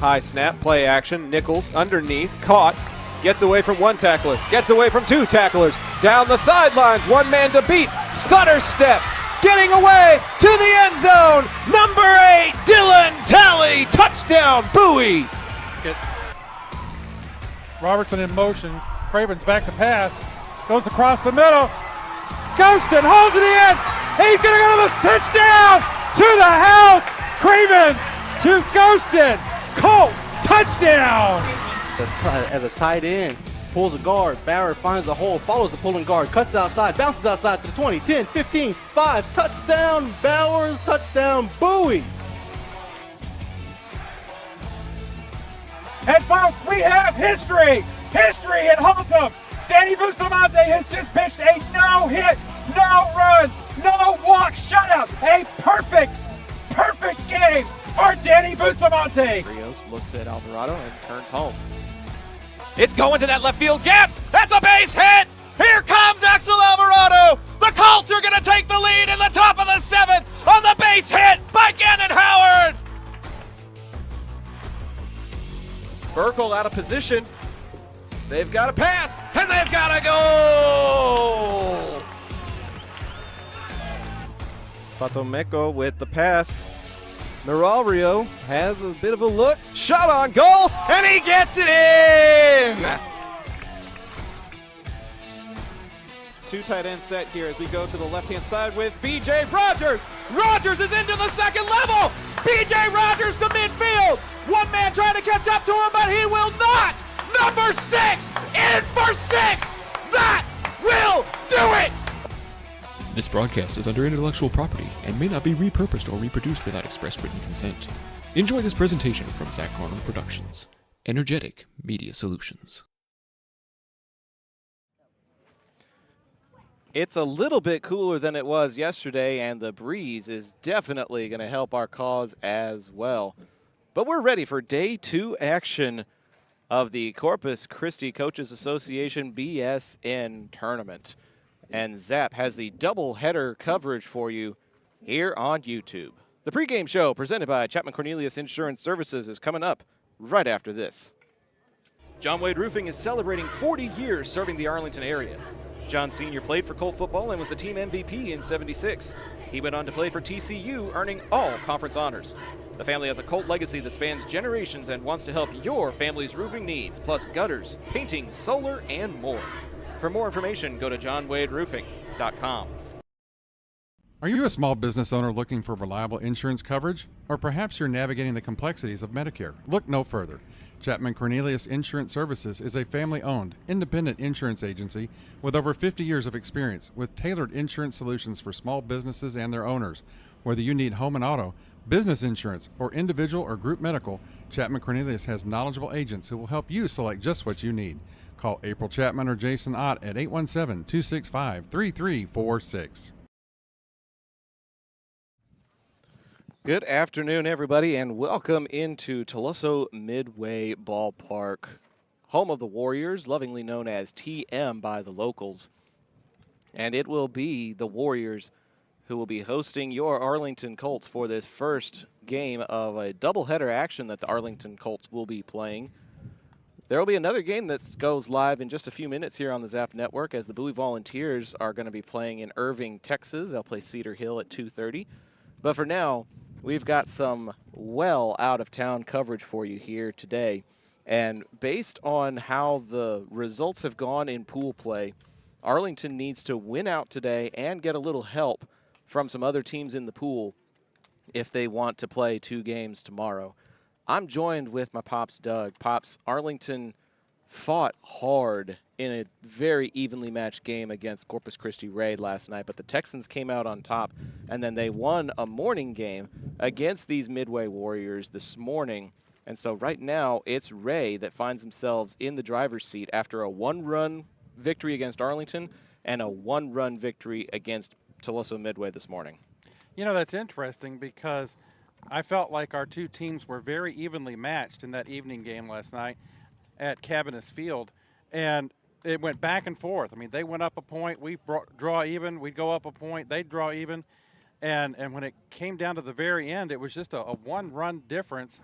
High snap, play action, Nichols underneath, caught, gets away from one tackler, gets away from two tacklers, down the sidelines, one man to beat, stutter step, getting away to the end zone, number 8, Dylan Talley, touchdown, Bowie. Robertson in motion, Craven's back to pass, goes across the middle, Ghostin holds it in, he's gonna go to the touchdown, to the house, Cravens to Ghostin, Colt, touchdown. As a tight end, pulls a guard, Barrett finds the hole, follows the pulling guard, cuts outside, bounces outside to the 20, 10, 15, 5, touchdown, Bowers, touchdown, Bowie. And folks, we have history at Haltom. Danny Bustamante has just pitched a no-hit, no-run, no-walk shutout. A perfect game for Danny Bustamante. Rios looks at Alvarado and turns home. It's going to that left field gap. That's a base hit. Here comes Axel Alvarado. The Colts are going to take the lead in the top of the 7th on the base hit by Gannon Howard. Burkle out of position. They've got to pass, and they've got to go. Fatomeco with the pass. Mirario has a bit of a look, shot on goal, and he gets it in! Two tight end set here as we go to the left-hand side with B.J. Rogers. Rogers is into the second level. B.J. Rogers to midfield. One man trying to catch up to him, but he will not. Number 6 in for 6. That will do it. This broadcast is under intellectual property and may not be repurposed or reproduced without express written consent. Enjoy this presentation from Zach Arnold Productions. Energetic Media Solutions. It's a little bit cooler than it was yesterday, and the breeze is definitely going to help our cause as well. But we're ready for day 2 action of the Corpus Christi Coaches Association BSN tournament. And Zap has the double header coverage for you here on YouTube. The pregame show presented by Chapman Cornelius Insurance Services is coming up right after this. John Wade Roofing is celebrating 40 years serving the Arlington area. John Sr. played for Colt football and was the team MVP in '76. He went on to play for TCU, earning all conference honors. The family has a Colt legacy that spans generations and wants to help your family's roofing needs, plus gutters, painting, solar, and more. For more information, go to johnwaderoofing.com. Are you a small business owner looking for reliable insurance coverage? Or perhaps you're navigating the complexities of Medicare? Look no further. Chapman Cornelius Insurance Services is a family-owned, independent insurance agency with over 50 years of experience with tailored insurance solutions for small businesses and their owners. Whether you need home and auto, business insurance, or individual or group medical, Chapman Cornelius has knowledgeable agents who will help you select just what you need. Call April Chapman or Jason Ott at 817-265-3346. Good afternoon, everybody, and welcome into Tuloso-Midway Ballpark, home of the Warriors, lovingly known as TM by the locals. And it will be the Warriors who will be hosting your Arlington Colts for this first game of a doubleheader action that the Arlington Colts will be playing. There will be another game that goes live in just a few minutes here on the Zap Network as the Bowie Volunteers are going to be playing in Irving, Texas. They'll play Cedar Hill at 2:30. But for now, we've got some well out-of-town coverage for you here today. And based on how the results have gone in pool play, Arlington needs to win out today and get a little help from some other teams in the pool if they want to play 2 games tomorrow. I'm joined with my Pops, Doug. Pops, Arlington fought hard in a very evenly matched game against Corpus Christi Ray last night, but the Texans came out on top, and then they won a morning game against these Midway Warriors this morning. And so right now, it's Ray that finds themselves in the driver's seat after a 1-run victory against Arlington and a 1-run victory against Tuloso-Midway this morning. You know, that's interesting because I felt like our two teams were very evenly matched in that evening game last night at Cabinets Field, and it went back and forth. I mean, they went up a point, we draw even, we'd go up a point, they'd draw even, and when it came down to the very end, it was just a 1-run difference.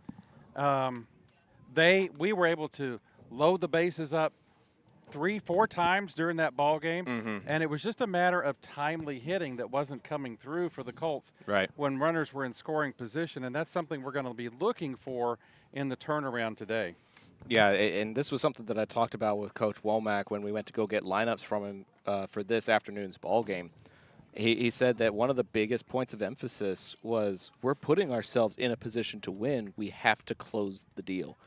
we were able to load the bases up 3-4 times during that ball game, and it was just a matter of timely hitting that wasn't coming through for the Colts Right. when runners were in scoring position, and that's something we're going to be looking for in the turnaround today. Yeah, and this was something that I talked about with Coach Womack when we went to go get lineups from him for this afternoon's ball game. He said that one of the biggest points of emphasis was we're putting ourselves in a position to win. We have to close the deal.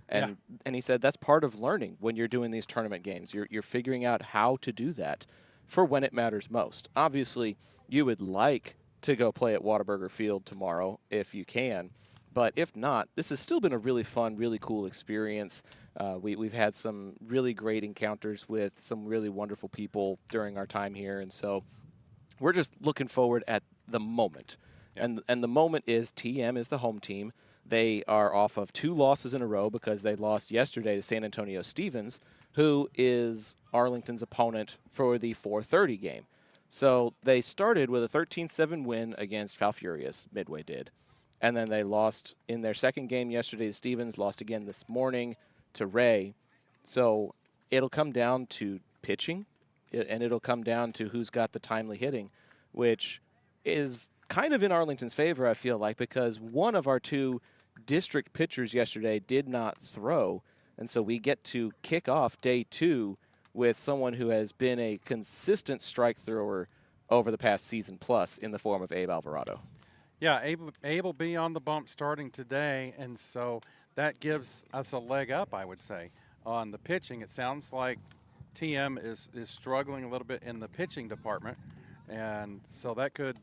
And he said that's part of learning when you're doing these tournament games. You're figuring out how to do that for when it matters most. Obviously, you would like to go play at Whataburger Field tomorrow if you can. But if not, this has still been a really fun, really cool experience. We've had some really great encounters with some really wonderful people during our time here. And so we're just looking forward at the moment. And the moment is TM is the home team. They are off of 2 losses in a row because they lost yesterday to San Antonio Stevens, who is Arlington's opponent for the 4:30 game. So they started with a 13-7 win against Falfurrias, Midway did. And then they lost in their second game yesterday to Stevens, lost again this morning to Ray. So it'll come down to pitching, and it'll come down to who's got the timely hitting, which is kind of in Arlington's favor, I feel like, because one of our 2 district pitchers yesterday did not throw. And so we get to kick off day 2 with someone who has been a consistent strike thrower over the past season plus in the form of Abe Alvarado. Yeah, Abe will be on the bump starting today, and so that gives us a leg up, I would say, on the pitching. It sounds like TM is struggling a little bit in the pitching department, and so that could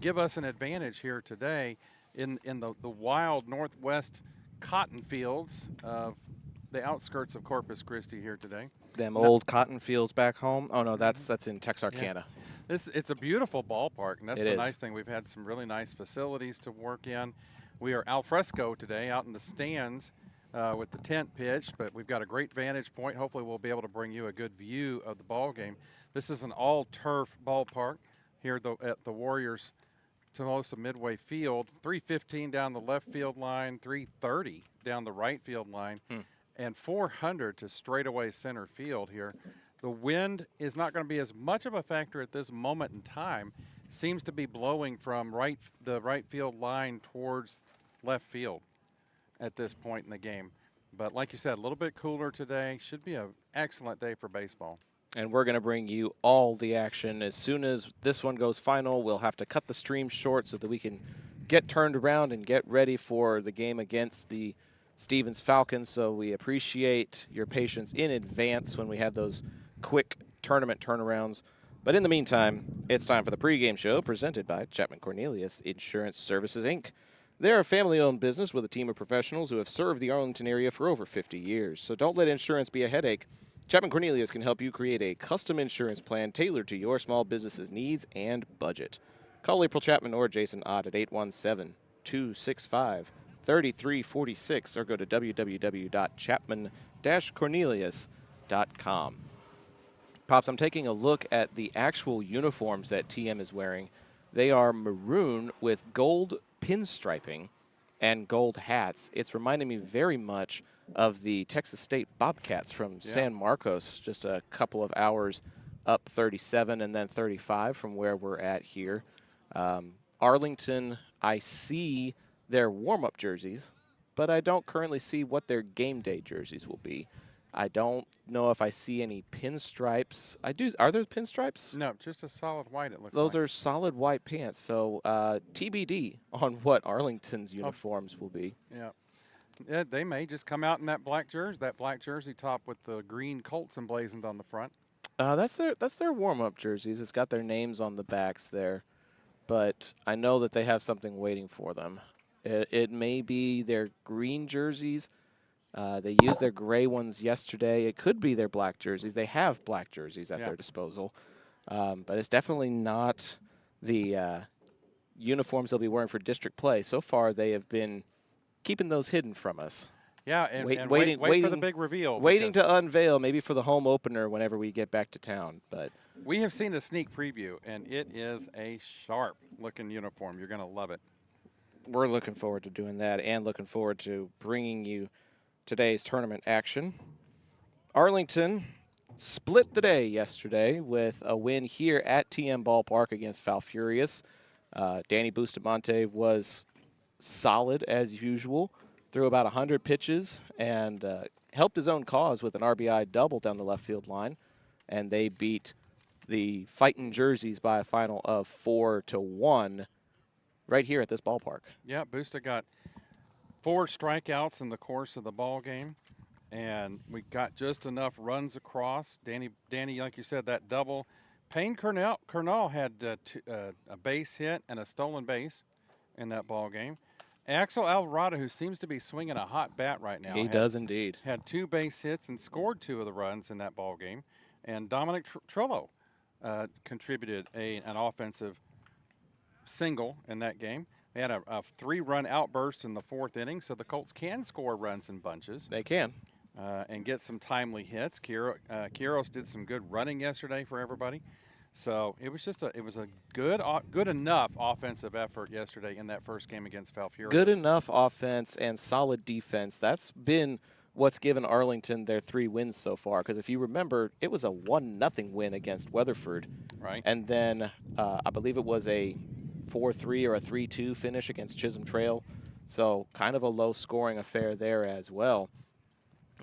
give us an advantage here today in the wild northwest cotton fields of the outskirts of Corpus Christi here today. Them old cotton fields back home. Oh, no, that's in Texarkana. Yeah. It's a beautiful ballpark, and that's the is. nice thing. We've had some really nice facilities to work in. We are al fresco today out in the stands with the tent pitched, but we've got a great vantage point. Hopefully we'll be able to bring you a good view of the ball game. This is an all-turf ballpark here at the Warriors Tuloso-Midway field. 315 down the left field line, 330 down the right field line, and 400 to straightaway center field here. The wind is not going to be as much of a factor at this moment in time. Seems to be blowing from the right field line towards left field at this point in the game. But like you said, a little bit cooler today. Should be an excellent day for baseball. And we're going to bring you all the action. As soon as this one goes final, we'll have to cut the stream short so that we can get turned around and get ready for the game against the Stevens Falcons. So we appreciate your patience in advance when we have those quick tournament turnarounds. But in the meantime, it's time for the pregame show presented by Chapman Cornelius Insurance Services, Inc. They're a family-owned business with a team of professionals who have served the Arlington area for over 50 years. So don't let insurance be a headache. Chapman Cornelius can help you create a custom insurance plan tailored to your small business's needs and budget. Call April Chapman or Jason Ott at 817-265-3346 or go to www.chapman-cornelius.com. Pops, I'm taking a look at the actual uniforms that TM is wearing. They are maroon with gold pinstriping and gold hats. It's reminding me very much of the Texas State Bobcats from San Marcos, just a couple of hours up 37 and then 35 from where we're at here. Arlington, I see their warm-up jerseys, but I don't currently see what their game day jerseys will be. I don't know if I see any pinstripes. I do. Are there pinstripes? No, just a solid white, it looks Those like. are solid white pants. So TBD on what Arlington's uniforms will be. Yeah. They may just come out in that black jersey top with the green Colts emblazoned on the front. That's their warm-up jerseys. It's got their names on the backs there. But I know that they have something waiting for them. It may be their green jerseys. They used their gray ones yesterday. It could be their black jerseys. They have black jerseys at their disposal. But it's definitely not the uniforms they'll be wearing for district play. So far, they have been keeping those hidden from us. Yeah, and waiting wait for the big reveal. Waiting to unveil, maybe for the home opener whenever we get back to town. But we have seen a sneak preview, and it is a sharp-looking uniform. You're going to love it. We're looking forward to doing that and looking forward to bringing you today's tournament action. Arlington split the day yesterday with a win here at TM Ballpark against Falfurrias. Danny Bustamante was solid as usual, threw about 100 pitches and helped his own cause with an RBI double down the left field line. And they beat the Fightin' Jerseys by a final of 4-1 right here at this ballpark. Yeah, Busta got 4 strikeouts in the course of the ball game, and we got just enough runs across. Danny, like you said, that double. Payne Kernell had a base hit and a stolen base in that ball game. Axel Alvarado, who seems to be swinging a hot bat right now. He does indeed. Had 2 base hits and scored 2 of the runs in that ball game. And Dominic Trillo contributed an offensive single in that game. They had a 3-run outburst in the 4th inning, so the Colts can score runs in bunches. They can. And get some timely hits. Quiros did some good running yesterday for everybody. So it was just a good enough offensive effort yesterday in that first game against Falfurrias. Good enough offense and solid defense. That's been what's given Arlington their 3 wins so far. Because if you remember, it was a 1-0 win against Weatherford. Right. And then I believe it was a 4-3 or a 3-2 finish against Chisholm Trail. So kind of a low-scoring affair there as well.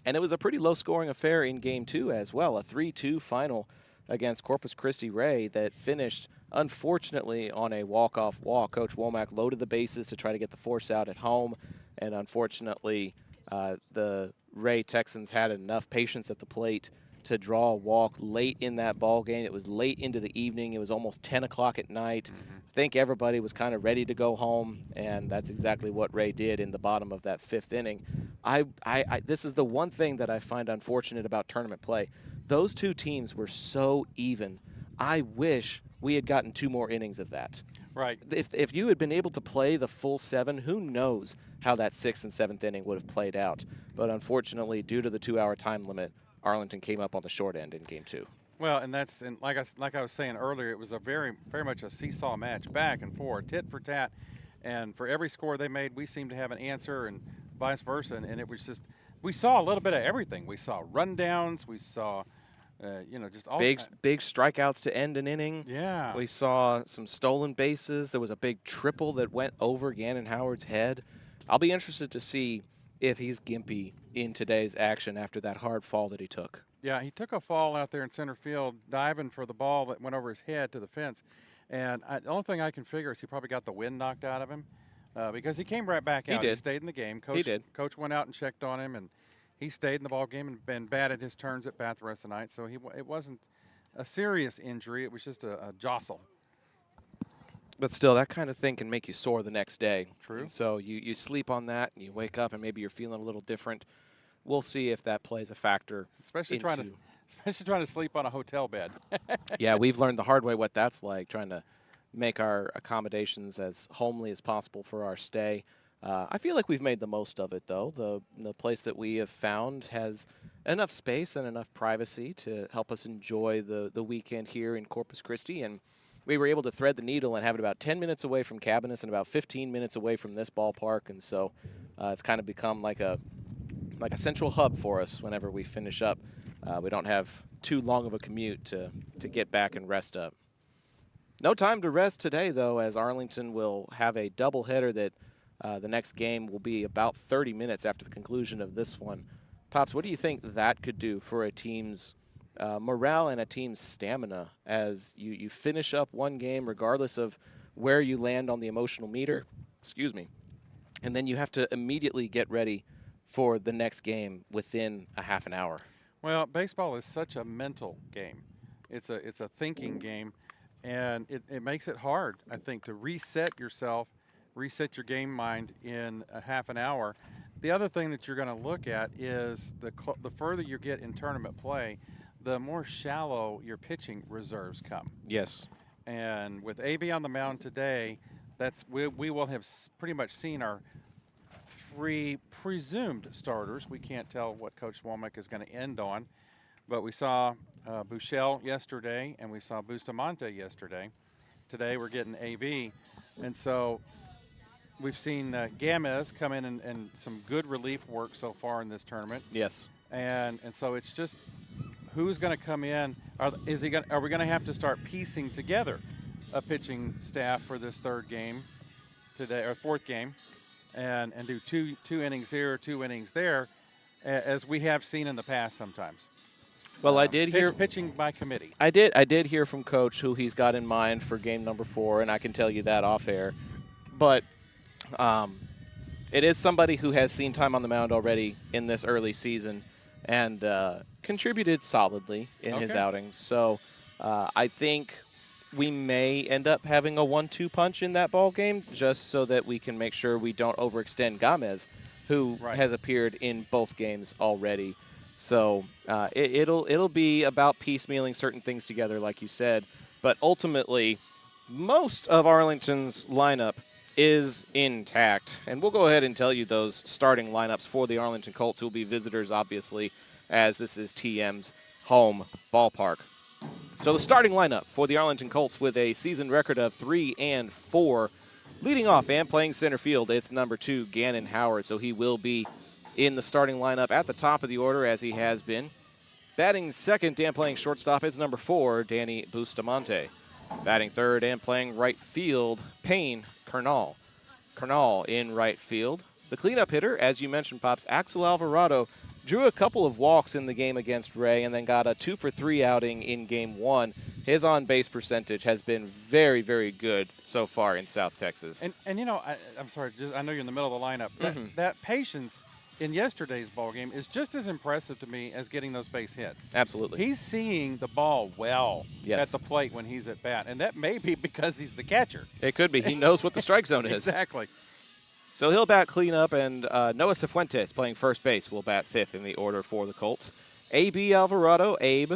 And it was a pretty low-scoring affair in Game 2 as well, a 3-2 final against Corpus Christi Ray that finished, unfortunately, on a walk-off walk. Coach Womack loaded the bases to try to get the force out at home, and unfortunately, the Ray Texans had enough patience at the plate to draw a walk late in that ball game. It was late into the evening. It was almost 10 o'clock at night. I think everybody was kind of ready to go home, and that's exactly what Ray did in the bottom of that 5th inning. This is the one thing that I find unfortunate about tournament play. Those 2 teams were so even. I wish we had gotten 2 more innings of that. Right. If you had been able to play the full 7, who knows how that 6th and 7th inning would have played out. But unfortunately, due to the 2-hour time limit, Arlington came up on the short end in Game 2. Well, and like I was saying earlier, it was a very much a seesaw match, back and forth, tit for tat, and for every score they made, we seemed to have an answer, and vice versa. And it was just, we saw a little bit of everything. We saw rundowns, we saw, just all big strikeouts to end an inning. Yeah, we saw some stolen bases. There was a big triple that went over Gannon Howard's head. I'll be interested to see if he's gimpy in today's action after that hard fall that he took. Yeah, he took a fall out there in center field, diving for the ball that went over his head to the fence. And the only thing I can figure is he probably got the wind knocked out of him because he came right back out. He did. He stayed in the game. He did. Coach went out and checked on him, and he stayed in the ball game and batted his turns at bat the rest of the night. So it wasn't a serious injury. It was just a jostle. But still, that kind of thing can make you sore the next day. True. And so you sleep on that, and you wake up, and maybe you're feeling a little different. We'll see if that plays a factor. Especially trying to sleep on a hotel bed. Yeah, we've learned the hard way what that's like, trying to make our accommodations as homely as possible for our stay. I feel like we've made the most of it, though. The place that we have found has enough space and enough privacy to help us enjoy the weekend here in Corpus Christi. And we were able to thread the needle and have it about 10 minutes away from Cabanis and about 15 minutes away from this ballpark. And so it's kind of become like a central hub for us whenever we finish up. We don't have too long of a commute to get back and rest up. No time to rest today, though, as Arlington will have a doubleheader that the next game will be about 30 minutes after the conclusion of this one. Pops, what do you think that could do for a team's morale and a team's stamina as you finish up one game regardless of where you land on the emotional meter? Excuse me. And then you have to immediately get ready for the next game within a half an hour. Well, baseball is such a mental game. It's a thinking game, and it makes it hard, I think, to reset yourself, reset your game mind in a half an hour. The other thing that you're going to look at is the further you get in tournament play, the more shallow your pitching reserves come. Yes. And with AB on the mound today, we will have pretty much seen our 3 presumed starters. We can't tell what Coach Womack is going to end on, but we saw Buechele yesterday and we saw Bustamante yesterday. Today we're getting AB, and so we've seen Gamez come in and some good relief work so far in this tournament. Yes. And so it's just who's going to come in. Are we going to have to start piecing together a pitching staff for this third game today, or fourth game, and do two innings here, 2 innings there, as we have seen in the past sometimes. Well, I did hear pitching by committee. I did hear from Coach who he's got in mind for game number 4, and I can tell you that off air. But it is somebody who has seen time on the mound already in this early season and contributed solidly in his outings. So I think we may end up having a 1-2 punch in that ball game, just so that we can make sure we don't overextend Gamez, who has appeared in both games already. So it'll be about piecemealing certain things together, like you said. But ultimately, most of Arlington's lineup is intact. And we'll go ahead and tell you those starting lineups for the Arlington Colts, who will be visitors, obviously, as this is TM's home ballpark. So the starting lineup for the Arlington Colts with a season record of 3-4. Leading off and playing center field, it's number 2, Gannon Howard. So he will be in the starting lineup at the top of the order, as he has been. Batting second and playing shortstop is number 4, Danny Bustamante. Batting third and playing right field, Payne Kernal. Kernal in right field. The cleanup hitter, as you mentioned, Pops, Axel Alvarado, drew a couple of walks in the game against Ray and then got a 2-for-3 outing in game 1. His on-base percentage has been very, very good so far in South Texas. And you know, I'm sorry, I know you're in the middle of the lineup. That patience in yesterday's ball game is just as impressive to me as getting those base hits. Absolutely. He's seeing the ball well at the plate when he's at bat, and that may be because he's the catcher. It could be. He knows what the strike zone is. Exactly. So he'll bat cleanup, and Noah Cifuentes, playing first base, will bat 5th in the order for the Colts. A.B. Alvarado, Abe,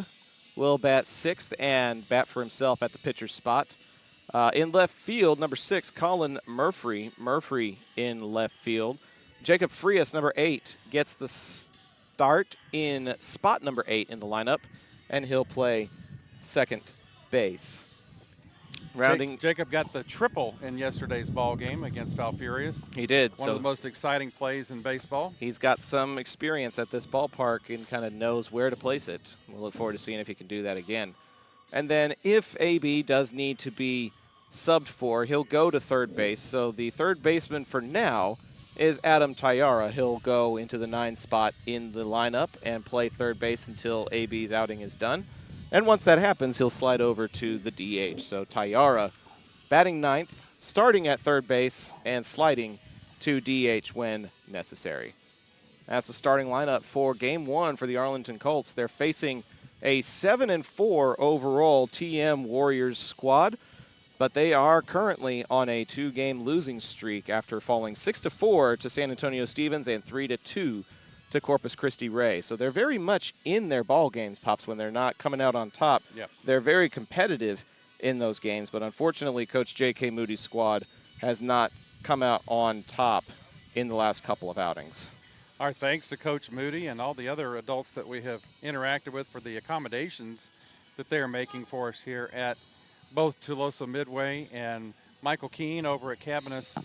will bat 6th and bat for himself at the pitcher's spot. In left field, number 6, Colin Murphy. Murphy in left field. Jacob Frias, number 8, gets the start in spot number 8 in the lineup, and he'll play second base. Jacob got the triple in yesterday's ball game against Falfurious. He did. One of the most exciting plays in baseball. He's got some experience at this ballpark and kind of knows where to place it. We'll look forward to seeing if he can do that again. And then if AB does need to be subbed for, he'll go to third base. So the third baseman for now is Adam Tayara. He'll go into the 9 spot in the lineup and play third base until AB's outing is done. And once that happens, he'll slide over to the DH. So Tayara batting 9th, starting at third base, and sliding to DH when necessary. That's the starting lineup for Game 1 for the Arlington Colts. They're facing a 7-4 overall TM Warriors squad, but they are currently on a 2-game losing streak after falling 6-4 to San Antonio Stevens and 3-2 to Corpus Christi Ray. So they're very much in their ball games, Pops, when they're not coming out on top. Yep. They're very competitive in those games, but unfortunately Coach J.K. Moody's squad has not come out on top in the last couple of outings. Our thanks to Coach Moody and all the other adults that we have interacted with for the accommodations that they are making for us here at both Tuloso-Midway and Michael Keene over at Cabinets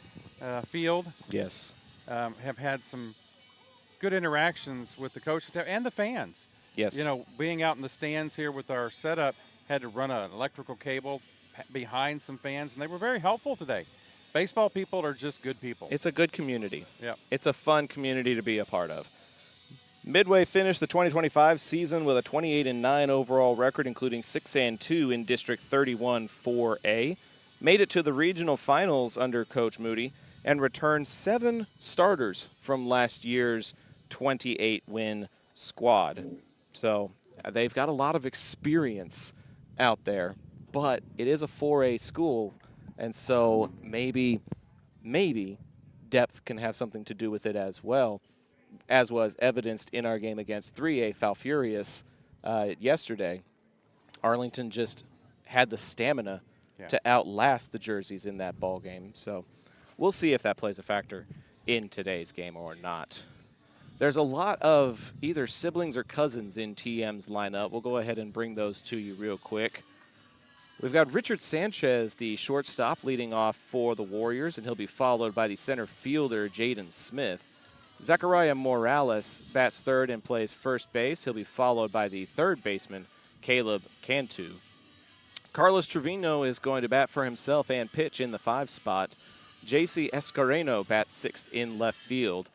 Field. Yes. Have had some good interactions with the coaching staff and the fans. Yes. You know, being out in the stands here with our setup, had to run an electrical cable behind some fans, and they were very helpful today. Baseball people are just good people. It's a good community. Yep. It's a fun community to be a part of. Midway finished the 2025 season with a 28-9 overall record, including 6-2 in District 31 4A. Made it to the regional finals under Coach Moody and returned 7 starters from last year's 28-win squad. So they've got a lot of experience out there, but it is a 4A school, and so maybe depth can have something to do with it as well, as was evidenced in our game against 3A Falfurious yesterday. Arlington just had the stamina to outlast the Jerseys in that ball game. So we'll see if that plays a factor in today's game or not. There's a lot of either siblings or cousins in TM's lineup. We'll go ahead and bring those to you real quick. We've got Richard Sanchez, the shortstop, leading off for the Warriors, and he'll be followed by the center fielder, Jaden Smith. Zachariah Morales bats third and plays first base. He'll be followed by the third baseman, Caleb Cantu. Carlos Trevino is going to bat for himself and pitch in the 5 spot. JC Escareno bats sixth in left field.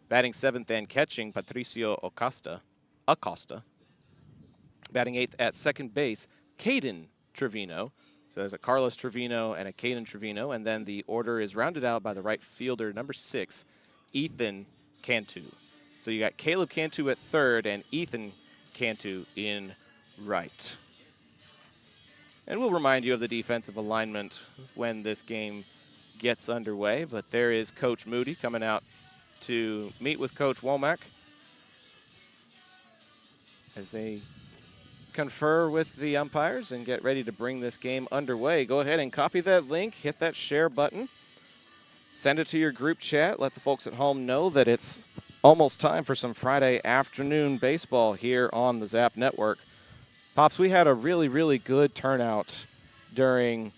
Batting seventh and catching, Patricio Acosta. Batting eighth at second base, Caden Trevino. So there's a Carlos Trevino and a Caden Trevino, and then the order is rounded out by the right fielder, number 6, Ethan Cantu. So you got Caleb Cantu at third and Ethan Cantu in right. And we'll remind you of the defensive alignment when this game gets underway, but there is Coach Moody coming out to meet with Coach Womack as they confer with the umpires and get ready to bring this game underway. Go ahead and copy that link, hit that share button, send it to your group chat, let the folks at home know that it's almost time for some Friday afternoon baseball here on the Zap Network. Pops, we had a really, really good turnout during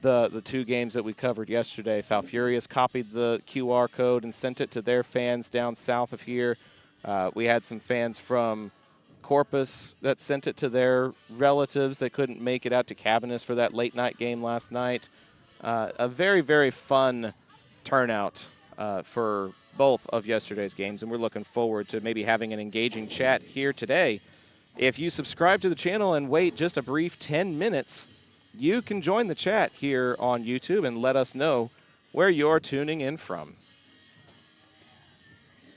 the 2 games that we covered yesterday. Falfurious copied the QR code and sent it to their fans down south of here. We had some fans from Corpus that sent it to their relatives that couldn't make it out to Cabinets for that late night game last night. A very, very fun turnout for both of yesterday's games, and we're looking forward to maybe having an engaging chat here today. If you subscribe to the channel and wait just a brief 10 minutes, you can join the chat here on YouTube and let us know where you're tuning in from.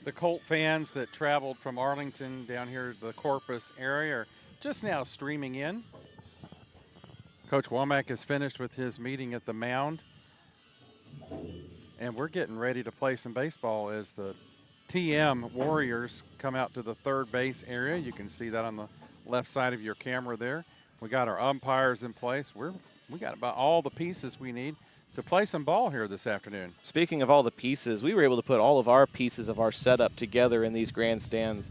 The Colt fans that traveled from Arlington down here to the Corpus area are just now streaming in. Coach Womack is finished with his meeting at the mound, and we're getting ready to play some baseball as the TM Warriors come out to the third base area. You can see that on the left side of your camera there. We got our umpires in place. We got about all the pieces we need to play some ball here this afternoon. Speaking of all the pieces, we were able to put all of our pieces of our setup together in these grandstands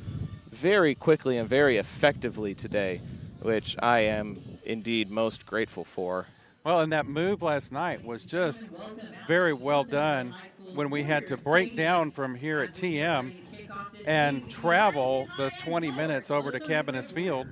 very quickly and very effectively today, which I am indeed most grateful for. Well, and that move last night was just very well done when we had to break down from here at TM and travel the 20 minutes over to Cabinets Field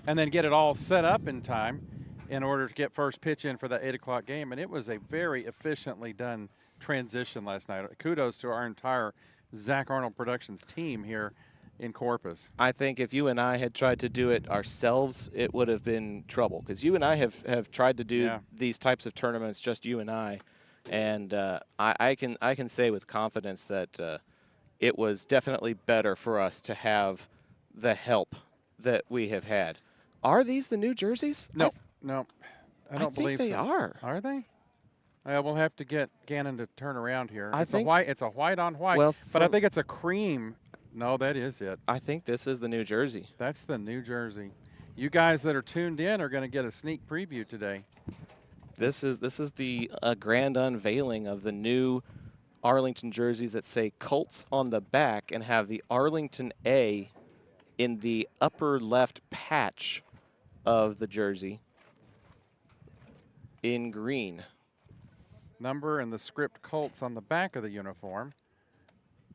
and then get it all set up in time in order to get first pitch in for that 8 o'clock game. And it was a very efficiently done transition last night. Kudos to our entire Zach Arnold Productions team here in Corpus. I think if you and I had tried to do it ourselves, it would have been trouble, because you and I have tried to do these types of tournaments, just you and I, and I can say with confidence that it was definitely better for us to have the help that we have had. Are these the new jerseys? No, I don't believe they so. are. Are they? We'll have to get Gannon to turn around here. I think it's a white on white, well, but I think it's a cream. No, that is it. I think this is the new jersey. That's the new jersey. You guys that are tuned in are going to get a sneak preview today. This is the grand unveiling of the new Arlington jerseys that say Colts on the back and have the Arlington A in the upper left patch of the jersey in green. Number and the script Colts on the back of the uniform.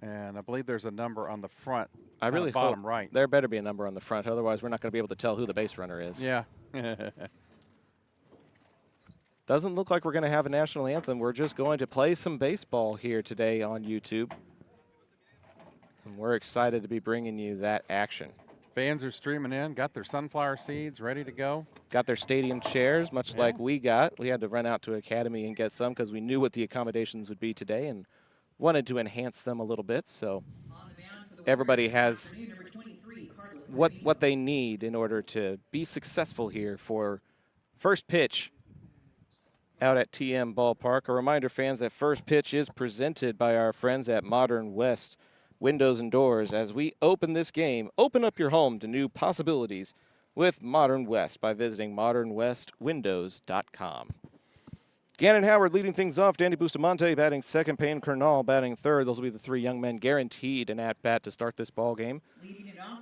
And I believe there's a number on the front. I really bottom hope right. There better be a number on the front, otherwise we're not going to be able to tell who the base runner is. Yeah. Doesn't look like we're going to have a national anthem. We're just going to play some baseball here today on YouTube. And we're excited to be bringing you that action. Fans are streaming in, got their sunflower seeds ready to go. Got their stadium chairs, much like we got. We had to run out to Academy and get some because we knew what the accommodations would be today and wanted to enhance them a little bit. So everybody has what they need in order to be successful here for first pitch out at TM Ballpark. A reminder, fans, that first pitch is presented by our friends at Modern West Windows and Doors. As we open this game, open up your home to new possibilities with Modern West by visiting modernwestwindows.com. Gannon Howard leading things off. Danny Bustamante batting second. Payne Kernal batting third. Those will be the three young men guaranteed an at-bat to start this ball game.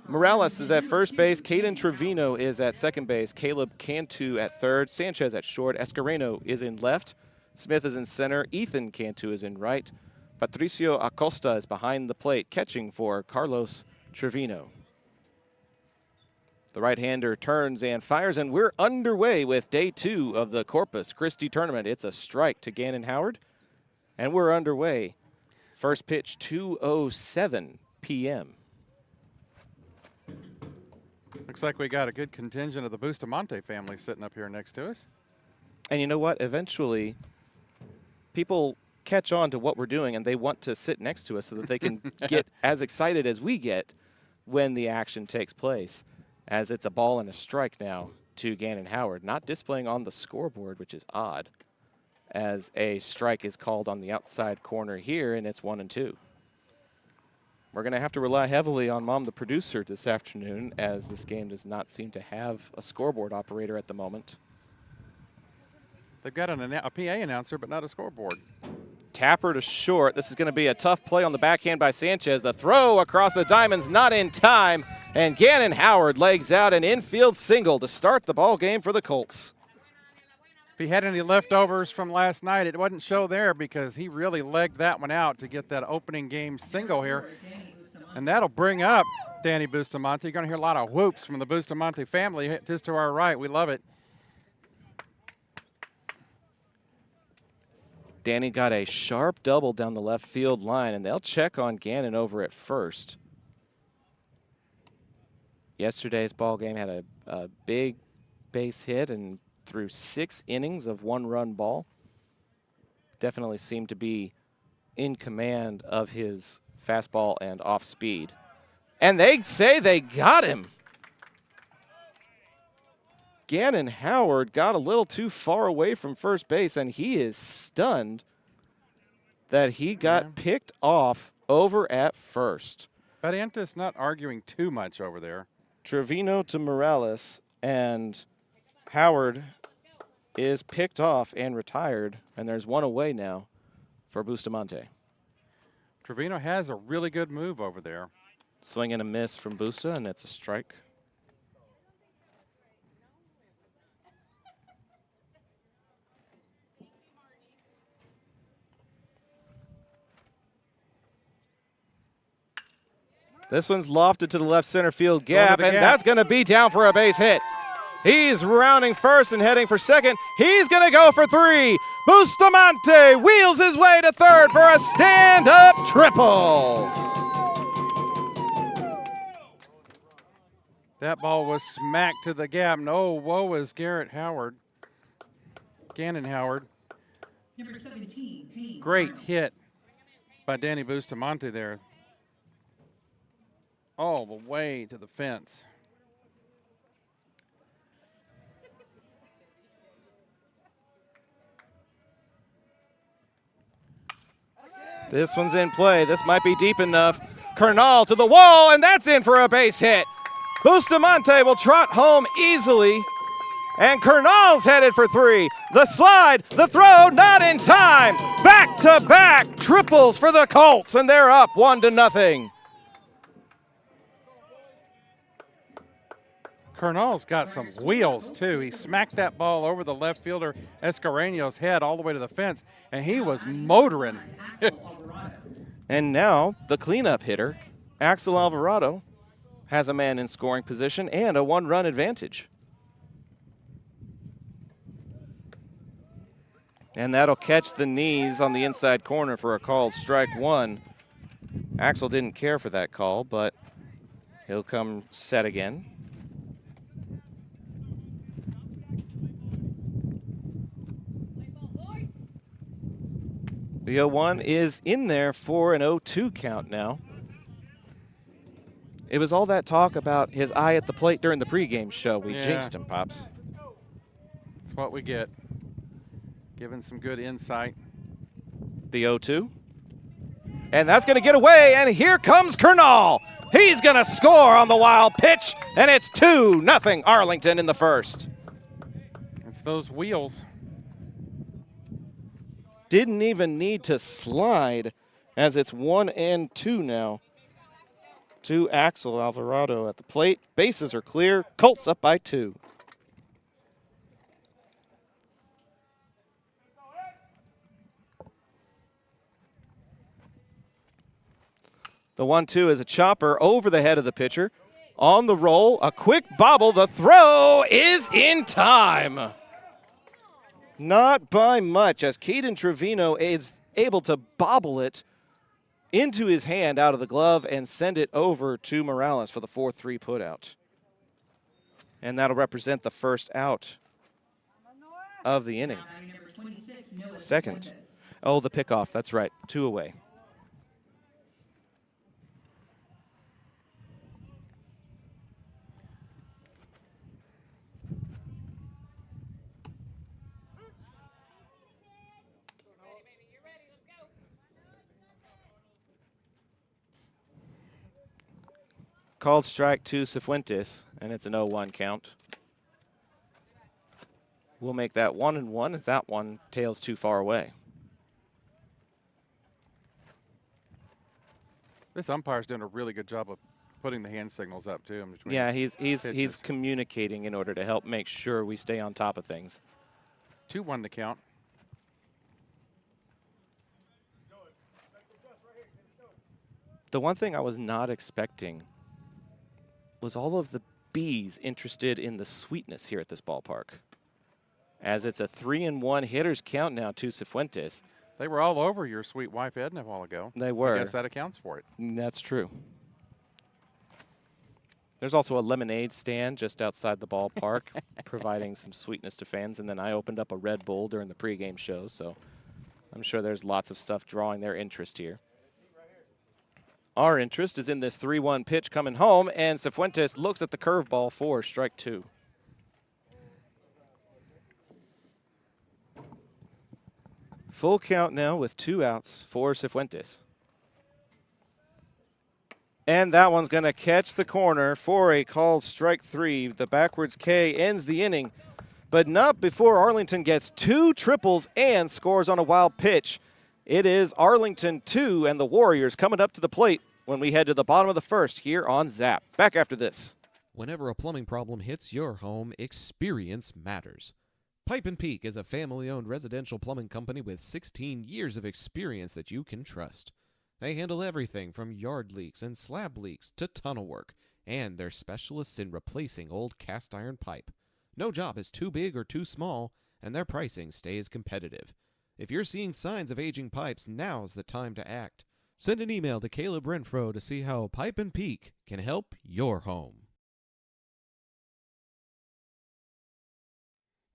Morales is at first base. Caden Trevino is at second base. Caleb Cantu at third. Sanchez at short. Escareno is in left. Smith is in center. Ethan Cantu is in right. Patricio Acosta is behind the plate, catching for Carlos Trevino. The right-hander turns and fires, and we're underway with day 2 of the Corpus Christi tournament. It's a strike to Gannon Howard, and we're underway. First pitch, 2:07 p.m. Looks like we got a good contingent of the Bustamante family sitting up here next to us. And you know what? Eventually, people catch on to what we're doing, and they want to sit next to us so that they can get as excited as we get when the action takes place, as it's a ball and a strike now to Gannon Howard, not displaying on the scoreboard, which is odd, as a strike is called on the outside corner here, and it's 1-2. We're going to have to rely heavily on Mom, the producer, this afternoon, as this game does not seem to have a scoreboard operator at the moment. They've got a PA announcer, but not a scoreboard. Tapper to short. This is going to be a tough play on the backhand by Sanchez. The throw across the diamonds not in time, and Gannon Howard legs out an infield single to start the ball game for the Colts. If he had any leftovers from last night, it wouldn't show there because he really legged that one out to get that opening game single here. And that'll bring up Danny Bustamante. You're going to hear a lot of whoops from the Bustamante family just to our right. We love it. Danny got a sharp double down the left field line, and they'll check on Gannon over at first. Yesterday's ball game had a big base hit and through 6 innings of 1-run ball. Definitely seemed to be in command of his fastball and off speed. And they say they got him. Gannon Howard got a little too far away from first base, and he is stunned that he got picked off over at first. Barrientos not arguing too much over there. Trevino to Morales, and Howard is picked off and retired, and there's one away now for Bustamante. Trevino has a really good move over there. Swing and a miss from Busta, and it's a strike. This one's lofted to the left center field gap, and that's going to be down for a base hit. He's rounding first and heading for second. He's going to go for 3. Bustamante wheels his way to third for a stand-up triple. That ball was smacked to the gap. No, woe is Gannon Howard. Number 17, Payne. Great hit by Danny Bustamante there. All the way to the fence. This one's in play. This might be deep enough. Kernal to the wall, and that's in for a base hit. Bustamante will trot home easily, and Kernal's headed for 3. The slide, the throw, not in time. Back-to-back triples for the Colts, and they're up 1-0. Kernal's got some wheels, too. He smacked that ball over the left fielder Escareno's head all the way to the fence, and he was motoring. And now the cleanup hitter, Axel Alvarado, has a man in scoring position and a 1-run advantage. And that'll catch the knees on the inside corner for a called strike 1. Axel didn't care for that call, but he'll come set again. The 0-1 is in there for an 0-2 count now. It was all that talk about his eye at the plate during the pregame show. We jinxed him, Pops. That's what we get. Giving some good insight. The 0-2. And that's going to get away, and here comes Kernal. He's going to score on the wild pitch, and it's 2-0 Arlington in the first. It's those wheels. Didn't even need to slide, as it's 1-2 now to Axel Alvarado at the plate. Bases are clear. Colts up by 2. The 1-2 is a chopper over the head of the pitcher. On the roll, a quick bobble. The throw is in time. Not by much, as Caden Trevino is able to bobble it into his hand out of the glove and send it over to Morales for the 4-3 putout. And that'll represent the first out of the inning. Second. Oh, the pickoff. That's right. 2 away. Called strike to Cifuentes, and it's an 0-1 count. We'll make that 1-1 as that one tails too far away. This umpire's doing a really good job of putting the hand signals up too. Yeah, he's communicating in order to help make sure we stay on top of things. 2-1 the count. The one thing I was not expecting was all of the bees interested in the sweetness here at this ballpark. As it's a 3-1 hitters count now to Cifuentes. They were all over your sweet wife Edna a while ago. They were. I guess that accounts for it. That's true. There's also a lemonade stand just outside the ballpark, providing some sweetness to fans. And then I opened up a Red Bull during the pregame show, so I'm sure there's lots of stuff drawing their interest here. Our interest is in this 3-1 pitch coming home, and Cifuentes looks at the curveball for strike 2. Full count now with 2 outs for Cifuentes. And that one's going to catch the corner for a called strike 3. The backwards K ends the inning, but not before Arlington gets 2 triples and scores on a wild pitch. It is Arlington 2 and the Warriors coming up to the plate when we head to the bottom of the first here on Zap. Back after this. Whenever a plumbing problem hits your home, experience matters. Pipe & Peak is a family-owned residential plumbing company with 16 years of experience that you can trust. They handle everything from yard leaks and slab leaks to tunnel work, and they're specialists in replacing old cast iron pipe. No job is too big or too small, and their pricing stays competitive. If you're seeing signs of aging pipes, now's the time to act. Send an email to Caleb Renfro to see how Pipe & Peak can help your home.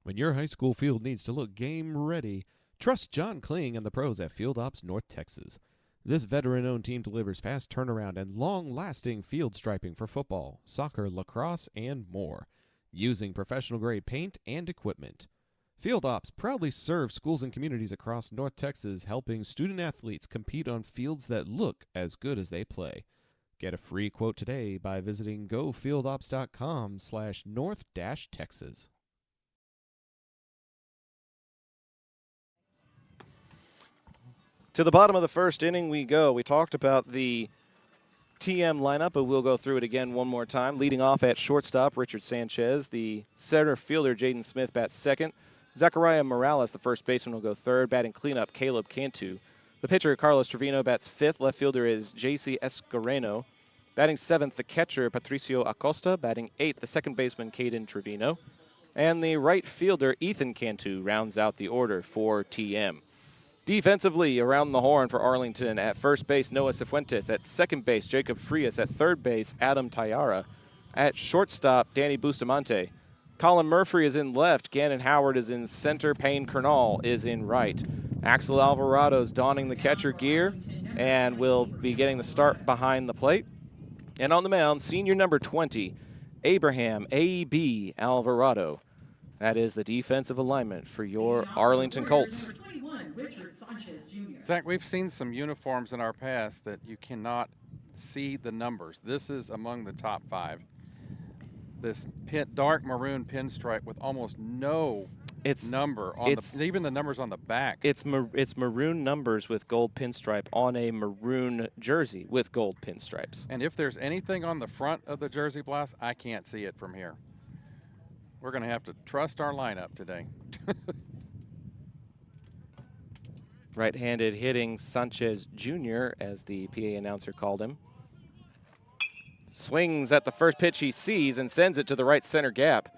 When your high school field needs to look game ready, trust John Kling and the pros at Field Ops North Texas. This veteran-owned team delivers fast turnaround and long-lasting field striping for football, soccer, lacrosse, and more, using professional-grade paint and equipment. Field Ops proudly serves schools and communities across North Texas, helping student-athletes compete on fields that look as good as they play. Get a free quote today by visiting gofieldops.com/north-texas. To the bottom of the first inning we go. We talked about the TM lineup, but we'll go through it again one more time. Leading off at shortstop, Richard Sanchez. The center fielder, Jaden Smith, bats second. Zachariah Morales, the first baseman, will go third. Batting cleanup, Caleb Cantu. The pitcher, Carlos Trevino, bats fifth. Left fielder is J.C. Escareno. Batting seventh, the catcher, Patricio Acosta. Batting eighth, the second baseman, Caden Trevino. And the right fielder, Ethan Cantu, rounds out the order for TM. Defensively, around the horn for Arlington, at first base, Noah Cifuentes. At second base, Jacob Frias. At third base, Adam Tayara. At shortstop, Danny Bustamante. Colin Murphy is in left. Gannon Howard is in center. Payne Kernal is in right. Axel Alvarado's donning the catcher gear and will be getting the start behind the plate. And on the mound, senior number 20, Abraham A.B. Alvarado. That is the defensive alignment for your Arlington Colts. Zach, we've seen some uniforms in our past that you cannot see the numbers. This is among the top 5. This dark maroon pinstripe with almost no number on even the numbers on the back. It's maroon numbers with gold pinstripe on a maroon jersey with gold pinstripes. And if there's anything on the front of the jersey blouse, I can't see it from here. We're going to have to trust our lineup today. Right-handed hitting Sanchez Jr., as the PA announcer called him. Swings at the first pitch he sees and sends it to the right center gap.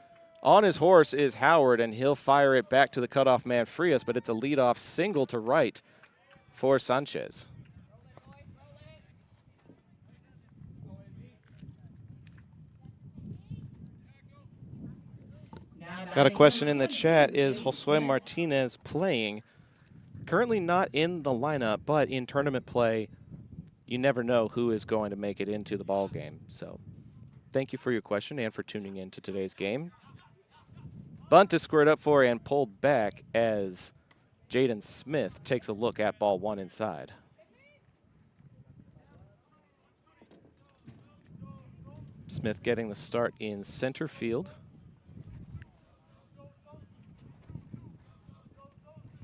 On his horse is Howard, and he'll fire it back to the cutoff man Frias, but it's a leadoff single to right for Sanchez. Got a question in the chat. Is Josue Martinez playing? Currently not in the lineup, but in tournament play, you never know who is going to make it into the ball game. So thank you for your question and for tuning in to today's game. Bunt is squared up for and pulled back as Jaden Smith takes a look at ball one inside. Smith getting the start in center field,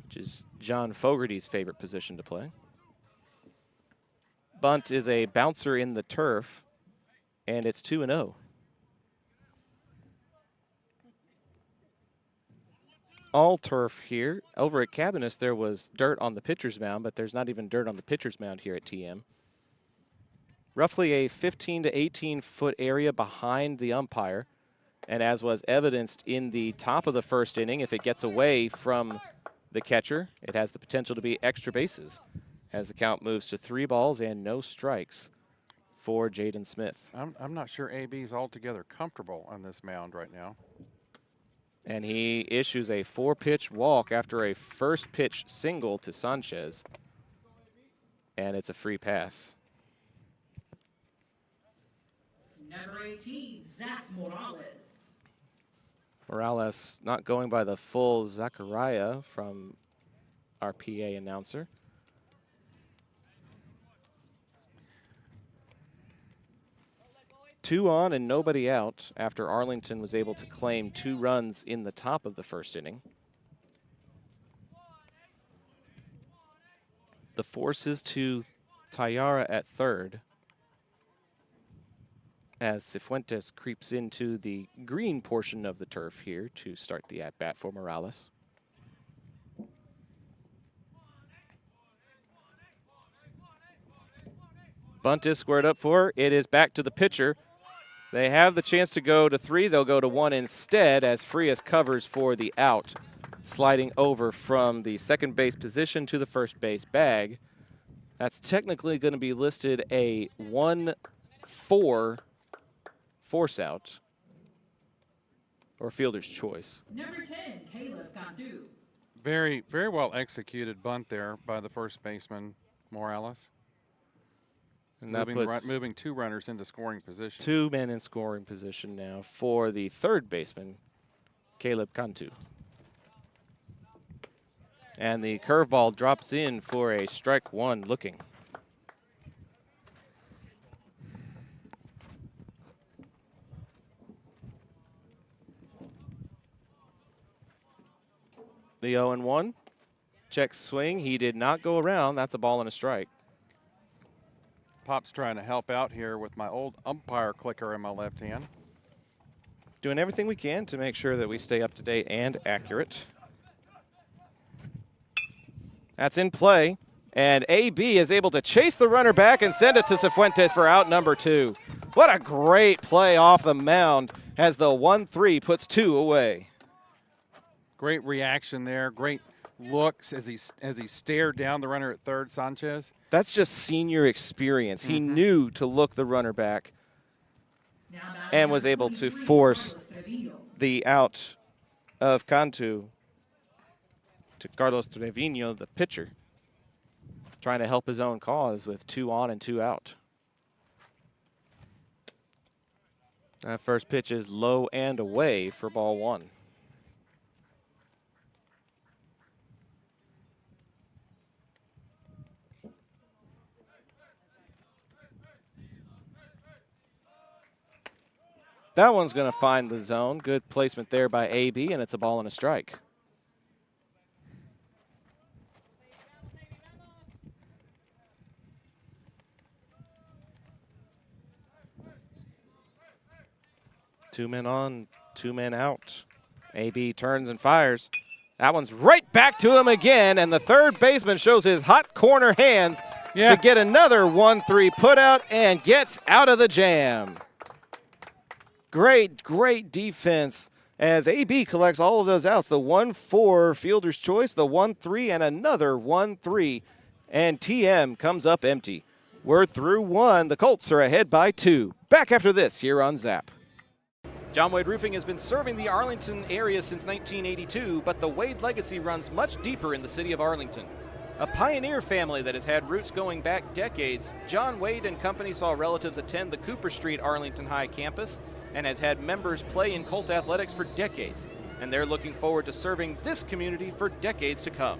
which is John Fogarty's favorite position to play. Bunt is a bouncer in the turf, and it's 2-0. All turf here. Over at Cabanis, there was dirt on the pitcher's mound, but there's not even dirt on the pitcher's mound here at TM. Roughly a 15 to 18 foot area behind the umpire, and as was evidenced in the top of the first inning, if it gets away from the catcher, it has the potential to be extra bases as the count moves to 3 balls and no strikes for Jaden Smith. I'm not sure AB's altogether comfortable on this mound right now. And he issues a 4-pitch walk after a first pitch single to Sanchez. And it's a free pass. Number 18, Zach Morales. Morales not going by the full Zachariah from our PA announcer. Two on and nobody out after Arlington was able to claim 2 runs in the top of the first inning. The force is to Tayara at third as Cifuentes creeps into the green portion of the turf here to start the at-bat for Morales. Bunt is squared up for. It is back to the pitcher. They have the chance to go to 3. They'll go to 1 instead as Frias covers for the out, sliding over from the second base position to the first base bag. That's technically going to be listed a 1-4 force out or fielder's choice. Number 10, Caleb Gandu. Very, very well executed bunt there by the first baseman, Morales. And that puts moving 2 runners into scoring position. 2 men in scoring position now for the third baseman, Caleb Cantu. And the curveball drops in for a strike 1 looking. The 0-1. Check swing. He did not go around. That's a ball and a strike. Pop's trying to help out here with my old umpire clicker in my left hand. Doing everything we can to make sure that we stay up to date and accurate. That's in play. And AB is able to chase the runner back and send it to Cifuentes for out number 2. What a great play off the mound as the 1-3 puts 2 away. Great reaction there. Great looks as he stared down the runner at third, Sanchez. That's just senior experience. He knew to look the runner back and was able to force the out of Cantu to Carlos Trevino, the pitcher, trying to help his own cause with 2 on and 2 out. That first pitch is low and away for ball 1. That one's going to find the zone. Good placement there by AB, and it's a ball and a strike. 2 men on, 2 men out. AB turns and fires. That one's right back to him again, and the third baseman shows his hot corner hands to get another 1-3 put out and gets out of the jam. Great, great defense as AB collects all of those outs. The 1-4 fielder's choice, the 1-3, and another 1-3. And TM comes up empty. We're through 1. The Colts are ahead by 2. Back after this here on Zap. John Wade Roofing has been serving the Arlington area since 1982, but the Wade legacy runs much deeper in the city of Arlington. A pioneer family that has had roots going back decades, John Wade and Company saw relatives attend the Cooper Street Arlington High campus and has had members play in Colt athletics for decades, and they're looking forward to serving this community for decades to come.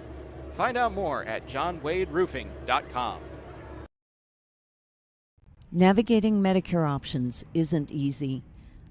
Find out more at johnwaderoofing.com. Navigating Medicare options isn't easy.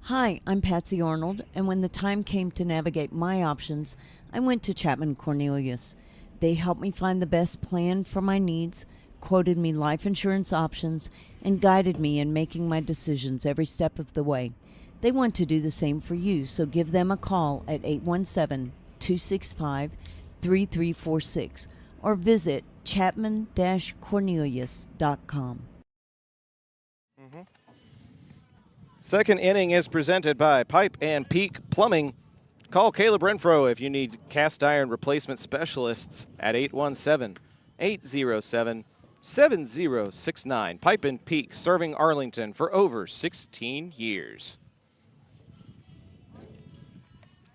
Hi, I'm Patsy Arnold, and when the time came to navigate my options, I went to Chapman Cornelius. They helped me find the best plan for my needs, quoted me life insurance options, and guided me in making my decisions every step of the way. They want to do the same for you, so give them a call at 817-265-3346 or visit chapman-cornelius.com. Second inning is presented by Pipe and Peak Plumbing. Call Caleb Renfro if you need cast iron replacement specialists at 817-807-7069. Pipe and Peak, serving Arlington for over 16 years.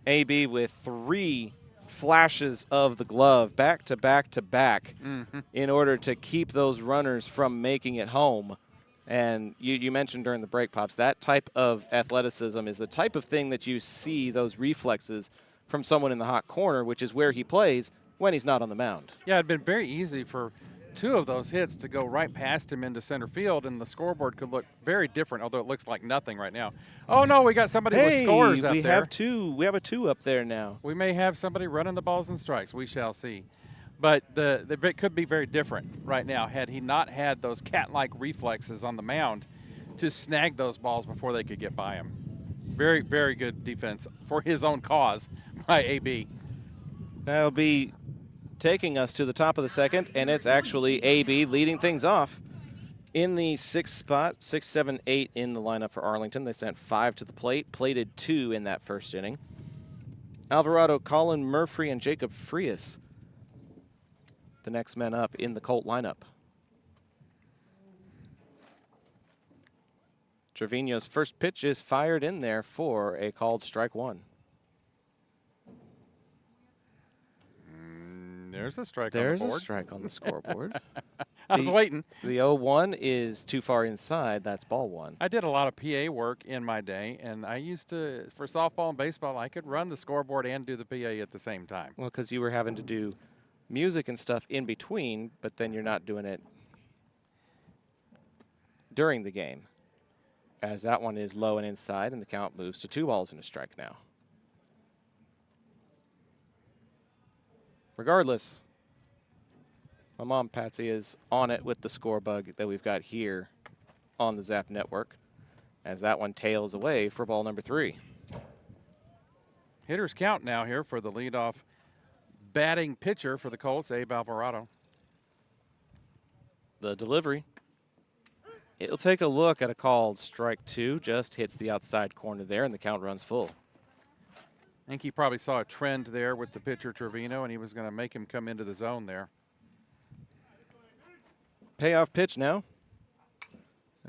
AB with 3 flashes of the glove back to back to back in order to keep those runners from making it home. And you mentioned during the break, Pops, that type of athleticism is the type of thing that you see those reflexes from someone in the hot corner, which is where he plays when he's not on the mound. Yeah, it'd been very easy for 2 of those hits to go right past him into center field, and the scoreboard could look very different, although it looks like nothing right now. Oh, no, we got somebody with scores up there. We have 2. We have a 2 up there now. We may have somebody running the balls and strikes. We shall see. But it could be very different right now had he not had those cat-like reflexes on the mound to snag those balls before they could get by him. Very, very good defense for his own cause by AB. That'll be taking us to the top of the second, and it's actually AB leading things off in the 6th spot, 6, 7, 8 in the lineup for Arlington. They sent 5 to the plate, plated 2 in that first inning. Alvarado, Colin Murphy, and Jacob Frias, the next men up in the Colt lineup. Trevino's first pitch is fired in there for a called strike 1. There's a strike There's on the board. a strike on the scoreboard. I was waiting. The 0-1 is too far inside. That's ball 1. I did a lot of PA work in my day, and I used to, for softball and baseball, I could run the scoreboard and do the PA at the same time. Well, because you were having to do music and stuff in between, but then you're not doing it during the game, as that one is low and inside, and the count moves to 2 balls and a strike now. Regardless, my mom, Patsy, is on it with the score bug that we've got here on the Zap Network, as that one tails away for ball number 3. Hitters count now here for the leadoff batting pitcher for the Colts, Abe Alvarado. The delivery. It'll take a look at a called strike 2. Just hits the outside corner there, and the count runs full. I think he probably saw a trend there with the pitcher Trevino, and he was going to make him come into the zone there. Payoff pitch now.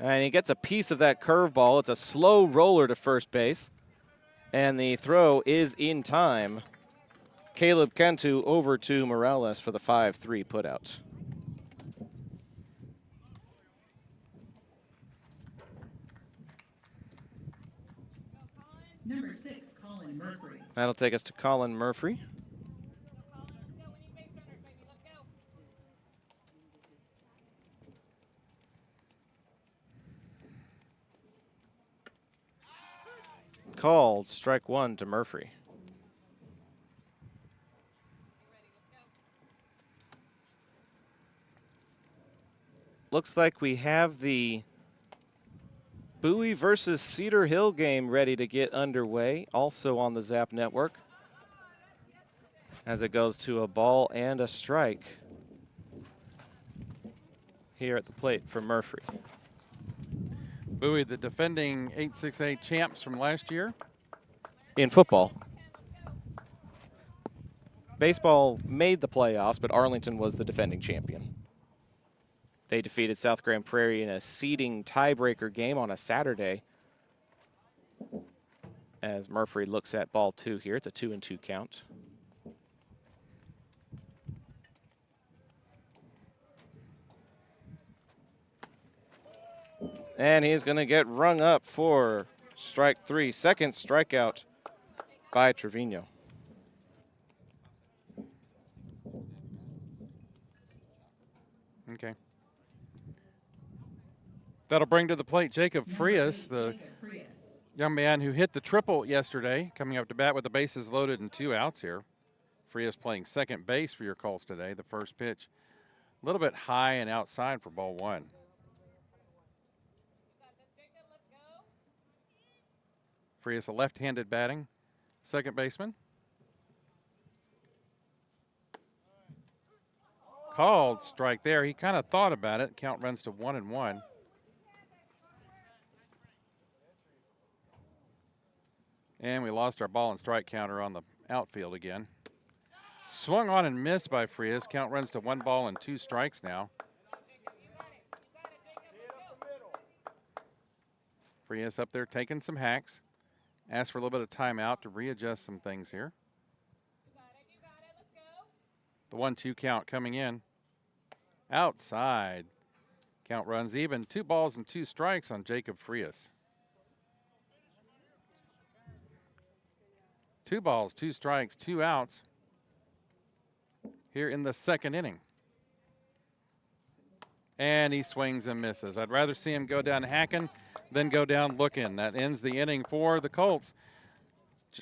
And he gets a piece of that curveball. It's a slow roller to first base. And the throw is in time. Caleb Cantu over to Morales for the 5-3 putout. Number 6, Colin Murphy. That'll take us to Colin Murphy. Called strike 1 to Murphy. Looks like we have the Bowie versus Cedar Hill game ready to get underway, also on the Zap Network, as it goes to a ball and a strike here at the plate for Murphy. Bowie, the defending 8-6-8 champs from last year. In football. Baseball made the playoffs, but Arlington was the defending champion. They defeated South Grand Prairie in a seeding tiebreaker game on a Saturday. As Murphy looks at ball 2 here, it's a 2-2 count. And he's going to get rung up for strike 3. Second strikeout by Trevino. Okay. That'll bring to the plate Jacob Frias, the young man who hit the triple yesterday, coming up to bat with the bases loaded and 2 outs here. Frias playing second base for your Colts today. The first pitch a little bit high and outside for ball 1. Frias, a left-handed batting second baseman. Called strike there. He kind of thought about it. Count runs to 1-1. And we lost our ball and strike counter on the outfield again. Swung on and missed by Frias. Count runs to 1 ball and 2 strikes now. Frias up there taking some hacks. Asked for a little bit of timeout to readjust some things here. The 1-2 count coming in. Outside. Count runs even. 2 balls and 2 strikes on Jacob Frias. 2 balls, 2 strikes, 2 outs here in the second inning. And he swings and misses. I'd rather see him go down hacking than go down looking. That ends the inning for the Colts.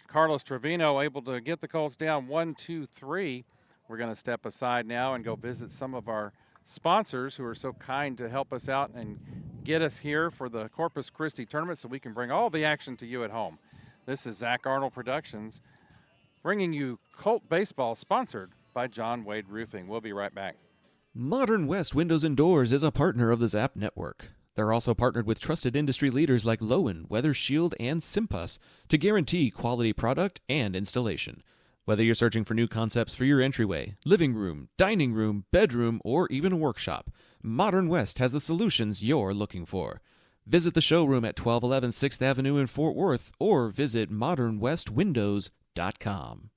Carlos Trevino able to get the Colts down 1-2-3. We're going to step aside now and go visit some of our sponsors who are so kind to help us out and get us here for the Corpus Christi tournament so we can bring all the action to you at home. This is Zach Arnold Productions bringing you Colt Baseball, sponsored by John Wade Roofing. We'll be right back. Modern West Windows and Doors is a partner of the Zap Network. They're also partnered with trusted industry leaders like Lowen, Weather Shield, and Simpus to guarantee quality product and installation. Whether you're searching for new concepts for your entryway, living room, dining room, bedroom, or even a workshop, Modern West has the solutions you're looking for. Visit the showroom at 1211 6th Avenue in Fort Worth or visit modernwestwindows.com.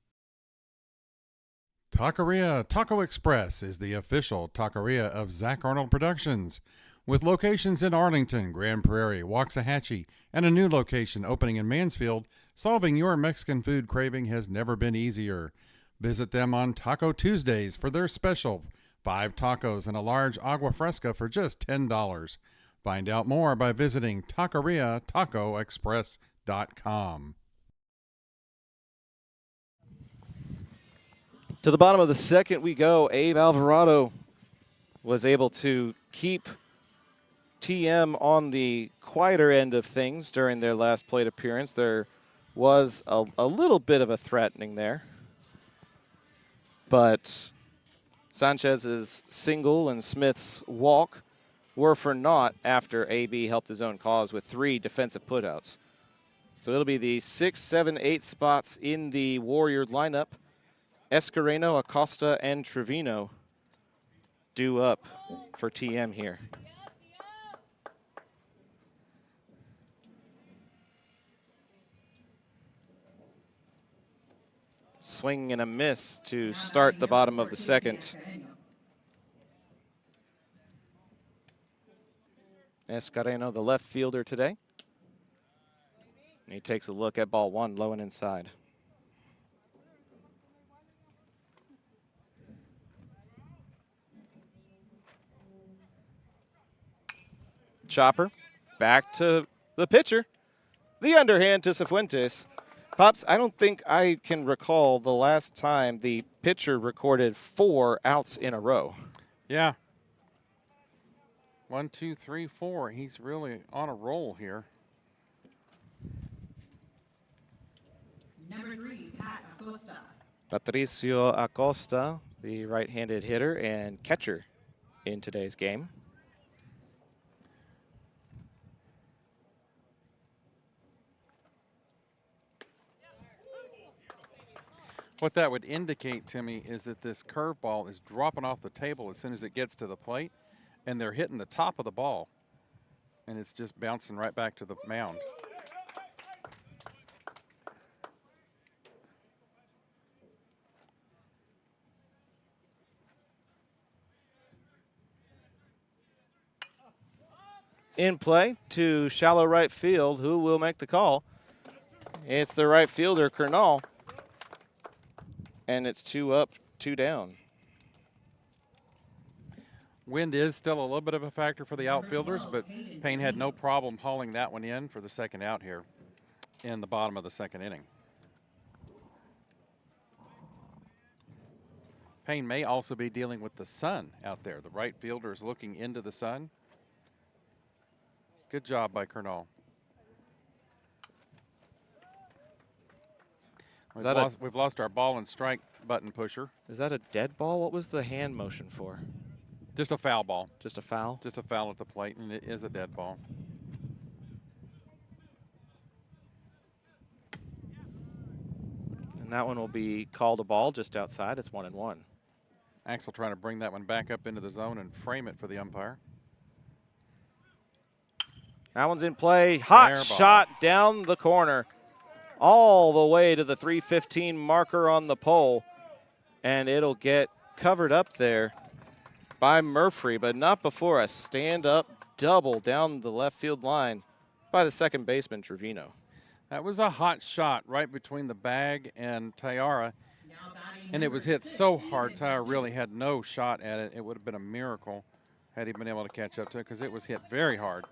Taqueria Taco Express is the official taqueria of Zach Arnold Productions, with locations in Arlington, Grand Prairie, Waxahachie, and a new location opening in Mansfield. Solving your Mexican food craving has never been easier. Visit them on Taco Tuesdays for their special 5 tacos and a large agua fresca for just $10. Find out more by visiting taqueriatacoexpress.com. To the bottom of the second we go. Abe Alvarado was able to keep TM on the quieter end of things during their last plate appearance. There was a little bit of a threatening there, but Sanchez's single and Smith's walk were for naught after AB helped his own cause with 3 defensive putouts. So it'll be the 6, 7, 8 spots in the Warrior lineup. Escareno, Acosta, and Trevino due up for TM here. Swing and a miss to start the bottom of the second. Escareno, the left fielder today. And he takes a look at ball 1, low and inside. Chopper, back to the pitcher. The underhand to Cifuentes. Pops, I don't think I can recall the last time the pitcher recorded 4 outs in a row. Yeah. 1, 2, 3, 4. He's really on a roll here. Number 3, Pat Acosta. Patricio Acosta, the right-handed hitter and catcher in today's game. What that would indicate to me is that this curveball is dropping off the table as soon as it gets to the plate, and they're hitting the top of the ball, and it's just bouncing right back to the mound. In play to shallow right field. Who will make the call? It's the right fielder, Kernal. And it's 2 up, 2 down. Wind is still a little bit of a factor for the outfielders, but Payne had no problem hauling that one in for the second out here in the bottom of the second inning. Payne may also be dealing with the sun out there. The right fielder is looking into the sun. Good job by Kernal. We've lost our ball and strike button pusher. Is that a dead ball? What was the hand motion for? Just a foul ball. Just a foul? Just a foul at the plate, and it is a dead ball. And that one will be called a ball just outside. It's 1-1. Axel trying to bring that one back up into the zone and frame it for the umpire. That one's in play. Hot shot down the corner. All the way to the 315 marker on the pole. And it'll get covered up there by Murphy, but not before a stand-up double down the left field line by the second baseman, Trevino. That was a hot shot right between the bag and Tyara. And it was hit so hard, Tyara really had no shot at it. It would have been a miracle had he been able to catch up to it because it was hit very hard.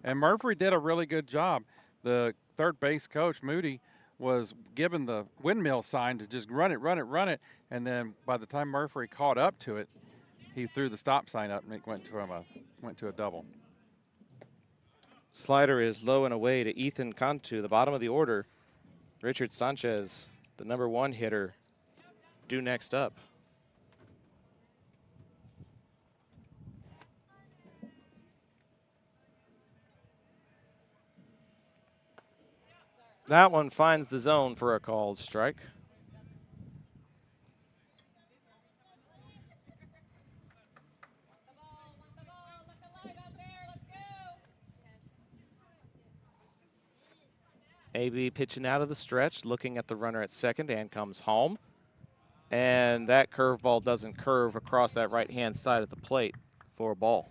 And Murphy did a really good job. The third base coach, Moody, was given the windmill sign to just run it, run it, run it. And then by the time Murphy caught up to it, he threw the stop sign up and it went to a double. Slider is low and away to Ethan Cantu, the bottom of the order. Richard Sanchez, the number 1 hitter, due next up. That one finds the zone for a called strike. AB pitching out of the stretch, looking at the runner at second, and comes home. And that curveball doesn't curve across that right-hand side of the plate for a ball.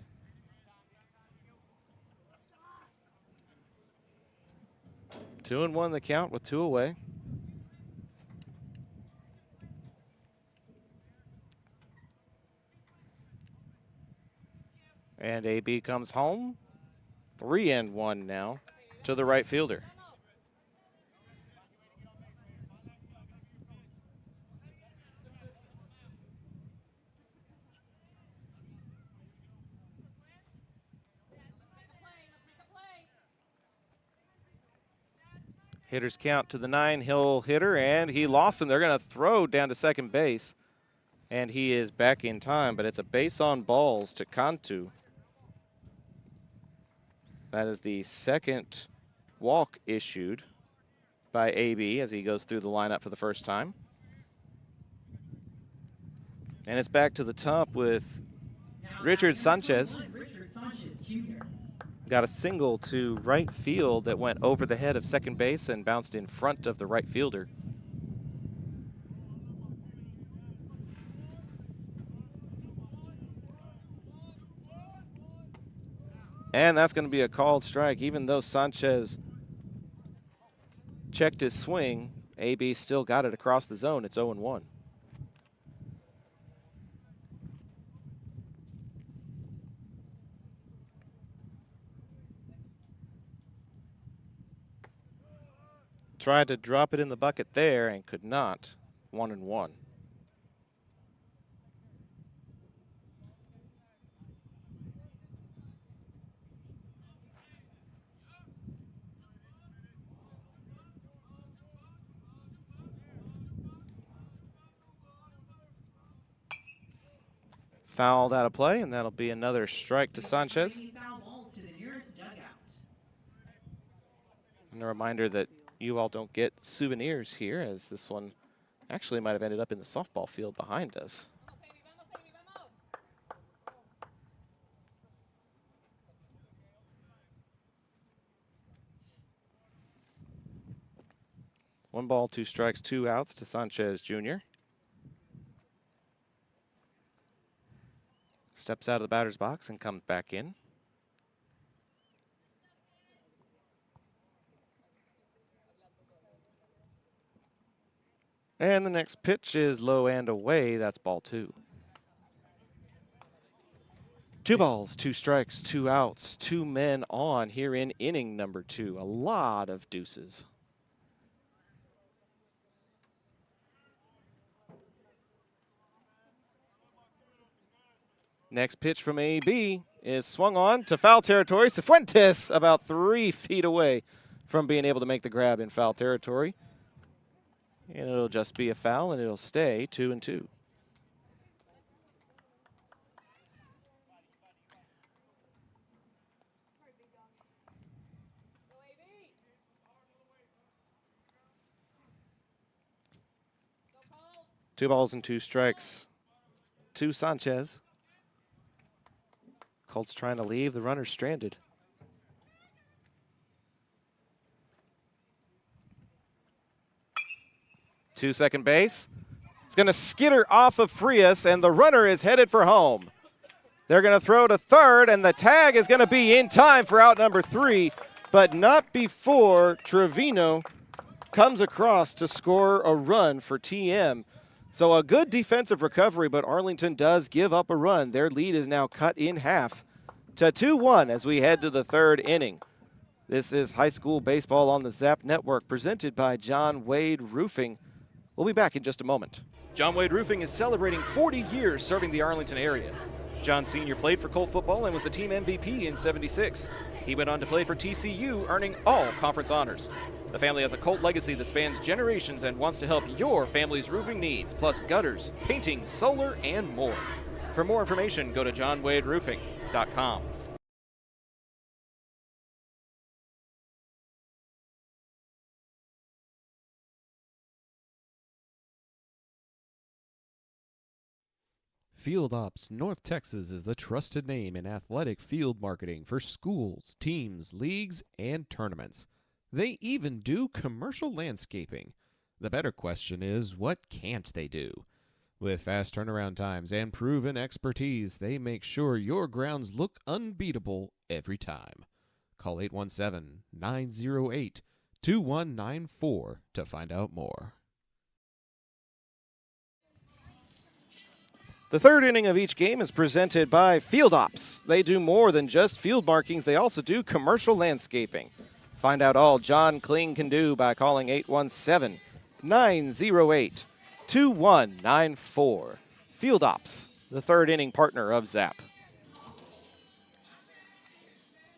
Two and 1 the count with 2 away. And AB comes home. 3-1 now to the right fielder. Hitters count to the 9. He'll hitter, and he lost him. They're going to throw down to second base, and he is back in time, but it's a base on balls to Cantu. That is the second walk issued by AB as he goes through the lineup for the first time. And it's back to the top with Richard Sanchez. Richard Sanchez Jr. Got a single to right field that went over the head of second base and bounced in front of the right fielder. And that's going to be a called strike. Even though Sanchez checked his swing, AB still got it across the zone. It's 0-1. Tried to drop it in the bucket there and could not. 1-1. fouled out of play, and that'll be another strike to Sanchez. Foul balls to the nearest dugout. And a reminder that you all don't get souvenirs here, as this one actually might have ended up in the softball field behind us. One ball, 2 strikes, 2 outs to Sanchez Jr. Steps out of the batter's box and comes back in. And the next pitch is low and away. That's ball 2. 2 balls, 2 strikes, 2 outs, 2 men on here in inning number 2. A lot of deuces. Next pitch from AB is swung on to foul territory. Cifuentes about 3 feet away from being able to make the grab in foul territory. And it'll just be a foul, and it'll stay 2-2. Two balls and 2 strikes to Sanchez. Colts trying to leave the runner stranded. To second base. It's going to skitter off of Frias, and the runner is headed for home. They're going to throw to third, and the tag is going to be in time for out number 3, but not before Trevino comes across to score a run for TM. So a good defensive recovery, but Arlington does give up a run. Their lead is now cut in half to 2-1 as we head to the 3rd inning. This is high school baseball on the Zap Network, presented by John Wade Roofing. We'll be back in just a moment. John Wade Roofing is celebrating 40 years serving the Arlington area. John Sr. played for Colt football and was the team MVP in '76. He went on to play for TCU, earning all conference honors. The family has a Colt legacy that spans generations and wants to help your family's roofing needs, plus gutters, painting, solar, and more. For more information, go to johnwaderoofing.com. Field Ops North Texas is the trusted name in athletic field marketing for schools, teams, leagues, and tournaments. They even do commercial landscaping. The better question is, what can't they do? With fast turnaround times and proven expertise, they make sure your grounds look unbeatable every time. Call 817-908-2194 to find out more. The 3rd inning of each game is presented by Field Ops. They do more than just field markings. They also do commercial landscaping. Find out all John Kling can do by calling 817-908-2194. Field Ops, the 3rd inning partner of Zap.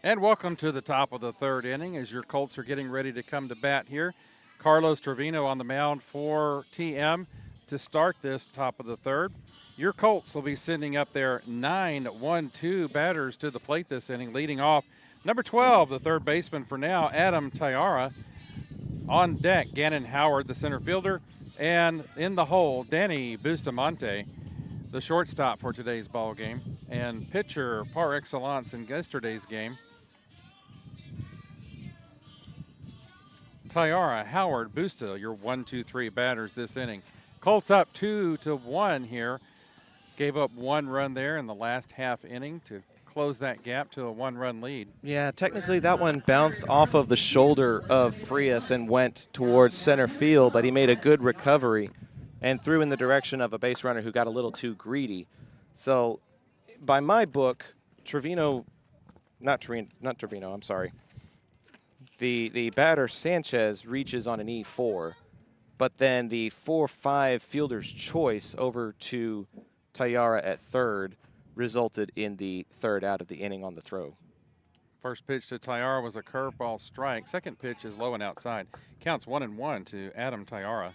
And welcome to the top of the 3rd inning as your Colts are getting ready to come to bat here. Carlos Trevino on the mound for TM to start this top of the 3rd. Your Colts will be sending up their 9-1-2 batters to the plate this inning, leading off number 12, the 3rd baseman for now, Adam Tyara. On deck, Gannon Howard, the center fielder, and in the hole, Danny Bustamante, the shortstop for today's ball game, and pitcher par excellence in yesterday's game. Tyara, Howard, Busta, your 1-2-3 batters this inning. Colts up 2-1 here. Gave up 1 run there in the last half inning to close that gap to a 1-run lead. Yeah, technically that one bounced off of the shoulder of Frias and went towards center field, but he made a good recovery and threw in the direction of a base runner who got a little too greedy. So by my book, the batter Sanchez reaches on an E4, but then the 4-5 fielder's choice over to Tyara at 3rd resulted in the 3rd out of the inning on the throw. First pitch to Tyara was a curveball strike. Second pitch is low and outside. Counts 1-1 to Adam Tyara.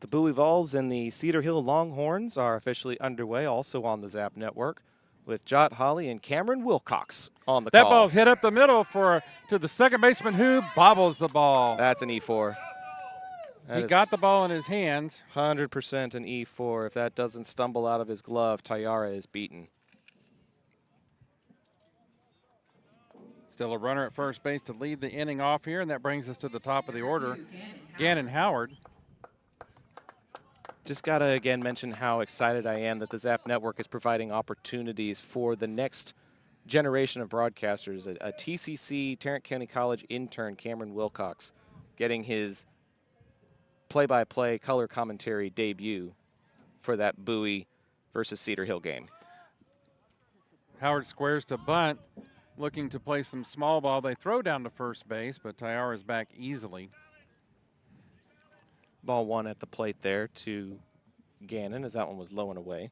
The Bowie Vols and the Cedar Hill Longhorns are officially underway, also on the Zap Network, with Jot Holly and Cameron Wilcox on the That call. ball's hit up the middle to the second baseman who bobbles the ball. That's an E4. He got the ball in his hands. 100% an E4. If that doesn't stumble out of his glove, Tyara is beaten. Still a runner at first base to lead the inning off here, and that brings us to the top of the order. Gannon Howard. Just got to, again, mention how excited I am that the Zap Network is providing opportunities for the next generation of broadcasters. A TCC, Tarrant County College intern, Cameron Wilcox, getting his play-by-play color commentary debut for that Bowie versus Cedar Hill game. Howard squares to bunt, looking to play some small ball. They throw down to first base, but Tyara's back easily. Ball one at the plate there to Gannon as that one was low and away.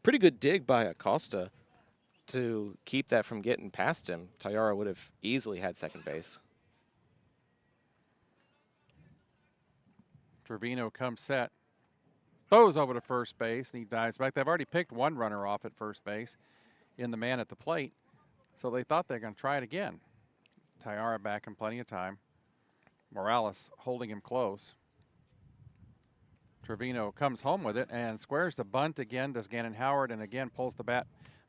Pretty good dig by Acosta to keep that from getting past him. Tyara would have easily had second base. Trevino comes set, throws over to first base, and he dives back. They've already picked one runner off at first base in the man at the plate, so they thought they were going to try it again. Tyara back in plenty of time. Morales holding him close. Trevino comes home with it and squares to bunt again, does Gannon Howard, and again pulls the bat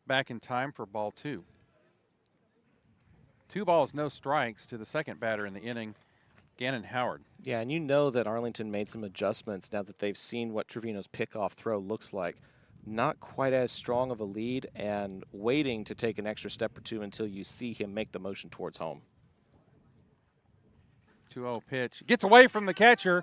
back in time for ball two. 2 balls, no strikes to the second batter in the inning, Gannon Howard. Yeah, and you know that Arlington made some adjustments now that they've seen what Trevino's pickoff throw looks like. Not quite as strong of a lead and waiting to take an extra step or two until you see him make the motion towards home. 2-0 pitch. Gets away from the catcher.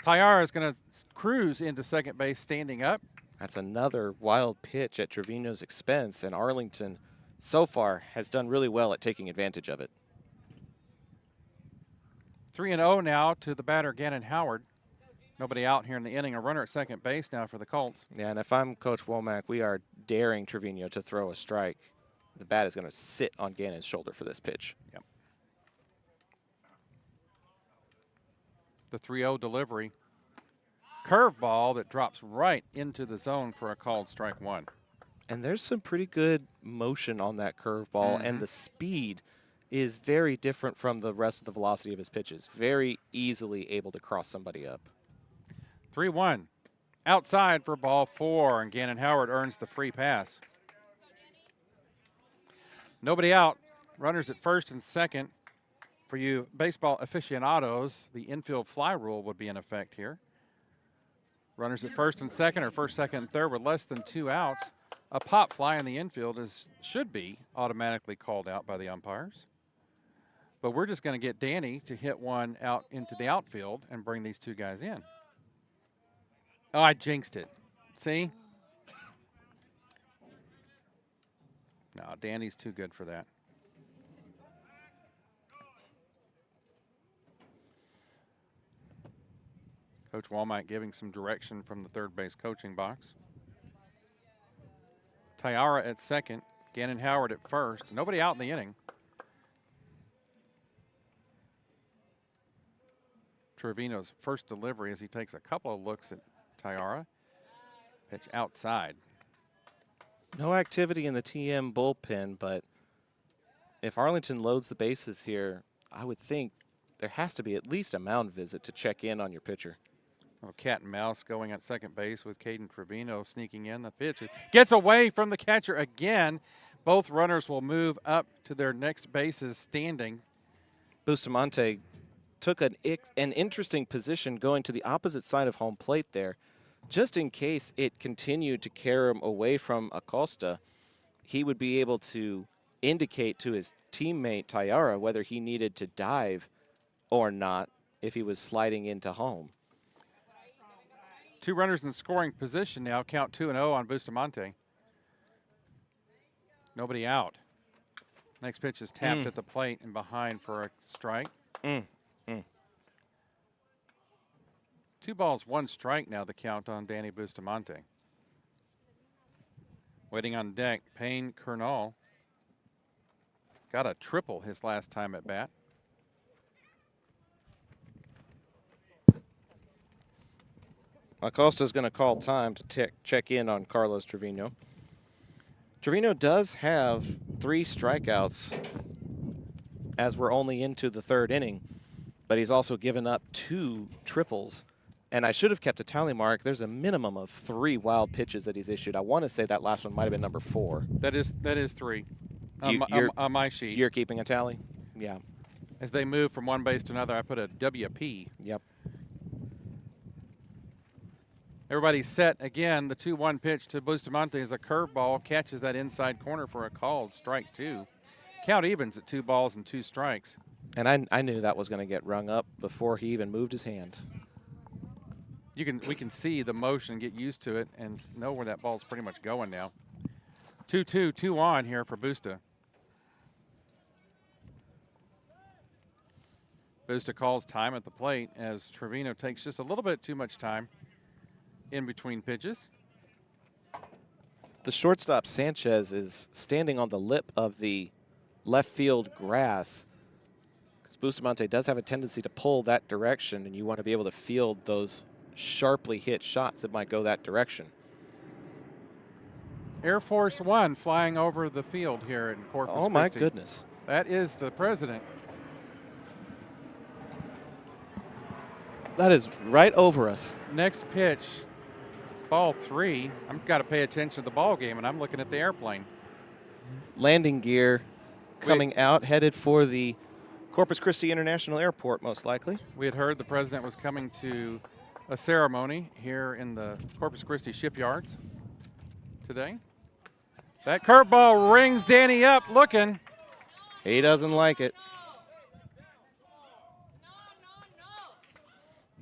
Tyara is going to cruise into second base standing up. That's another wild pitch at Trevino's expense, and Arlington so far has done really well at taking advantage of it. 3-0 now to the batter, Gannon Howard. Nobody out here in the inning. A runner at second base now for the Colts. Yeah, and if I'm Coach Womack, we are daring Trevino to throw a strike. The bat is going to sit on Gannon's shoulder for this pitch. Yep. The 3-0 delivery. Curveball that drops right into the zone for a called strike one. And there's some pretty good motion on that curveball, and the speed is very different from the rest of the velocity of his pitches. Very easily able to cross somebody up. 3-1. Outside for ball 4, and Gannon Howard earns the free pass. Nobody out. Runners at first and second. For you baseball aficionados, the infield fly rule would be in effect here. Runners at first and second, or first, second, and third with less than 2 outs. A pop fly in the infield should be automatically called out by the umpires. But we're just going to get Danny to hit one out into the outfield and bring these 2 guys in. Oh, I jinxed it. See? No, Danny's too good for that. Coach Womack giving some direction from the third base coaching box. Tyara at second, Gannon Howard at first. Nobody out in the inning. Trevino's first delivery as he takes a couple of looks at Tyara. Pitch outside. No activity in the TM bullpen, but if Arlington loads the bases here, I would think there has to be at least a mound visit to check in on your pitcher. Little cat and mouse going at second base with Caden Trevino sneaking in. The pitch gets away from the catcher again. Both runners will move up to their next bases standing. Bustamante took an interesting position going to the opposite side of home plate there. Just in case it continued to carry him away from Acosta, he would be able to indicate to his teammate Tyara whether he needed to dive or not if he was sliding into home. 2 runners in scoring position now. Count 2-0 on Bustamante. Nobody out. Next pitch is tapped at the plate and behind for a strike. 2 balls, 1 strike now the count on Danny Bustamante. Waiting on deck, Payne Kernall. Got a triple his last time at bat. Acosta's going to call time to check in on Carlos Trevino. Trevino does have 3 strikeouts as we're only into the 3rd inning, but he's also given up 2 triples. And I should have kept a tally mark. There's a minimum of 3 wild pitches that he's issued. I want to say that last one might have been number 4. That is 3 on my sheet. You're keeping a tally? Yeah. As they move from one base to another, I put a WP. Yep. Everybody's set again. The 2-1 pitch to Bustamante is a curveball, catches that inside corner for a called strike 2. Count evens at 2 balls and 2 strikes. And I knew that was going to get rung up before he even moved his hand. We can see the motion, get used to it, and know where that ball's pretty much going now. 2-2, 2-on here for Busta. Busta calls time at the plate as Trevino takes just a little bit too much time in between pitches. The shortstop Sanchez is standing on the lip of the left field grass because Bustamante does have a tendency to pull that direction, and you want to be able to field those sharply hit shots that might go that direction. Air Force One flying over the field here in Corpus Christi. Oh, my goodness. That is the president. That is right over us. Next pitch, ball 3. I've got to pay attention to the ball game, and I'm looking at the airplane. Landing gear coming out, headed for the Corpus Christi International Airport, most likely. We had heard the president was coming to a ceremony here in the Corpus Christi shipyards today. That curveball rings Danny up looking. He doesn't like it.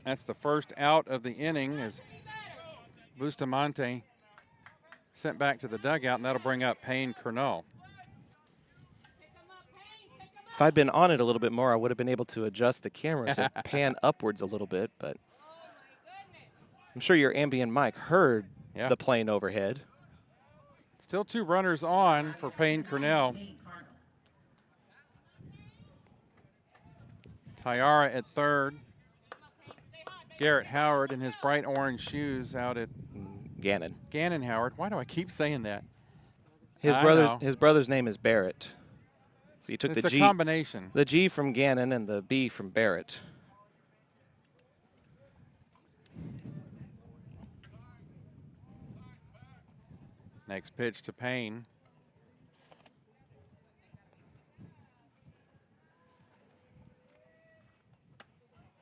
That's the first out of the inning as Bustamante sent back to the dugout, and that'll bring up Payne Kernall. If I'd been on it a little bit more, I would have been able to adjust the camera to pan upwards a little bit, but I'm sure your ambient mic heard the plane overhead. Still 2 runners on for Payne Kernall. Tyara at 3rd. Garrett Howard in his bright orange shoes out at Gannon. Gannon Howard. Why do I keep saying that? His brother's name is Barrett. So you took it's a combination. The G from Gannon and the B from Barrett. Next pitch to Payne.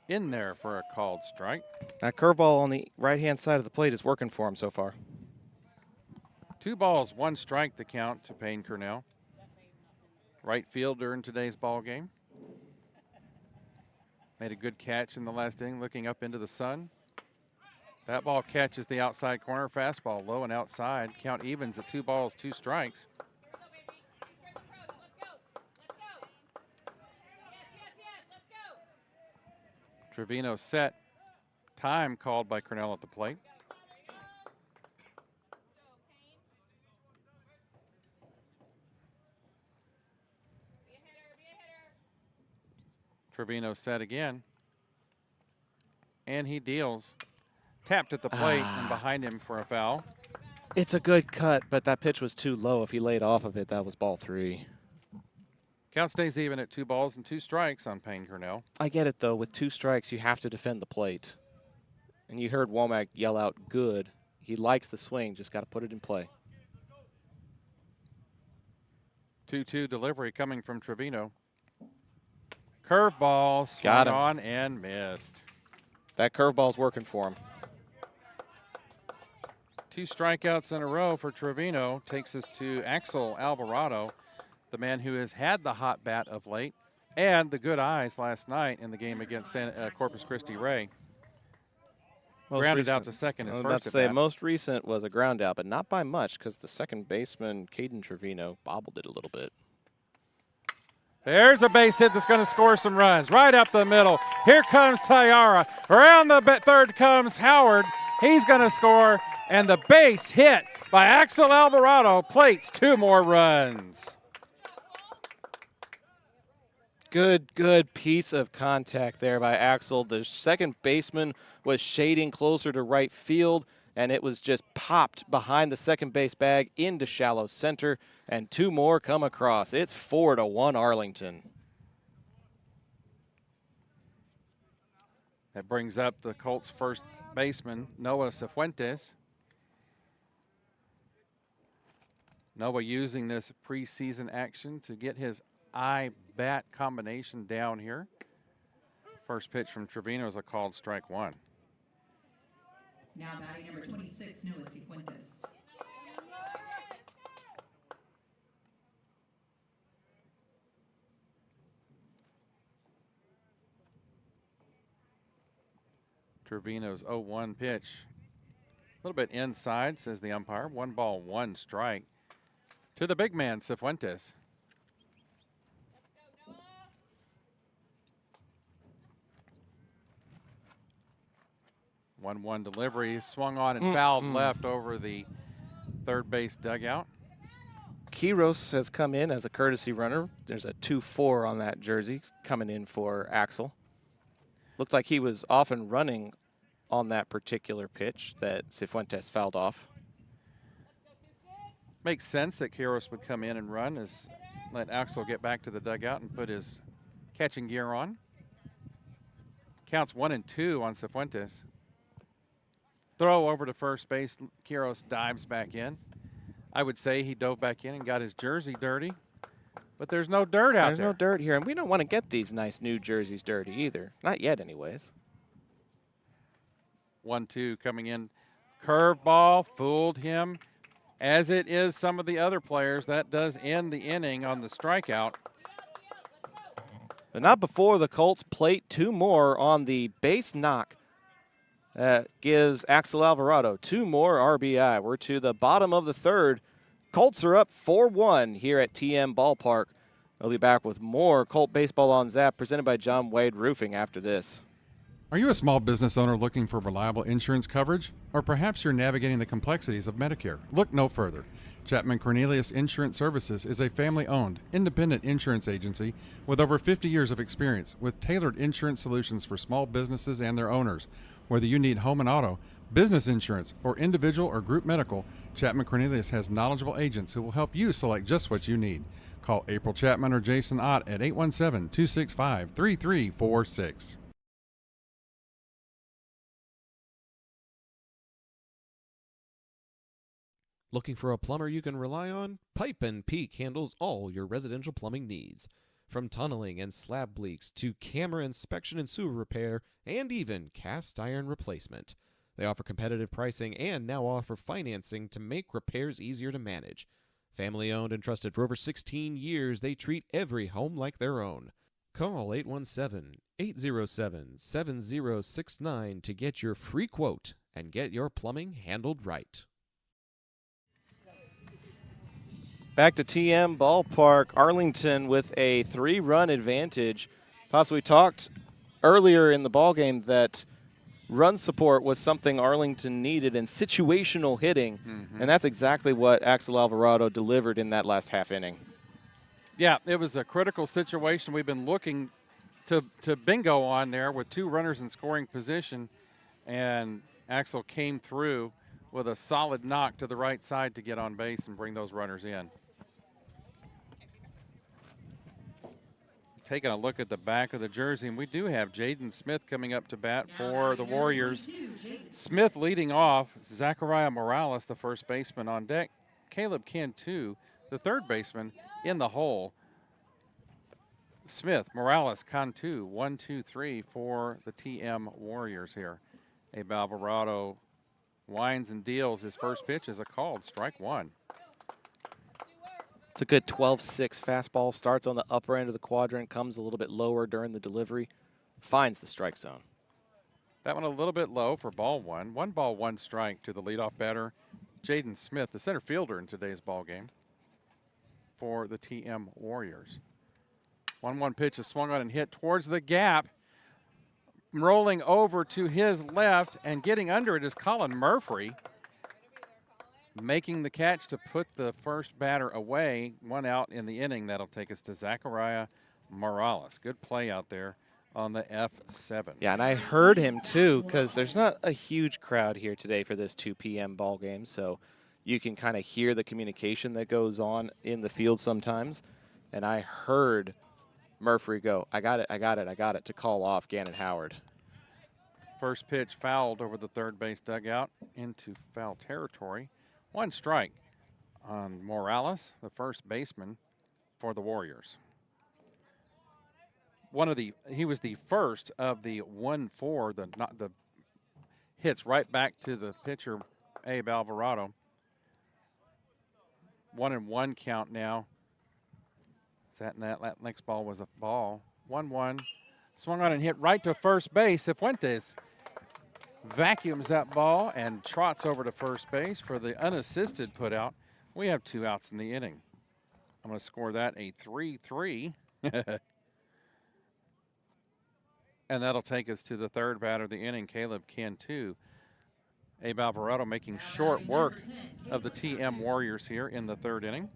In there for a called strike. That curveball on the right-hand side of the plate is working for him so far. 2 balls, 1 strike the count to Payne Kernall. Right fielder in today's ball game. Made a good catch in the last inning, looking up into the sun. That ball catches the outside corner, fastball low and outside. Count evens at 2 balls, 2 strikes. Trevino set. Time called by Kernall at the plate. Trevino set again. And he deals. Tapped at the plate and behind him for a foul. It's a good cut, but that pitch was too low. If he laid off of it, that was ball 3. Count stays even at 2 balls and 2 strikes on Payne Kernall. I get it, though. With 2 strikes, you have to defend the plate. And you heard Womack yell out, good. He likes the swing, just got to put it in play. 2-2 delivery coming from Trevino. Curveball, Got swung him. on and missed. That curveball's working for him. 2 strikeouts in a row for Trevino takes us to Axel Alvarado, the man who has had the hot bat of late and the good eyes last night in the game against Corpus Christi Ray. Grounded out to second his I was first about to say, at-bat. most recent was a ground out, but not by much because the second baseman, Caden Trevino, bobbled it a little bit. There's a base hit that's going to score some runs. Right up the middle. Here comes Tyara. Around the third comes Howard. He's going to score. And the base hit by Axel Alvarado plates 2 more runs. Good piece of contact there by Axel. The second baseman was shading closer to right field, and it was just popped behind the second base bag into shallow center, and two more come across. It's 4-1 Arlington. That brings up the Colts' first baseman, Noah Cifuentes. Noah using this preseason action to get his eye-bat combination down here. First pitch from Trevino is a called strike one. Now batting number 26, Noah Cifuentes. Trevino's 0-1 pitch. A little bit inside, says the umpire. 1 ball, 1 strike. To the big man, Cifuentes. One delivery, swung on and fouled left over the third base dugout. Quiros has come in as a courtesy runner. There's a 2-4 on that jersey coming in for Axel. Looked like he was off and running on that particular pitch that Cifuentes fouled off. Makes sense that Quiros would come in and run, as let Axel get back to the dugout and put his catching gear on. Counts 1-2 on Cifuentes. Throw over to first base. Quiros dives back in. I would say he dove back in and got his jersey dirty, but there's no dirt out there. There's no dirt here, and we don't want to get these nice new jerseys dirty either. Not yet, anyways. 1-2 coming in. Curveball fooled him, as it is some of the other players. That does end the inning on the strikeout. But not before the Colts plate. Two more on the base knock. That gives Axel Alvarado 2 more RBI. We're to the bottom of the third. Colts are up 4-1 here at TM Ballpark. We'll be back with more Colt Baseball on Zap presented by John Wade Roofing after this. Are you a small business owner looking for reliable insurance coverage? Or perhaps you're navigating the complexities of Medicare? Look no further. Chapman Cornelius Insurance Services is a family-owned, independent insurance agency with over 50 years of experience with tailored insurance solutions for small businesses and their owners. Whether you need home and auto, business insurance, or individual or group medical, Chapman Cornelius has knowledgeable agents who will help you select just what you need. Call April Chapman or Jason Ott at 817-265-3346. Looking for a plumber you can rely on? Pipe & Peak handles all your residential plumbing needs. From tunneling and slab leaks to camera inspection and sewer repair, and even cast iron replacement. They offer competitive pricing and now offer financing to make repairs easier to manage. Family owned and trusted for over 16 years, they treat every home like their own. Call 817-807-7069 to get your free quote and get your plumbing handled right. Back to TM Ballpark, Arlington with a 3-run advantage. Pops, we talked earlier in the ballgame that run support was something Arlington needed and situational hitting, and that's exactly what Axel Alvarado delivered in that last half inning. Yeah, it was a critical situation. We've been looking to bingo on there with 2 runners in scoring position, and Axel came through with a solid knock to the right side to get on base and bring those runners in. Taking a look at the back of the jersey, and we do have Jaden Smith coming up to bat for the Warriors. Smith leading off, Zachariah Morales, the first baseman, on deck. Caleb Cantu, the third baseman, in the hole. Smith, Morales, Cantu, 1, 2, 3 for the TM Warriors here. Abe Alvarado winds and deals. His first pitch is a called strike one. It's a good 12-6 fastball. Starts on the upper end of the quadrant, comes a little bit lower during the delivery, finds the strike zone. That one a little bit low for ball one. 1 ball, 1 strike to the leadoff batter, Jaden Smith, the center fielder in today's ball game for the TM Warriors. 1-1 pitch is swung on and hit towards the gap. Rolling over to his left and getting under it is Colin Murphy, making the catch to put the first batter away. 1 out in the inning. That'll take us to Zachariah Morales. Good play out there on the F7. Yeah, and I heard him too, because there's not a huge crowd here today for this 2 p.m. ball game, so you can kind of hear the communication that goes on in the field sometimes. And I heard Murphy go, I got it, to call off Gannon Howard. First pitch fouled over the third base dugout into foul territory. 1 strike on Morales, the first baseman for the Warriors. He was the first of the 1-4, the hits right back to the pitcher, Abe Alvarado. 1-1 count now. That next ball was a ball. 1-1. Swung on and hit right to first base. Cifuentes vacuums that ball and trots over to first base for the unassisted putout. We have 2 outs in the inning. I'm going to score that a 3-3. And that'll take us to the third batter of the inning, Caleb Cantu. Abe Alvarado making short work of the TM Warriors here in the third inning.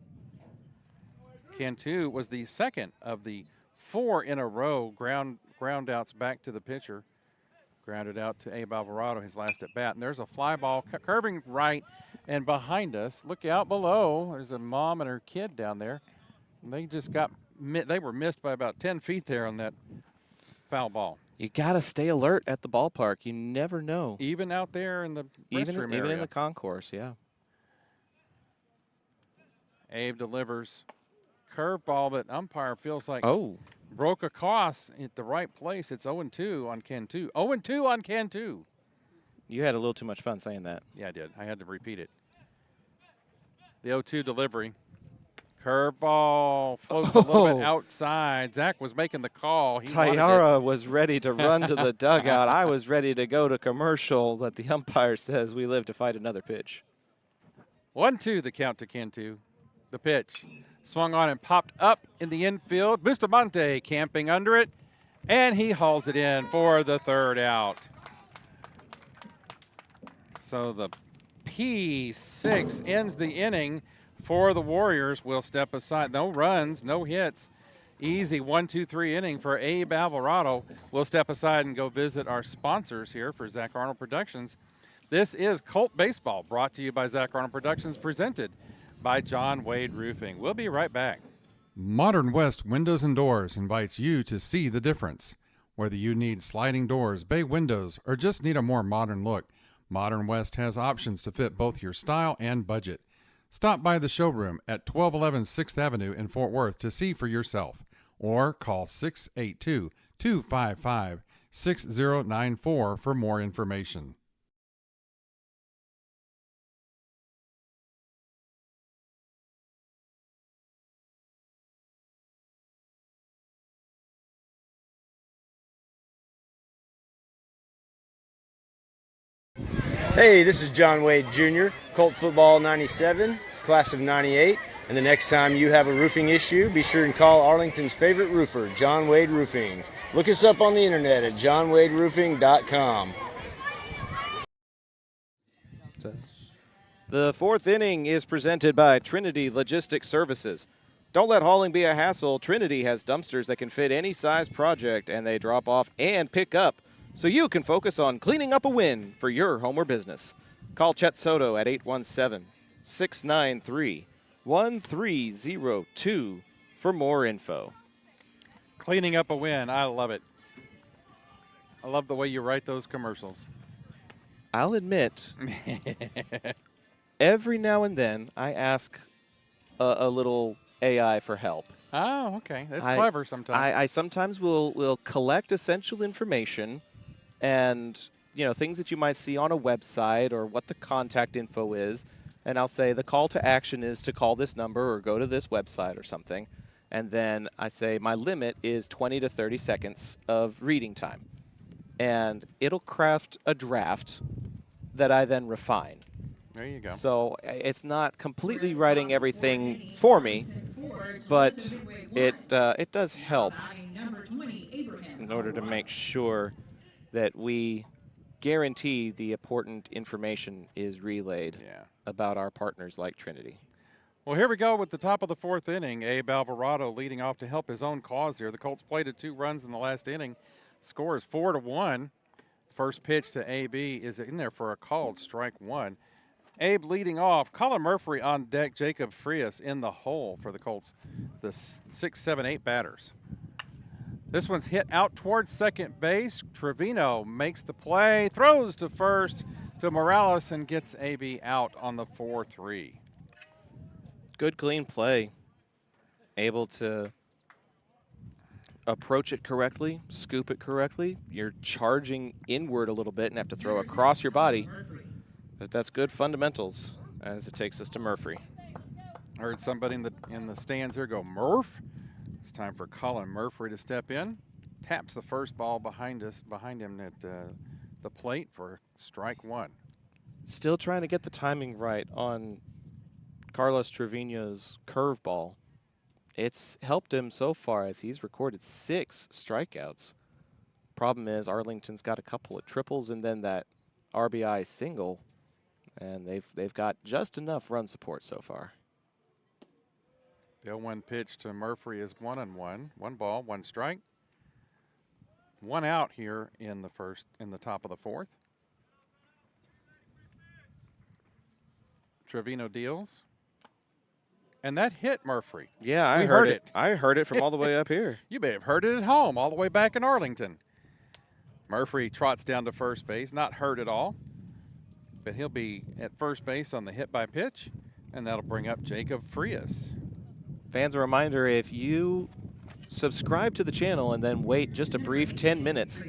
Cantu was the second of the 4 in a row ground outs back to the pitcher. Grounded out to Abe Alvarado, his last at bat. And there's a fly ball curving right and behind us. Look out below. There's a mom and her kid down there. And they were missed by about 10 feet there on that foul ball. You got to stay alert at the ballpark. You never know. Even out there in the restroom area. Even in the concourse, yeah. Abe delivers. Curveball that umpire feels like broke across at the right place. It's 0-2 on Cantu. 0-2 on Cantu. You had a little too much fun saying that. Yeah, I did. I had to repeat it. The 0-2 delivery. Curveball floats a little bit outside. Zach was making the call. Tayara was ready to run to the dugout. I was ready to go to commercial, but the umpire says we live to fight another pitch. 1-2 the count to Cantu. The pitch. Swung on and popped up in the infield. Bustamante camping under it, and he hauls it in for the third out. So the P6 ends the inning for the Warriors. Will step aside. No runs, no hits. Easy 1-2-3 inning for Abe Alvarado. We'll step aside and go visit our sponsors here for Zach Arnold Productions. This is Colt Baseball, brought to you by Zach Arnold Productions, presented by John Wade Roofing. We'll be right back. Modern West Windows and Doors invites you to see the difference. Whether you need sliding doors, bay windows, or just need a more modern look, Modern West has options to fit both your style and budget. Stop by the showroom at 1211 6th Avenue in Fort Worth to see for yourself, or call 682-255-6094 for more information. Hey, this is John Wade Jr., Colt Football 97, class of 98. And the next time you have a roofing issue, be sure and call Arlington's favorite roofer, John Wade Roofing. Look us up on the internet at johnwaderoofing.com. The fourth inning is presented by Trinity Logistics Services. Don't let hauling be a hassle. Trinity has dumpsters that can fit any size project, and they drop off and pick up, so you can focus on cleaning up a win for your home or business. Call Chet Soto at 817-693-1302 for more info. Cleaning up a win. I love it. I love the way you write those commercials. I'll admit, every now and then I ask a little AI for help. Oh, okay. That's clever sometimes. I sometimes will collect essential information and, you know, things that you might see on a website or what the contact info is, and I'll say the call to action is to call this number or go to this website or something, and then I say my limit is 20 to 30 seconds of reading time, and it'll craft a draft that I then refine. There you go. So it's not completely writing everything for me, but it does help in order to make sure that we guarantee the important information is relayed about our partners like Trinity. Well, here we go with the top of the fourth inning. Abe Alvarado leading off to help his own cause here. The Colts plated 2 runs in the last inning. Score is 4-1. First pitch to AB is in there for a called strike one. Abe leading off. Colin Murphy on deck. Jacob Frias in the hole for the Colts. The 6, 7, 8 batters. This one's hit out towards second base. Trevino makes the play, throws to first to Morales, and gets AB out on the 4-3. Good, clean play. Able to approach it correctly, scoop it correctly. You're charging inward a little bit and have to throw across your body. But that's good fundamentals as it takes us to Murphy. Heard somebody in the stands here go, Murph. It's time for Colin Murphy to step in. Taps the first ball behind him at the plate for strike one. Still trying to get the timing right on Carlos Trevino's curveball. It's helped him so far as he's recorded 6 strikeouts. Problem is Arlington's got a couple of triples and then that RBI single, and they've got just enough run support so far. The 0-1 pitch to Murphy is 1-1. 1 ball, 1 strike. 1 out here in the top of the fourth. Trevino deals. And that hit Murphy. Yeah, I We heard heard it. I heard it from all the way up here. You may have heard it at home, all the way back in Arlington. Murphy trots down to first base, not hurt at all. But he'll be at first base on the hit by pitch, and that'll bring up Jacob Frias. Fans, a reminder, if you subscribe to the channel and then wait just a brief 10 minutes,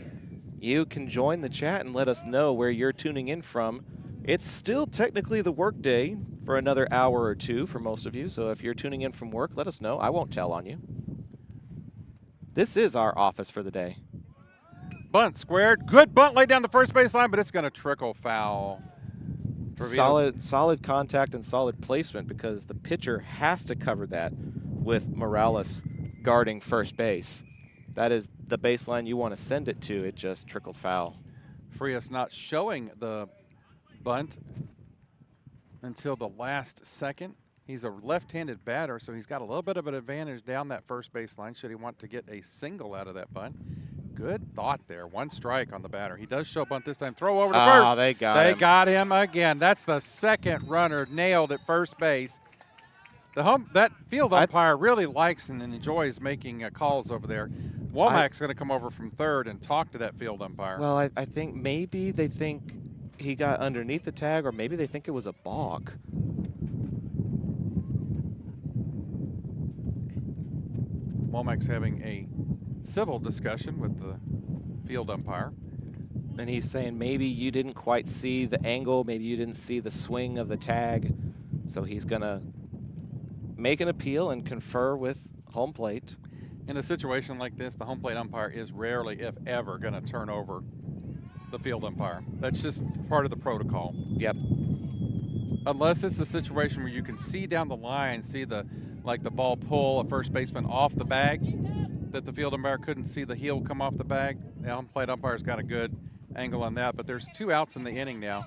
you can join the chat and let us know where you're tuning in from. It's still technically the work day for another hour or two for most of you, so if you're tuning in from work, let us know. I won't tell on you. This is our office for the day. Bunt squared. Good bunt laid down the first base line, but it's going to trickle foul. Solid contact and solid placement because the pitcher has to cover that with Morales guarding first base. That is the baseline you want to send it to. It just trickled foul. Frias not showing the bunt until the last second. He's a left-handed batter, so he's got a little bit of an advantage down that first baseline should he want to get a single out of that bunt. Good thought there. 1 strike on the batter. He does show bunt this time. Throw over to first. They got him. They got him again. That's the second runner nailed at first base. That field umpire really likes and enjoys making calls over there. Womack's going to come over from third and talk to that field umpire. Well, I think maybe they think he got underneath the tag, or maybe they think it was a balk. Womack's having a civil discussion with the field umpire. And he's saying maybe you didn't quite see the angle, maybe you didn't see the swing of the tag. So he's going to make an appeal and confer with home plate. In a situation like this, the home plate umpire is rarely, if ever, going to turn over the field umpire. That's just part of the protocol. Yep. Unless it's a situation where you can see down the line, see the ball pull a first baseman off the bag, that the field umpire couldn't see the heel come off the bag. The home plate umpire's got a good angle on that, but there's 2 outs in the inning now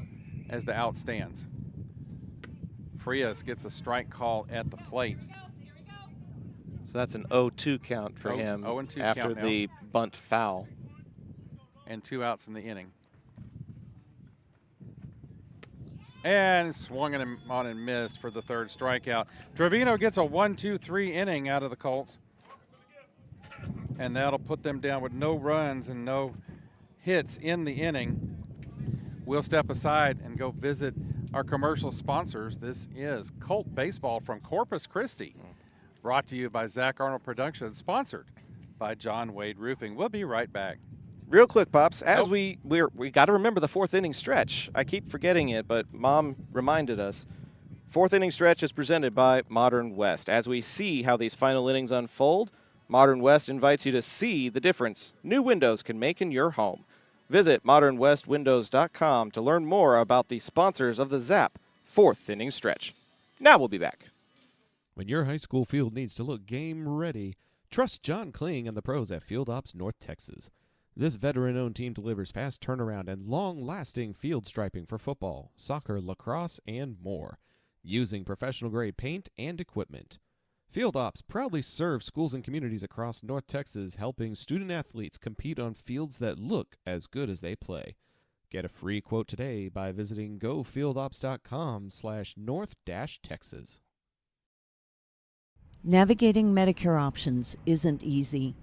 as the out stands. Frias gets a strike call at the plate. So that's an 0-2 count for him 0-2 after count now. the bunt foul. And 2 outs in the inning. And swung him on and missed for the 3rd strikeout. Trevino gets a 1-2-3 inning out of the Colts. And that'll put them down with no runs and no hits in the inning. We'll step aside and go visit our commercial sponsors. This is Colt Baseball from Corpus Christi, brought to you by Zach Arnold Productions, sponsored by John Wade Roofing. We'll be right back. Real quick, Pops, as we got to remember the 4th inning stretch. I keep forgetting it, but Mom reminded us. 4th inning stretch is presented by Modern West. As we see how these final innings unfold, Modern West invites you to see the difference new windows can make in your home. Visit modernwestwindows.com to learn more about the sponsors of the ZAP 4th inning stretch. Now we'll be back. When your high school field needs to look game ready, trust John Kling and the pros at Field Ops North Texas. This veteran-owned team delivers fast turnaround and long-lasting field striping for football, soccer, lacrosse, and more. using professional-grade paint and equipment. Field Ops proudly serves schools and communities across North Texas, helping student-athletes compete on fields that look as good as they play. Get a free quote today by visiting gofieldops.com/north-texas. Navigating Medicare options isn't easy.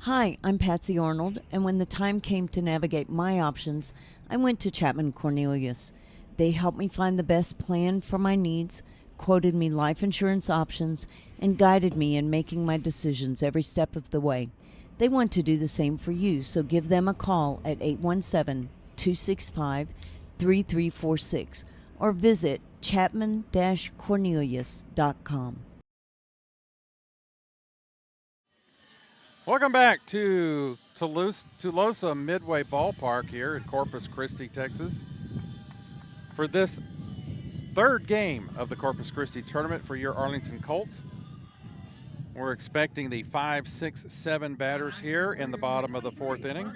Hi, I'm Patsy Arnold, and when the time came to navigate my options, I went to Chapman Cornelius. They helped me find the best plan for my needs, quoted me life insurance options, and guided me in making my decisions every step of the way. They want to do the same for you, so give them a call at 817-265-3346 or visit chapman-cornelius.com. Welcome back to Tuloso-Midway Ballpark here in Corpus Christi, Texas, for this third game of the Corpus Christi tournament for your Arlington Colts. We're expecting the 5, 6, 7 batters here in the bottom of the fourth inning.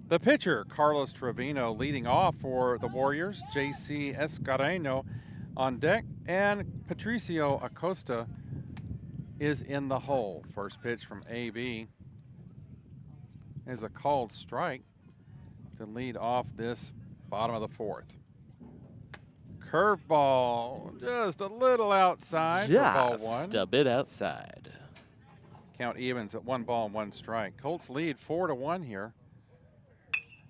The pitcher, Carlos Trevino, leading off for the Warriors. J.C. Escareno on deck, and Patricio Acosta is in the hole. First pitch from AB is a called strike to lead off this bottom of the fourth. Curveball just a little outside for ball one. Just a bit outside. Count evens at 1 ball and 1 strike. Colts lead 4-1 here.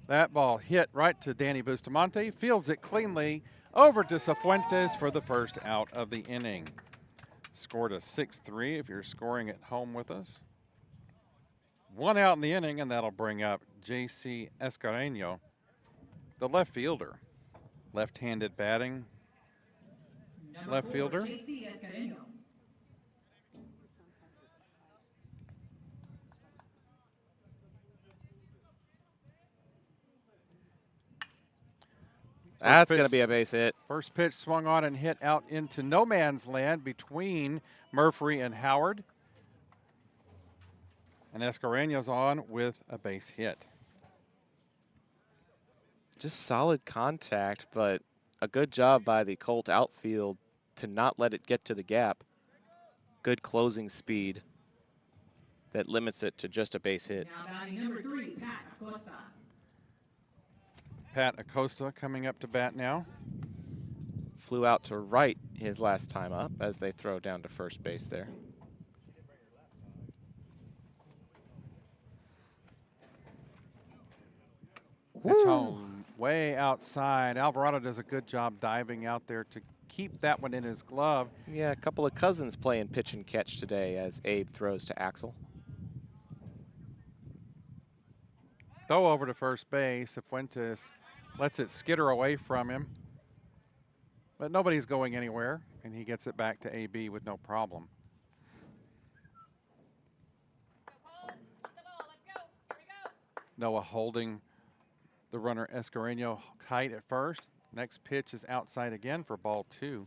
That ball hit right to Danny Bustamante. Fields it cleanly over to Cifuentes for the first out of the inning. Scored a 6-3 if you're scoring at home with us. 1 out in the inning, and that'll bring up J.C. Escareno, the left fielder. Left-handed batting left fielder. J.C. Escareno. That's going to be a base hit. First pitch swung on and hit out into no man's land between Murphy and Howard. And Escareno's on with a base hit. Just solid contact, but a good job by the Colt outfield to not let it get to the gap. Good closing speed that limits it to just a base hit. Now batting number 3, Pat Acosta. Pat Acosta coming up to bat now. Flew out to right his last time up as they throw down to first base there. Pitch home way outside. Alvarado does a good job diving out there to keep that one in his glove. Yeah, a couple of cousins playing pitch and catch today as Abe throws to Axel. Throw over to first base. Cifuentes lets it skitter away from him. But nobody's going anywhere, and he gets it back to AB with no problem. Noah holding the runner Escareno tight at first. Next pitch is outside again for ball 2.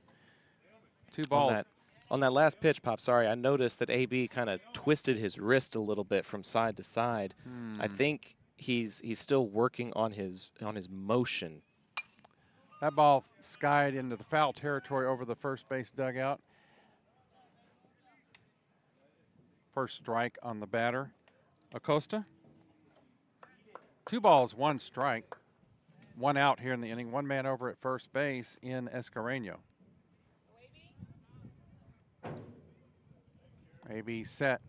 2 balls. On that last pitch, Pop, sorry, I noticed that AB kind of twisted his wrist a little bit from side to side. I think he's still working on his motion. That ball skied into the foul territory over the first base dugout. First strike on the batter. Acosta. 2 balls, 1 strike. 1 out here in the inning. 1 man over at first base in Escareno. AB set.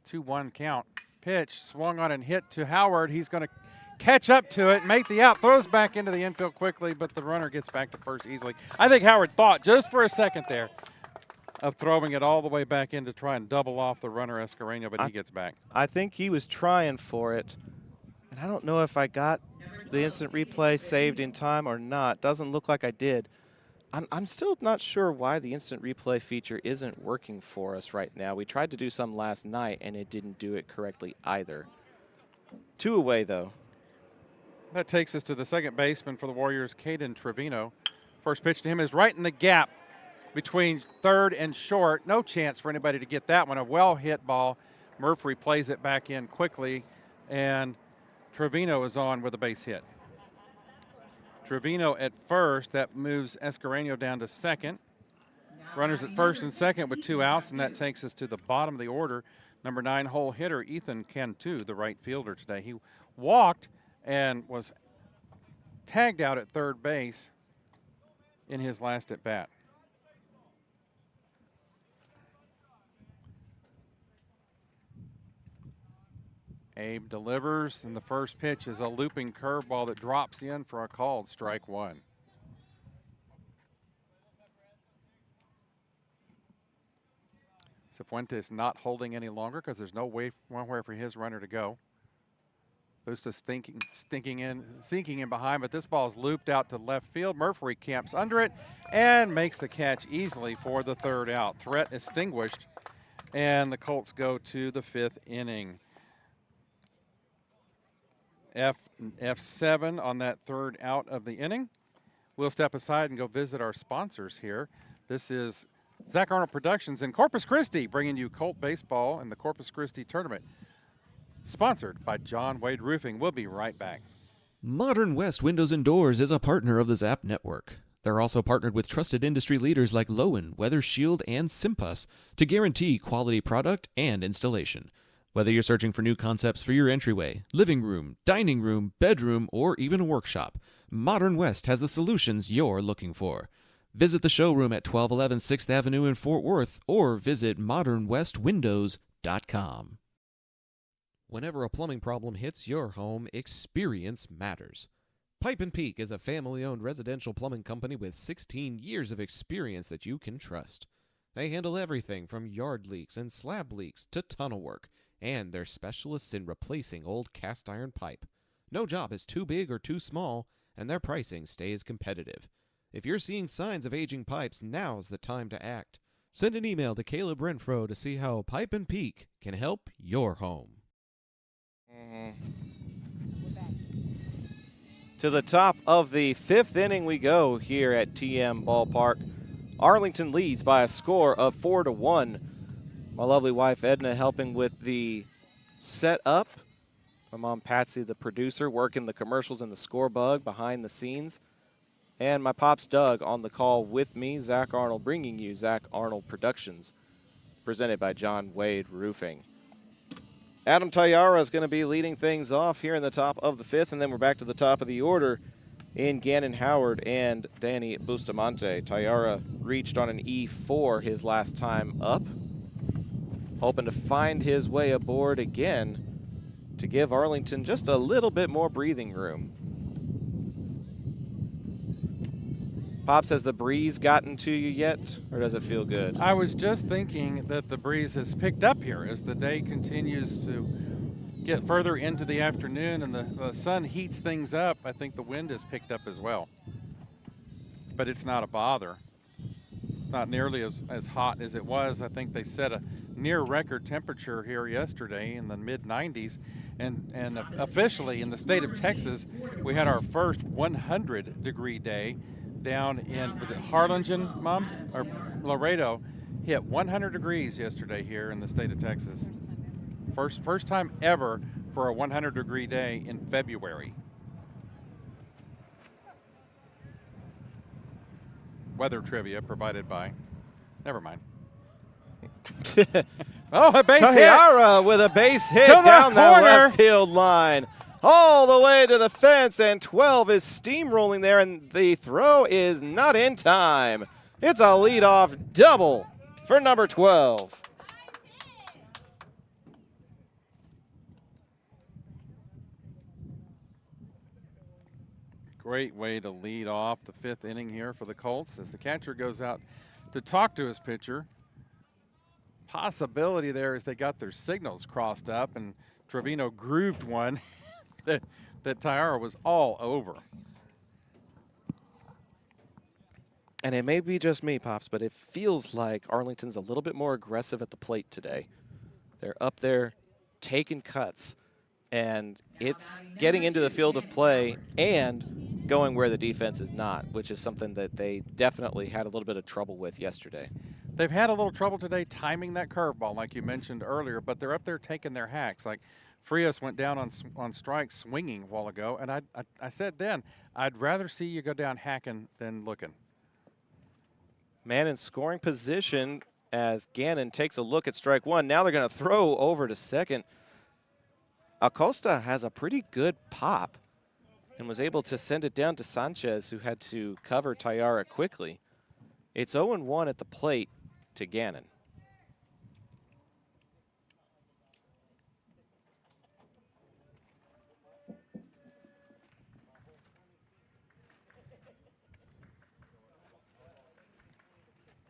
2-1 count. Pitch swung on and hit to Howard. He's going to catch up to it, make the out, throws back into the infield quickly, but the runner gets back to first easily. I think Howard thought just for a second there of throwing it all the way back in to try and double off the runner Escareno, but he gets back. I think he was trying for it, and I don't know if I got the instant replay saved in time or not. Doesn't look like I did. I'm still not sure why the instant replay feature isn't working for us right now. We tried to do some last night, and it didn't do it correctly either. 2 away, though. That takes us to the second baseman for the Warriors, Caden Trevino. First pitch to him is right in the gap between third and short. No chance for anybody to get that one. A well-hit ball. Murphy plays it back in quickly, and Trevino is on with a base hit. Trevino at first. That moves Escareno down to second. Runners at first and second with 2 outs, and that takes us to the bottom of the order. Number 9 hole hitter, Ethan Cantu, the right fielder today. He walked and was tagged out at third base in his last at bat. Abe delivers, and the first pitch is a looping curveball that drops in for a called strike 1. Cifuentes not holding any longer because there's no way nowhere for his runner to go. Busta sinking in behind, but this ball is looped out to left field. Murphy camps under it and makes the catch easily for the 3rd out. Threat extinguished, and the Colts go to the 5th inning. F7 on that 3rd out of the inning. We'll step aside and go visit our sponsors here. This is Zach Arnold Productions in Corpus Christi, bringing you Colt baseball in the Corpus Christi tournament. Sponsored by John Wade Roofing. We'll be right back. Modern West Windows and Doors is a partner of the ZAP network. They're also partnered with trusted industry leaders like Lowen, Weather Shield, and Simpas to guarantee quality product and installation. Whether you're searching for new concepts for your entryway, living room, dining room, bedroom, or even a workshop, Modern West has the solutions you're looking for. Visit the showroom at 1211 6th Avenue in Fort Worth or visit modernwestwindows.com. Whenever a plumbing problem hits your home, experience matters. Pipe & Peak is a family-owned residential plumbing company with 16 years of experience that you can trust. They handle everything from yard leaks and slab leaks to tunnel work, and they're specialists in replacing old cast iron pipe. No job is too big or too small, and their pricing stays competitive. If you're seeing signs of aging pipes, now's the time to act. Send an email to Caleb Renfro to see how Pipe & Peak can help your home. To the top of the 5th inning we go here at TM Ballpark. Arlington leads by a score of 4-1. My lovely wife Edna helping with the setup. My mom Patsy, the producer, working the commercials and the score bug behind the scenes. And my pops Doug on the call with me, Zach Arnold, bringing you Zach Arnold Productions, presented by John Wade Roofing. Adam Tayara is going to be leading things off here in the top of the 5th, and then we're back to the top of the order in Gannon Howard and Danny Bustamante. Tayara reached on an E4 his last time up, hoping to find his way aboard again to give Arlington just a little bit more breathing room. Pops, has the breeze gotten to you yet, or does it feel good? I was just thinking that the breeze has picked up here as the day continues to get further into the afternoon and the sun heats things up. I think the wind has picked up as well. But it's not a bother. It's not nearly as hot as it was. I think they set a near record temperature here yesterday in the mid-90s. And officially in the state of Texas, we had our first 100-degree day down in, was it Harlingen, Mom? Or Laredo, hit 100 degrees yesterday here in the state of Texas. First time ever for a 100-degree day in February. Weather trivia provided by, never mind. Oh, a base Tayara hit. with a base hit To the down the corner. left field line. All the way to the fence, and 12 is steamrolling there, and the throw is not in time. It's a leadoff double for number 12. Great way to lead off the 5th inning here for the Colts as the catcher goes out to talk to his pitcher. Possibility there is they got their signals crossed up, and Trevino grooved one that Tayara was all over. And it may be just me, Pops, but it feels like Arlington's a little bit more aggressive at the plate today. They're up there taking cuts, and it's getting into the field of play and going where the defense is not, which is something that they definitely had a little bit of trouble with yesterday. They've had a little trouble today timing that curveball, like you mentioned earlier, but they're up there taking their hacks. Like Frias went down on strike swinging a while ago, and I said then, I'd rather see you go down hacking than looking. Man in scoring position as Gannon takes a look at strike one. Now they're going to throw over to second. Acosta has a pretty good pop and was able to send it down to Sanchez, who had to cover Tayara quickly. It's 0-1 at the plate to Gannon.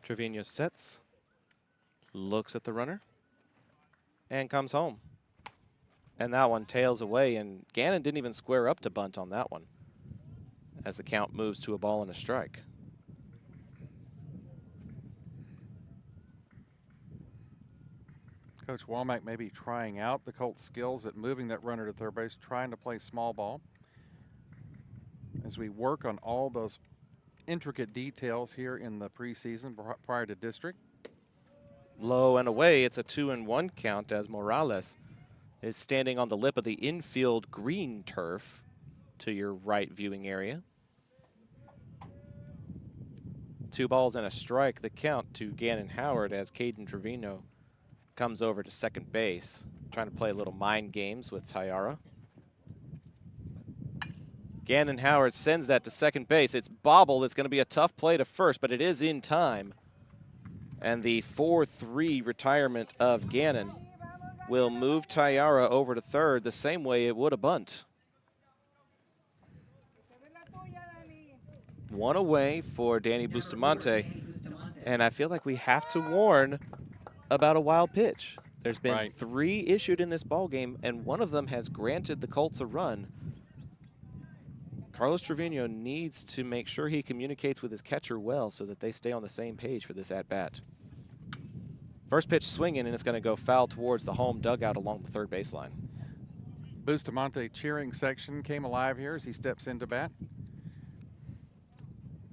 Trevino sets, looks at the runner, and comes home. And that one tails away, and Gannon didn't even square up to bunt on that one as the count moves to a ball and a strike. Coach Womack may be trying out the Colts' skills at moving that runner to third base, trying to play small ball. As we work on all those intricate details here in the preseason prior to district. Low and away, it's a 2-1 count as Morales is standing on the lip of the infield green turf to your right viewing area. 2 balls and a strike, the count to Gannon Howard as Caden Trevino comes over to second base, trying to play a little mind games with Tayara. Gannon Howard sends that to second base. It's bobbled. It's going to be a tough play to first, but it is in time. And the 4-3 retirement of Gannon will move Tayara over to third the same way it would a bunt. 1 away for Danny Bustamante. And I feel like we have to warn about a wild pitch. There's been 3 issued in this ballgame, and one of them has granted the Colts a run. Carlos Trevino needs to make sure he communicates with his catcher well so that they stay on the same page for this at-bat. First pitch swinging, and it's going to go foul towards the home dugout along the third baseline. Bustamante cheering section came alive here as he steps into bat.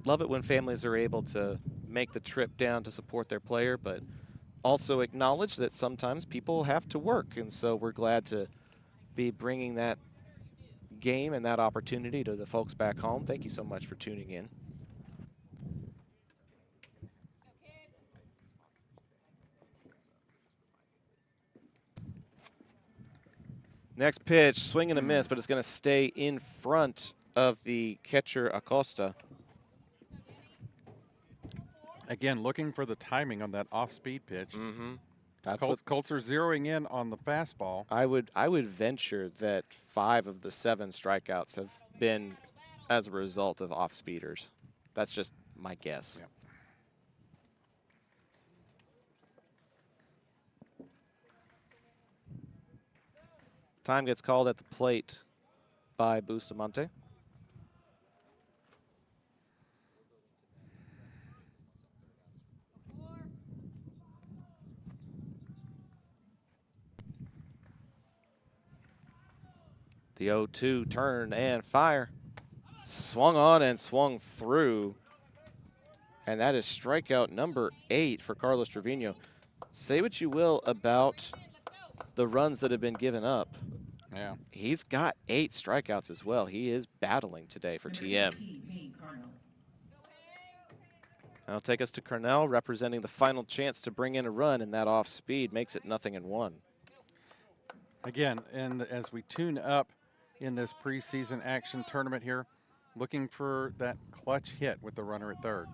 Love it when families are able to make the trip down to support their player, but also acknowledge that sometimes people have to work, and so we're glad to be bringing that game and that opportunity to the folks back home. Thank you so much for tuning in. Next pitch, swing and a miss, but it's going to stay in front of the catcher Acosta. Again, looking for the timing on that off-speed pitch. That's Colts are zeroing in on the fastball. I would venture that 5 of the 7 strikeouts have been as a result of off-speeders. That's just my guess. Yep. Time gets called at the plate by Bustamante. The 0-2 turn and fire. Swung on and swung through. And that is strikeout number 8 for Carlos Trevino. Say what you will about the runs that have been given up. Yeah. He's got 8 strikeouts as well. He is battling today for TM. That'll take us to Cornell, representing the final chance to bring in a run, and that off speed makes it 0-1. Again, and as we tune up in this preseason action tournament here, looking for that clutch hit with the runner at third.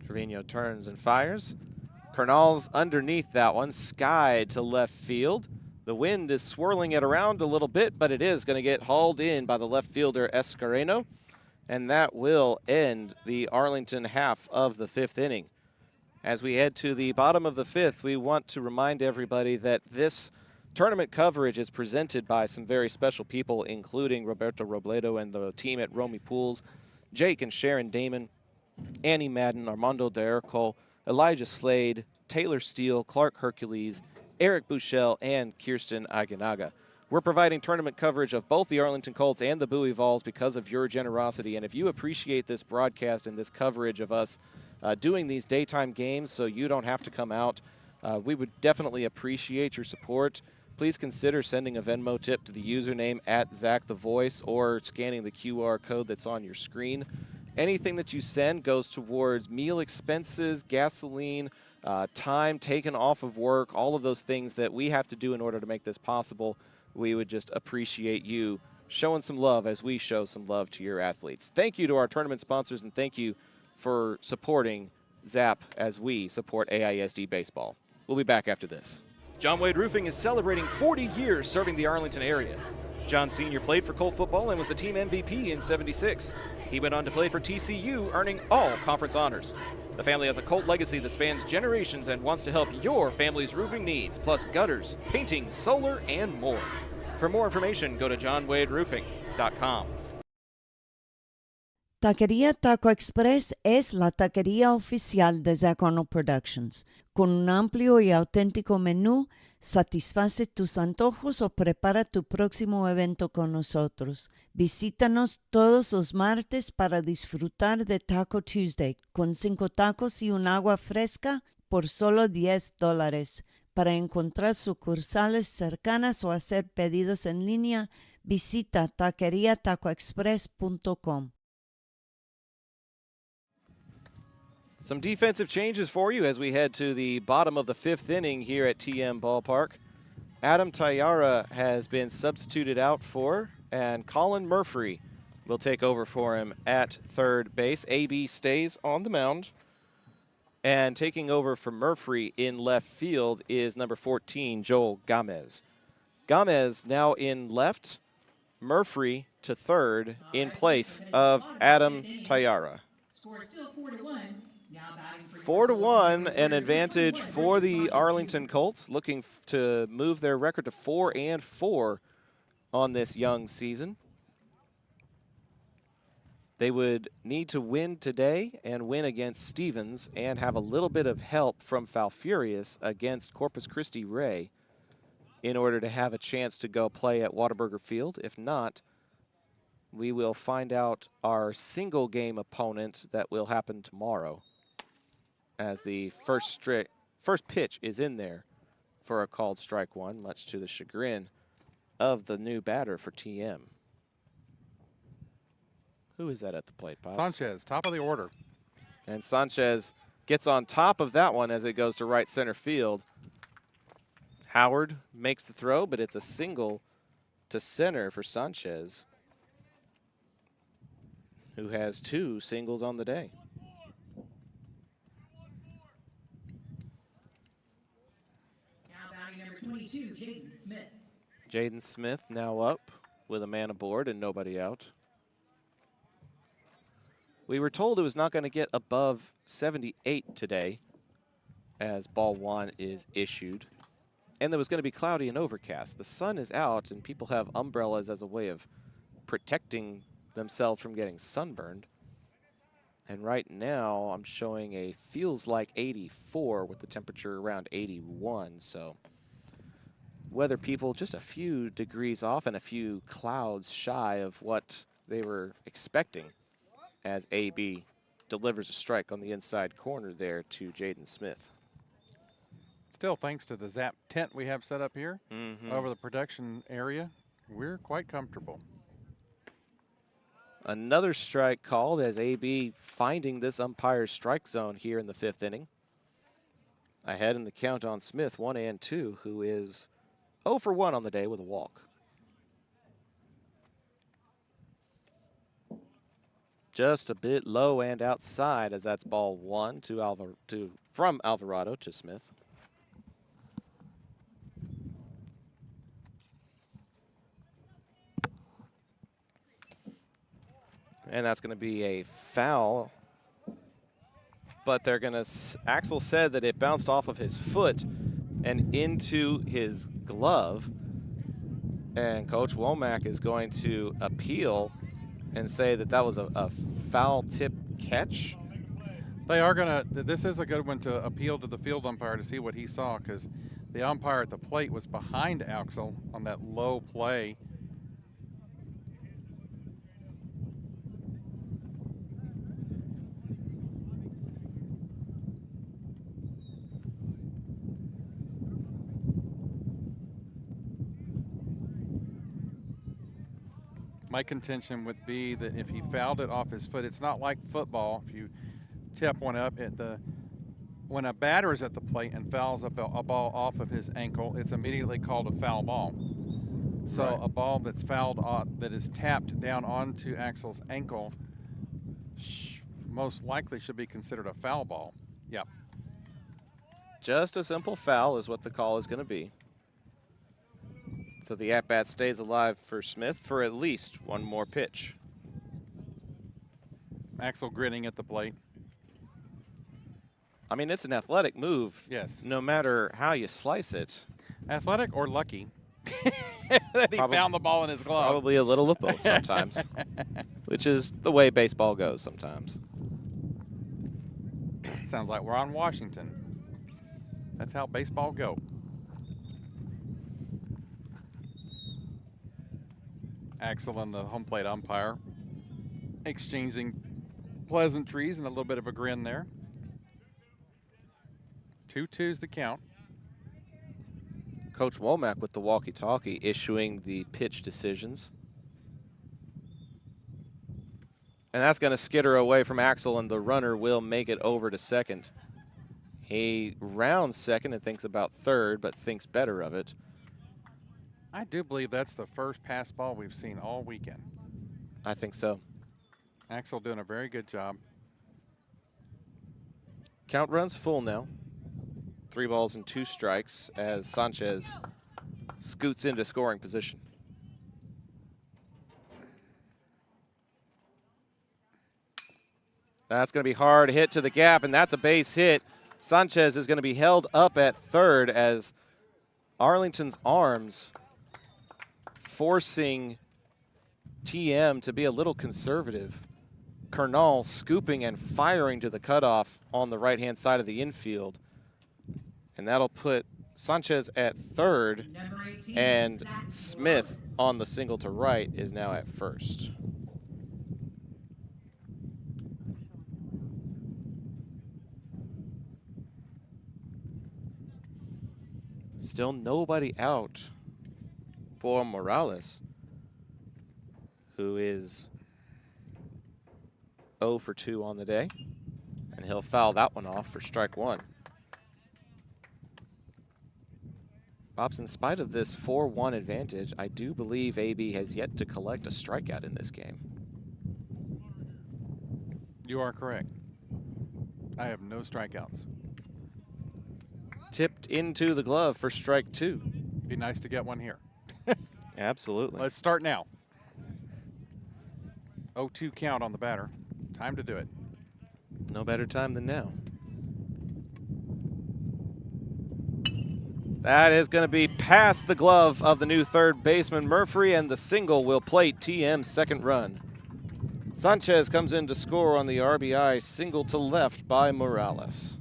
Trevino turns and fires. Cornell's underneath that one, skied to left field. The wind is swirling it around a little bit, but it is going to get hauled in by the left fielder Escareno, and that will end the Arlington half of the 5th inning. As we head to the bottom of the 5th, we want to remind everybody that this tournament coverage is presented by some very special people, including Roberto Robledo and the team at Romy Pools, Jake and Sharon Damon, Annie Madden, Armando D'Ercol, Elijah Slade, Taylor Steele, Clark Hercules, Eric Bouchel, and Kirsten Aguinaga. We're providing tournament coverage of both the Arlington Colts and the Bowie Vols because of your generosity. And if you appreciate this broadcast and this coverage of us doing these daytime games so you don't have to come out We would definitely appreciate your support. Please consider sending a Venmo tip to the username @ZachTheVoice or scanning the QR code that's on your screen. Anything that you send goes towards meal expenses, gasoline, time taken off of work, all of those things that we have to do in order to make this possible. We would just appreciate you showing some love as we show some love to your athletes. Thank you to our tournament sponsors, and thank you for supporting ZAP as we support AISD baseball. We'll be back after this. John Wade Roofing is celebrating 40 years serving the Arlington area. John Sr. played for Colt football and was the team MVP in '76. He went on to play for TCU, earning all conference honors. The family has a Colt legacy that spans generations and wants to help your family's roofing needs, plus gutters, painting, solar, and more. For more information, go to johnwaderoofing.com. Taquería Taco Express es la taquería oficial de Zach Arnold Productions. Con un amplio y auténtico menú, satisface tus antojos o prepara tu próximo evento con nosotros. Visítanos todos los martes para disfrutar de Taco Tuesday con 5 tacos y un agua fresca por solo $10. Para encontrar sucursales cercanas o hacer pedidos en línea, visita taqueriatacoexpress.com. Some defensive changes for you as we head to the bottom of the 5th inning here at TM Ballpark. Adam Tayara has been substituted out for, and Colin Murphy will take over for him at third base. AB stays on the mound, and taking over for Murphy in left field is number 14, Joel Gamez. Gamez now in left, Murphy to third in place of Adam Tayara. Score still 4-1. 4-1, an advantage for the Arlington Colts, looking to move their record to 4-4 on this young season. They would need to win today and win against Stevens and have a little bit of help from Falfurious against Corpus Christi Ray in order to have a chance to go play at Whataburger Field. If not, we will find out our single game opponent that will happen tomorrow, as the first pitch is in there for a called strike one, much to the chagrin of the new batter for TM. Who is that at the plate, Pops? Sanchez, top of the order. And Sanchez gets on top of that one as it goes to right center field. Howard makes the throw, but it's a single to center for Sanchez, who has 2 singles on the day. Number 22, Jaden Smith. Jaden Smith now up with a man aboard and nobody out. We were told it was not going to get above 78 today as ball 1 is issued. And it was going to be cloudy and overcast. The sun is out and people have umbrellas as a way of protecting themselves from getting sunburned. And right now I'm showing a feels like 84 with the temperature around 81. So weather people just a few degrees off and a few clouds shy of what they were expecting as AB delivers a strike on the inside corner there to Jaden Smith. Still, thanks to the Zap tent we have set up here over the production area, we're quite comfortable. Another strike called as AB finding this umpire's strike zone here in the 5th inning. Ahead in the count on Smith, 1-2, who is 0 for 1 on the day with a walk. Just a bit low and outside as that's ball 1 from Alvarado to Smith. And that's going to be a foul. But they're going to, Axel said that it bounced off of his foot and into his glove. And Coach Womack is going to appeal and say that that was a foul tip catch. They are going to, this is a good one to appeal to the field umpire to see what he saw, because the umpire at the plate was behind Axel on that low play. My contention would be that if he fouled it off his foot, it's not like football. If you tip one up at when a batter is at the plate and fouls a ball off of his ankle, it's immediately called a foul ball. So Right. a ball that's fouled off, that is tapped down onto Axel's ankle, most likely should be considered a foul ball. Yep. Just a simple foul is what the call is going to be. So the at-bat stays alive for Smith for at least one more pitch. Axel grinning at the plate. I mean, it's an athletic move. Yes. No matter how you slice it. Athletic or lucky that he found the ball in his glove. Probably a little of both sometimes, which is the way baseball goes sometimes. Sounds like we're on Washington. That's how baseball go. Axel and the home plate umpire exchanging pleasantries and a little bit of a grin there. 2-2's the count. Coach Womack with the walkie-talkie issuing the pitch decisions. And that's going to skitter away from Axel, and the runner will make it over to second. He rounds second and thinks about third, but thinks better of it. I do believe that's the first pass ball we've seen all weekend. I think so. Axel doing a very good job. Count runs full now. 3 balls and 2 strikes as Sanchez scoots into scoring position. That's going to be hard hit to the gap, and that's a base hit. Sanchez is going to be held up at third as Arlington's arms forcing TM to be a little conservative. Kernal scooping and firing to the cutoff on the right-hand side of the infield. And that'll put Sanchez at third, Number 18, and Zach Smith Morales. on the single to right is now at first. Still nobody out for Morales, who is 0 for 2 on the day, and he'll foul that one off for strike 1. Pops, in spite of this 4-1 advantage, I do believe AB has yet to collect a strikeout in this game. You are correct. I have no strikeouts. Tipped into the glove for strike 2. Be nice to get one here. Absolutely. Let's start now. 0-2 count on the batter. Time to do it. No better time than now. That is going to be past the glove of the new third baseman, Murphy, and the single will plate TM's second run. Sanchez comes in to score on the RBI single to left by Morales.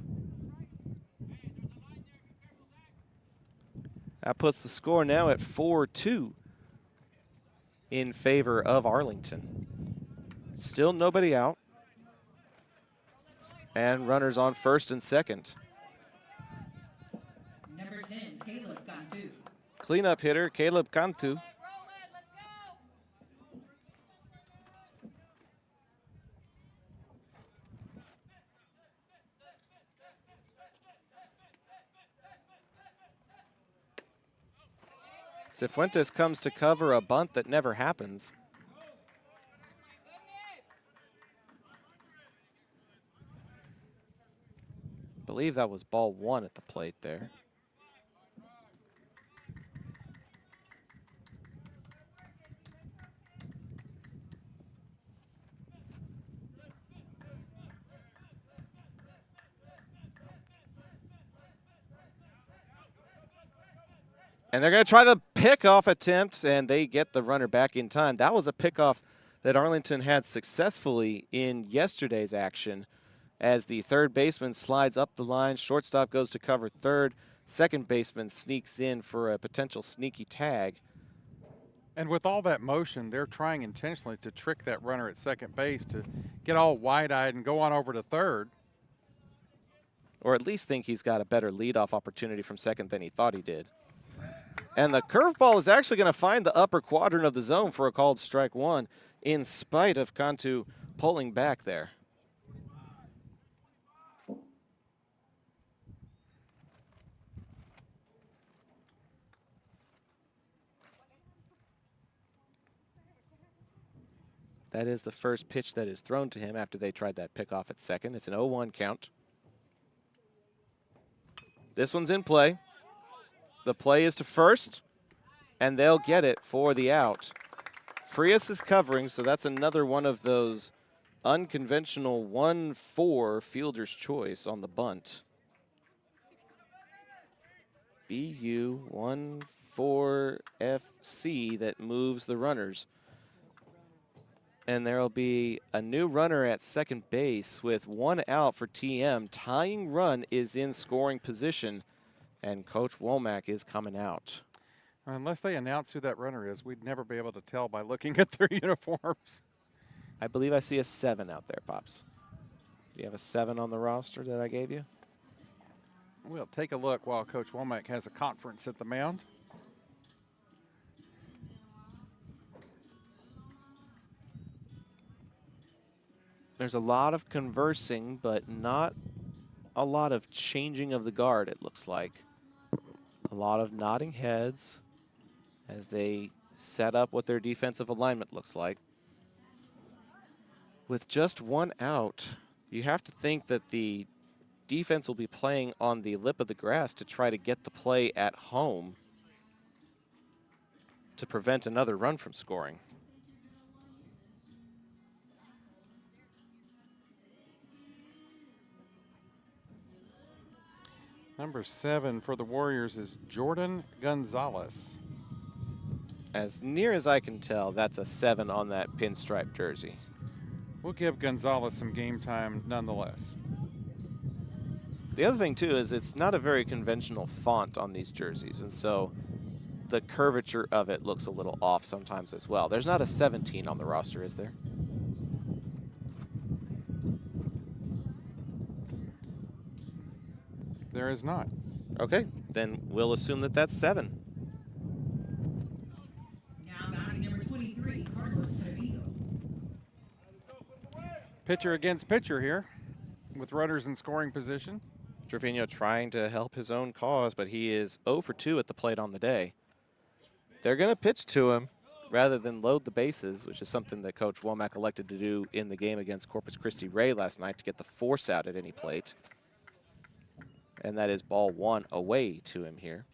That puts the score now at 4-2 in favor of Arlington. Still nobody out. And runners on first and second. Number 10, Caleb Cantu. Cleanup hitter, Caleb Cantu. Cifuentes comes to cover a bunt that never happens. I believe that was ball 1 at the plate there. And they're going to try the pickoff attempt, and they get the runner back in time. That was a pickoff that Arlington had successfully in yesterday's action as the third baseman slides up the line. Shortstop goes to cover third. Second baseman sneaks in for a potential sneaky tag. And with all that motion, they're trying intentionally to trick that runner at second base to get all wide-eyed and go on over to third. Or at least think he's got a better leadoff opportunity from second than he thought he did. And the curveball is actually going to find the upper quadrant of the zone for a called strike one, in spite of Cantu pulling back there. That is the first pitch that is thrown to him after they tried that pickoff at second. It's an 0-1 count. This one's in play. The play is to first, and they'll get it for the out. Frias is covering, so that's another one of those unconventional 1-4 fielder's choice on the bunt. BU 1-4 FC that moves the runners. And there will be a new runner at second base with one out for TM. Tying run is in scoring position, and Coach Womack is coming out. Unless they announce who that runner is, we'd never be able to tell by looking at their uniforms. I believe I see a 7 out there, Pops. Do you have a 7 on the roster that I gave you? We'll take a look while Coach Womack has a conference at the mound. There's a lot of conversing, but not a lot of changing of the guard, it looks like. A lot of nodding heads as they set up what their defensive alignment looks like. With just one out, you have to think that the defense will be playing on the lip of the grass to try to get the play at home to prevent another run from scoring. Number 7 for the Warriors is Jordan Gonzalez. As near as I can tell, that's a 7 on that pinstripe jersey. We'll give Gonzalez some game time nonetheless. The other thing, too, is it's not a very conventional font on these jerseys, and so the curvature of it looks a little off sometimes as well. There's not a 17 on the roster, is there? There is not. Okay, then we'll assume that that's 7. Now batting number 23, Carlos Trevino. Pitcher against pitcher here with runners in scoring position. Trevino trying to help his own cause, but he is 0 for 2 at the plate on the day. They're going to pitch to him rather than load the bases, which is something that Coach Womack elected to do in the game against Corpus Christi Ray last night to get the force out at any plate. And that is ball 1 away to him here.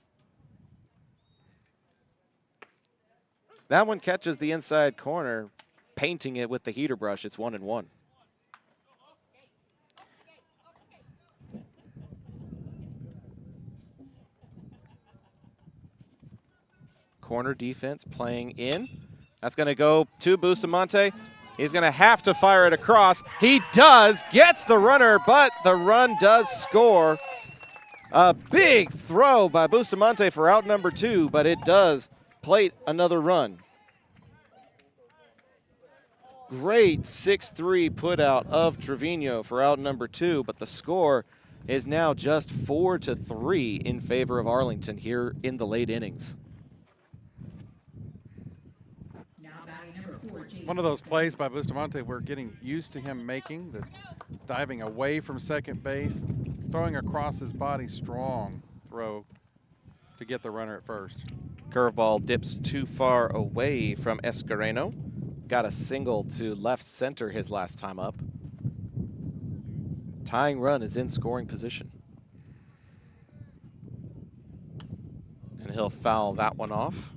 That one catches the inside corner, painting it with the heater brush. It's 1-1. Corner defense playing in. That's going to go to Bustamante. He's going to have to fire it across. He does, gets the runner, but the run does score. A big throw by Bustamante for out number 2, but it does plate another run. Great 6-3 put out of Trevino for out number 2, but the score is now just 4-3 in favor of Arlington here in the late innings. Now batting number 4, Jason. One of those plays by Bustamante we're getting used to him making, the diving away from second base, throwing across his body, strong throw to get the runner at first. Curveball dips too far away from Escareno. Got a single to left center his last time up. Tying run is in scoring position. And he'll foul that one off.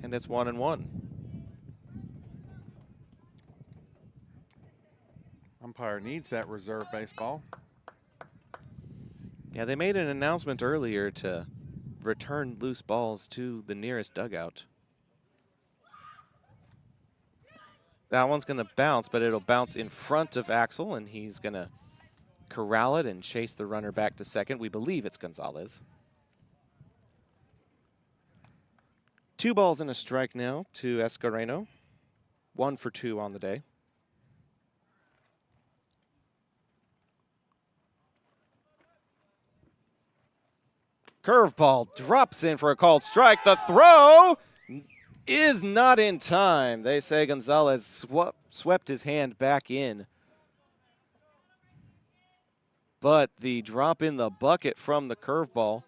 And it's 1-1. Umpire needs that reserve baseball. Yeah, they made an announcement earlier to return loose balls to the nearest dugout. That one's going to bounce, but it'll bounce in front of Axel, and he's going to corral it and chase the runner back to second. We believe it's Gonzalez. 2 balls and a strike now to Escareno. 1 for 2 on the day. Curveball drops in for a called strike. The throw is not in time. They say Gonzalez swept his hand back in. But the drop in the bucket from the curveball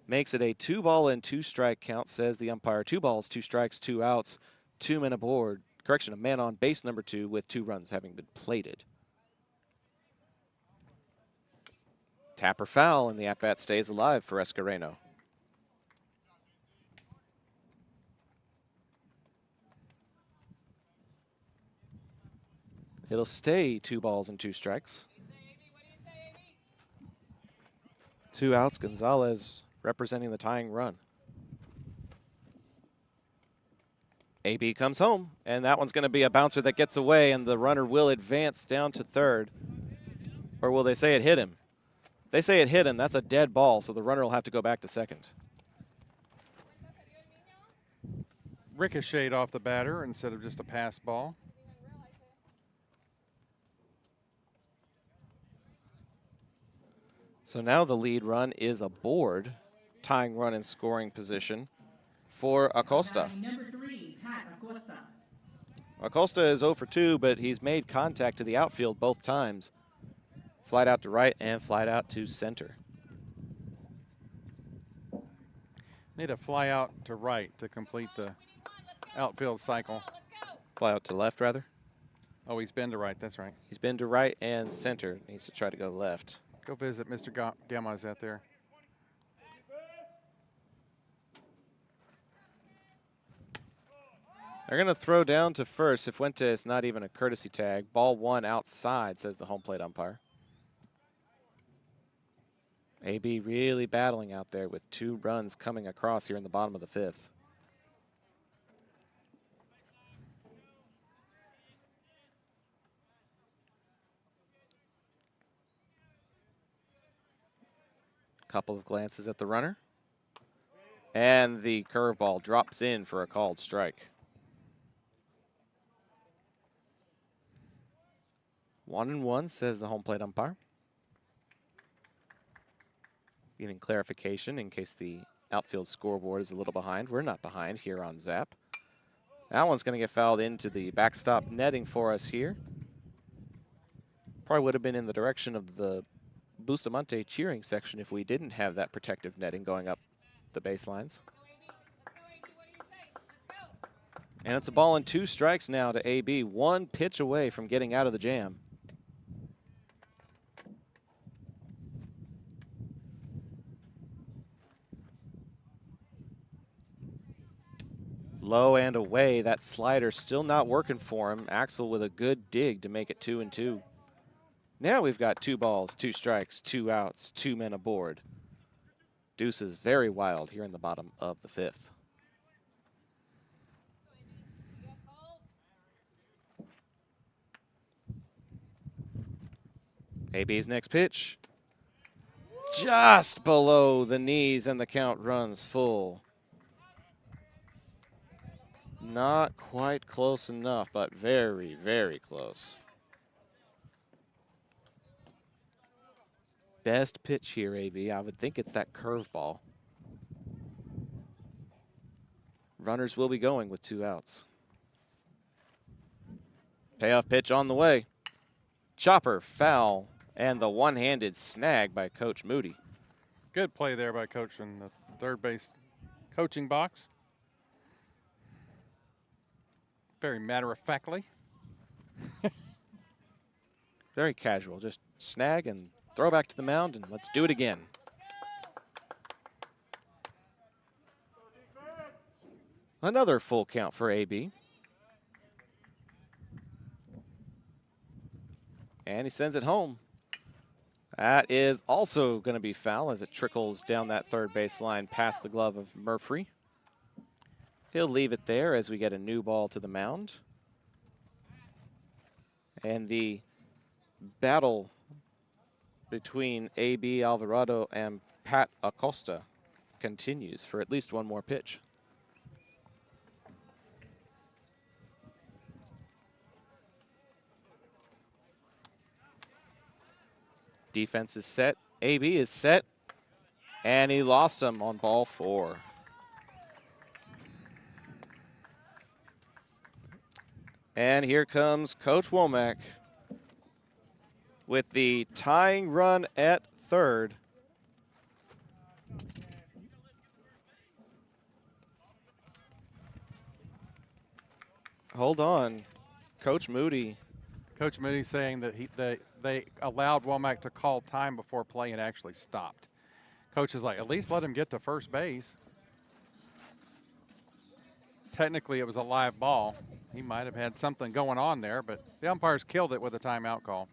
makes it a 2-ball and 2-strike count, says the umpire. 2 balls, 2 strikes, 2 outs, 2 men aboard. Correction, a man on base number 2 with 2 runs having been plated. Tapper foul, and the at-bat stays alive for Escareno. It'll stay 2 balls and 2 strikes. 2 outs, Gonzalez representing the tying run. AB comes home, and that one's going to be a bouncer that gets away, and the runner will advance down to third. Or will they say it hit him? They say it hit him. That's a dead ball, so the runner will have to go back to second. Ricocheted off the batter instead of just a pass ball. So now the lead run is aboard, tying run in scoring position for Acosta. Number 3, Pat Acosta. Acosta is 0 for 2, but he's made contact to the outfield both times. Flight out to right and flight out to center. Need a fly out to right to complete the outfield cycle. Fly out to left, rather. Oh, he's been to right. That's right. He's been to right and center. Needs to try to go left. Go visit Mr. Gamma's out there. They're going to throw down to first. If Fuentes, not even a courtesy tag. Ball 1 outside, says the home plate umpire. AB really battling out there with 2 runs coming across here in the bottom of the 5th. Couple of glances at the runner. And the curveball drops in for a called strike. 1-1, says the home plate umpire. Giving clarification in case the outfield scoreboard is a little behind. We're not behind here on Zap. That one's going to get fouled into the backstop netting for us here. Probably would have been in the direction of the Bustamante cheering section if we didn't have that protective netting going up the baselines. And it's a ball and 2 strikes now to AB. 1 pitch away from getting out of the jam. Low and away. That slider still not working for him. Axel with a good dig to make it 2-2. Now we've got 2 balls, 2 strikes, 2 outs, 2 men aboard. Deuce is very wild here in the bottom of the 5th. AB's next pitch. Just below the knees, and the count runs full. Not quite close enough, but very, very close. Best pitch here, AB. I would think it's that curveball. Runners will be going with 2 outs. Payoff pitch on the way. Chopper, foul, and the one-handed snag by Coach Moody. Good play there by Coach in the third base coaching box. Very matter-of-factly. Very casual. Just snag and throw back to the mound, and let's do it again. Another full count for AB. And he sends it home. That is also going to be foul as it trickles down that third base line past the glove of Murphy. He'll leave it there as we get a new ball to the mound. And the battle between AB Alvarado and Pat Acosta continues for at least one more pitch. Defense is set. AB is set. And he lost him on ball 4. And here comes Coach Womack with the tying run at third. Hold on, Coach Moody. Coach Moody saying that they allowed Womack to call time before play and actually stopped. Coach is like, at least let him get to first base. Technically, it was a live ball. He might have had something going on there, but the umpires killed it with a timeout call.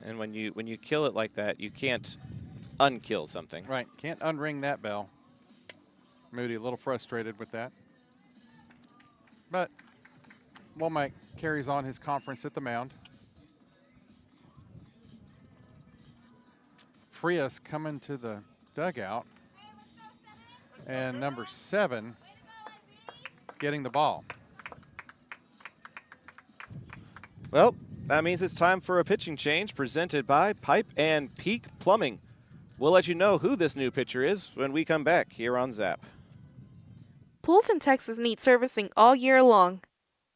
And when you kill it like that, you can't unkill something. Right, can't unring that bell. Moody a little frustrated with that. But Womack carries on his conference at the mound. Frias coming to the dugout. And number 7 getting the ball. Well, that means it's time for a pitching change presented by Pipe and Peak Plumbing. We'll let you know who this new pitcher is when we come back here on Zap. Pools in Texas need servicing all year long.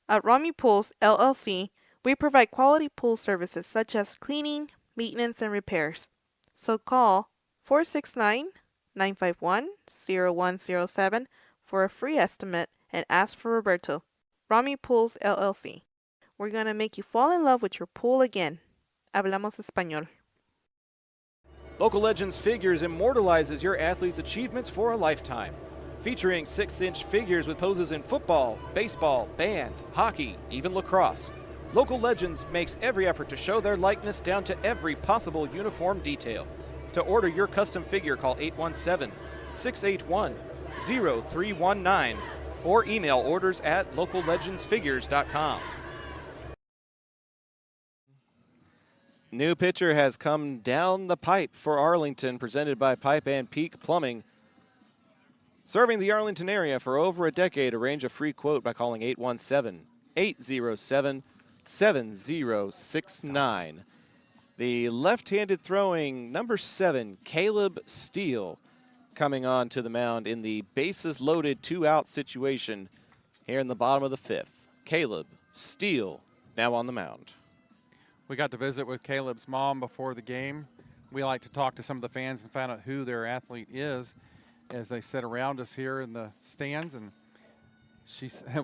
At Rami Pools, LLC, we provide quality pool services such as cleaning, maintenance, and repairs. So call 469-951-0107 for a free estimate and ask for Roberto. Rami Pools, LLC. We're going to make you fall in love with your pool again. Hablamos español. Local Legends Figures immortalizes your athlete's achievements for a lifetime. Featuring 6-inch figures with poses in football, baseball, band, hockey, even lacrosse. Local Legends makes every effort to show their likeness down to every possible uniform detail. To order your custom figure, call 817-681-0319 or email orders at locallegendsfigures.com. New pitcher has come down the pipe for Arlington, presented by Pipe and Peak Plumbing. Serving the Arlington area for over a decade, arrange a free quote by calling 817-807-7069. The left-handed throwing number 7, Caleb Steele, coming on to the mound in the bases-loaded 2-out situation here in the bottom of the 5th. Caleb Steele now on the mound. We got to visit with Caleb's mom before the game. We like to talk to some of the fans and find out who their athlete is as they sit around us here in the stands. And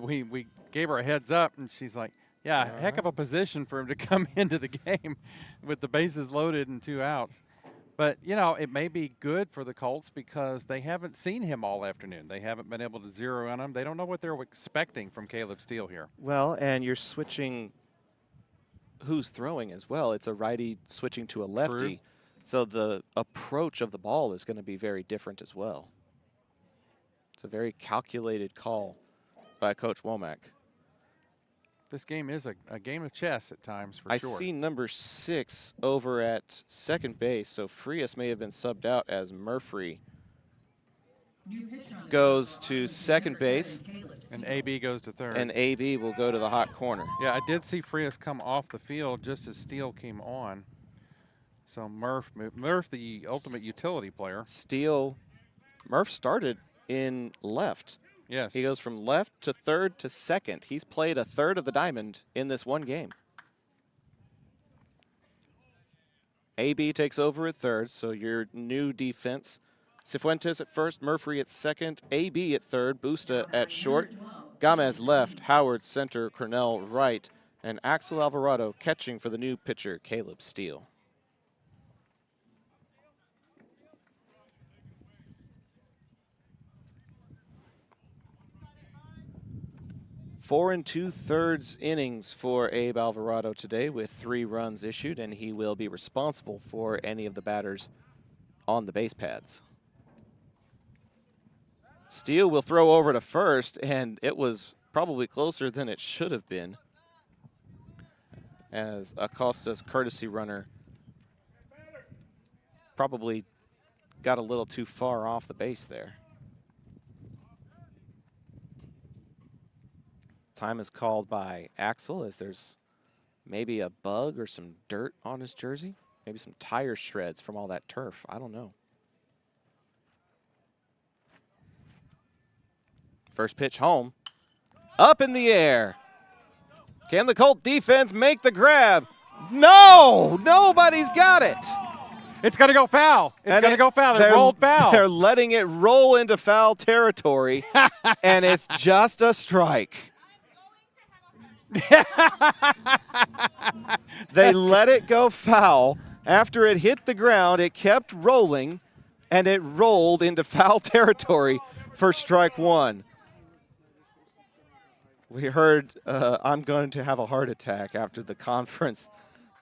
we gave her a heads up, and she's like, yeah, a heck of a position for him to come into the game with the bases loaded and 2 outs. But, you know, it may be good for the Colts because they haven't seen him all afternoon. They haven't been able to zero in him. They don't know what they're expecting from Caleb Steele here. Well, and you're switching who's throwing as well. It's a righty switching to a lefty. True. So the approach of the ball is going to be very different as well. It's a very calculated call by Coach Womack. This game is a game of chess at times, for sure. I see number 6 over at second base, so Frias may have been subbed out as Murphy goes to second base. And AB goes to third. And AB will go to the hot corner. Yeah, I did see Frias come off the field just as Steele came on. So Murph, the ultimate utility player. Murph started in left. Yes. He goes from left to third to second. He's played a third of the diamond in this one game. AB takes over at third, so your new defense. Cifuentes at first, Murphy at second, AB at third, Busta at short, Gamez left, Howard center, Cornell right, and Axel Alvarado catching for the new pitcher, Caleb Steele. Four 2/3 innings for Abe Alvarado today with 3 runs issued, and he will be responsible for any of the batters on the base pads. Steele will throw over to first, and it was probably closer than it should have been, as Acosta's courtesy runner probably got a little too far off the base there. Time is called by Axel as there's maybe a bug or some dirt on his jersey. Maybe some tire shreds from all that turf. I don't know. First pitch home. Up in the air. Can the Colt defense make the grab? No! Nobody's got it. It's going to go foul. It's going to go foul. They rolled foul. They're letting it roll into foul territory, and it's just a strike. They let it go foul. After it hit the ground, it kept rolling, and it rolled into foul territory for strike one. We heard I'm going to have a heart attack after the conference,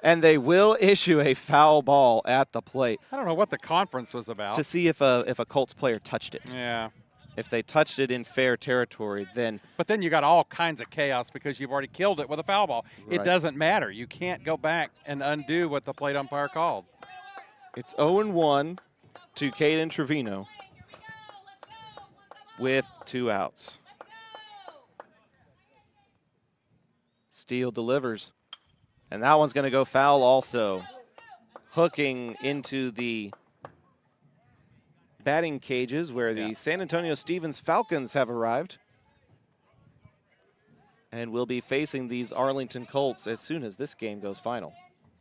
and they will issue a foul ball at the plate. I don't know what the conference was about. To see if a Colts player touched it. Yeah. If they touched it in fair territory, then. But then you got all kinds of chaos because you've already killed it with a foul ball. Right. It doesn't matter. You can't go back and undo what the plate umpire called. It's 0-1 to Caden Trevino with 2 outs. Steele delivers, and that one's going to go foul also. Hooking into the batting cages where the San Antonio Stevens Falcons have arrived and will be facing these Arlington Colts as soon as this game goes final.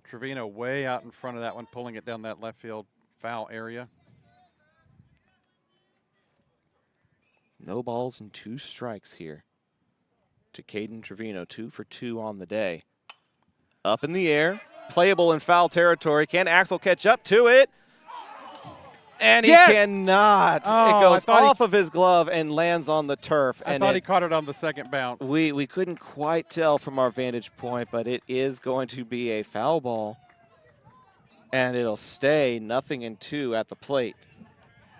Trevino way out in front of that one, pulling it down that left field foul area. No balls and 2 strikes here to Caden Trevino, 2 for 2 on the day. Up in the air, playable in foul territory. Can Axel catch up to it? And he cannot. Oh, it goes off of his glove and lands on the turf. I thought he caught it on the second bounce. We couldn't quite tell from our vantage point, but it is going to be a foul ball. And it'll stay 0-2 at the plate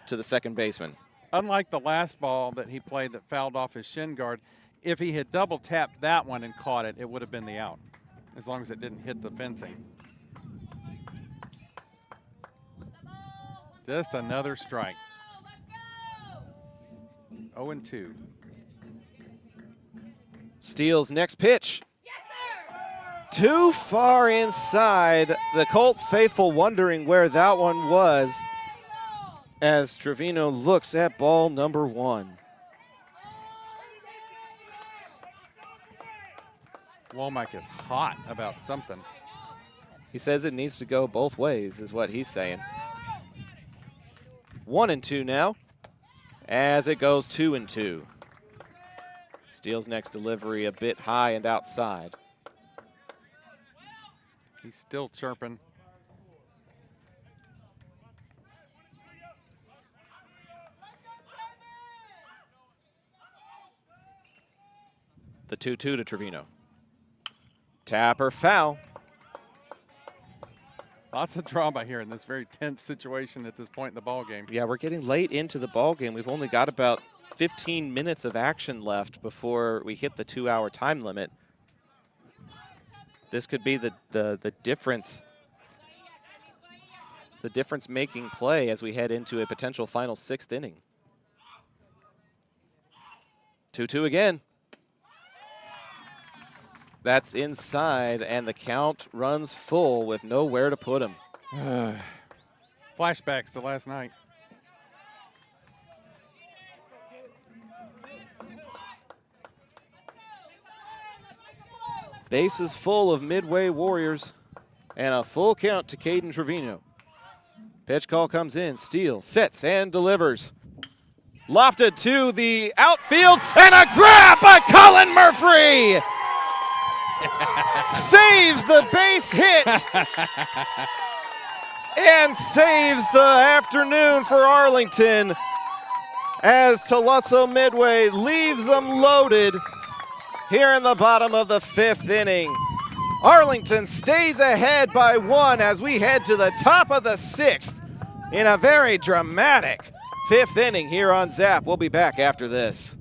to the second baseman. Unlike the last ball that he played that fouled off his shin guard, if he had double tapped that one and caught it, it would have been the out, as long as it didn't hit the fencing. Just another strike. 0-2. Steele's next pitch. Too far inside. The Colt faithful wondering where that one was as Trevino looks at ball number 1. Womack is hot about something. He says it needs to go both ways is what he's saying. 1-2 now as it goes 2-2. Steele's next delivery a bit high and outside. He's still chirping. The 2-2 to Trevino. Tapper foul. Lots of drama here in this very tense situation at this point in the ball game. Yeah, we're getting late into the ball game. We've only got about 15 minutes of action left before we hit the 2-hour time limit. This could be the difference. The difference-making play as we head into a potential final 6th inning. 2-2 again. That's inside, and the count runs full with nowhere to put him. Flashbacks to last night. Bases full of Midway Warriors, and a full count to Caden Trevino. Pitch call comes in. Steele sets and delivers. Lofted to the outfield, and a grab by Colin Murphy! Saves the base hit and saves the afternoon for Arlington as Tuloso-Midway leaves them loaded here in the bottom of the 5th inning. Arlington stays ahead by 1 as we head to the top of the 6th in a very dramatic 5th inning here on Zap. We'll be back after this.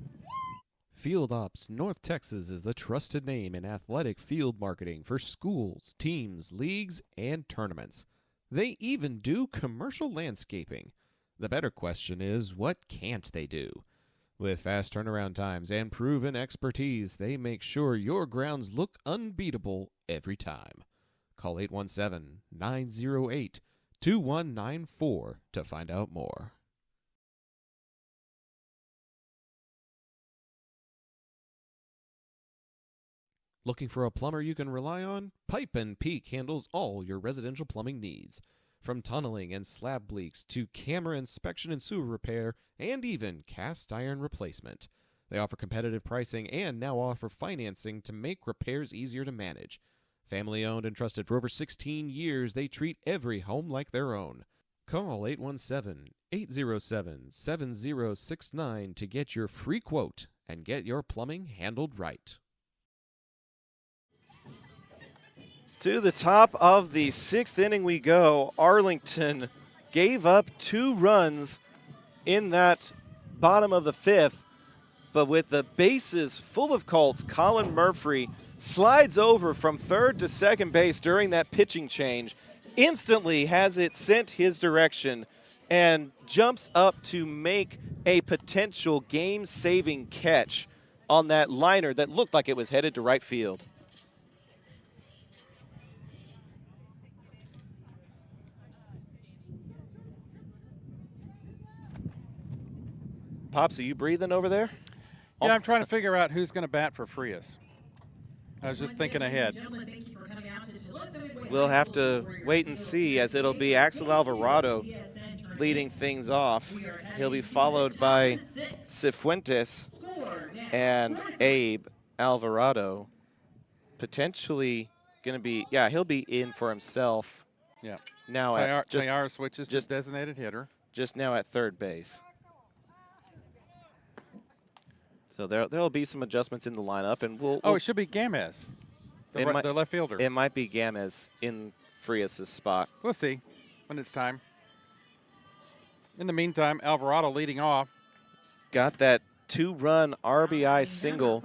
Field Ops North Texas is the trusted name in athletic field marketing for schools, teams, leagues, and tournaments. They even do commercial landscaping. The better question is, what can't they do? With fast turnaround times and proven expertise, they make sure your grounds look unbeatable every time. Call 817-908-2194 to find out more. Looking for a plumber you can rely on? Pipe & Peak handles all your residential plumbing needs. From tunneling and slab bleaks to camera inspection and sewer repair, and even cast iron replacement. They offer competitive pricing and now offer financing to make repairs easier to manage. Family owned and trusted for over 16 years, they treat every home like their own. Call 817-807-7069 to get your free quote and get your plumbing handled right. To the top of the 6th inning we go. Arlington gave up 2 runs in that bottom of the 5th, but with the bases full of Colts, Colin Murphy slides over from third to second base during that pitching change, instantly has it sent his direction, and jumps up to make a potential game-saving catch on that liner that looked like it was headed to right field. Pops, are you breathing over there? Yeah, I'm trying to figure out who's going to bat for Frias. I was just thinking ahead. We'll have to wait and see, as it'll be Axel Alvarado leading things off. He'll be followed by Cifuentes and Abe Alvarado. Potentially going to be, yeah, he'll be in for himself. Yeah. Now Tayar switches to designated hitter. Just now at third base. So there'll be some adjustments in the lineup, and we'll. It should be Gamez, the left fielder. It might be Gamez in Frias' spot. We'll see when it's time. In the meantime, Alvarado leading off. Got that 2-run RBI single.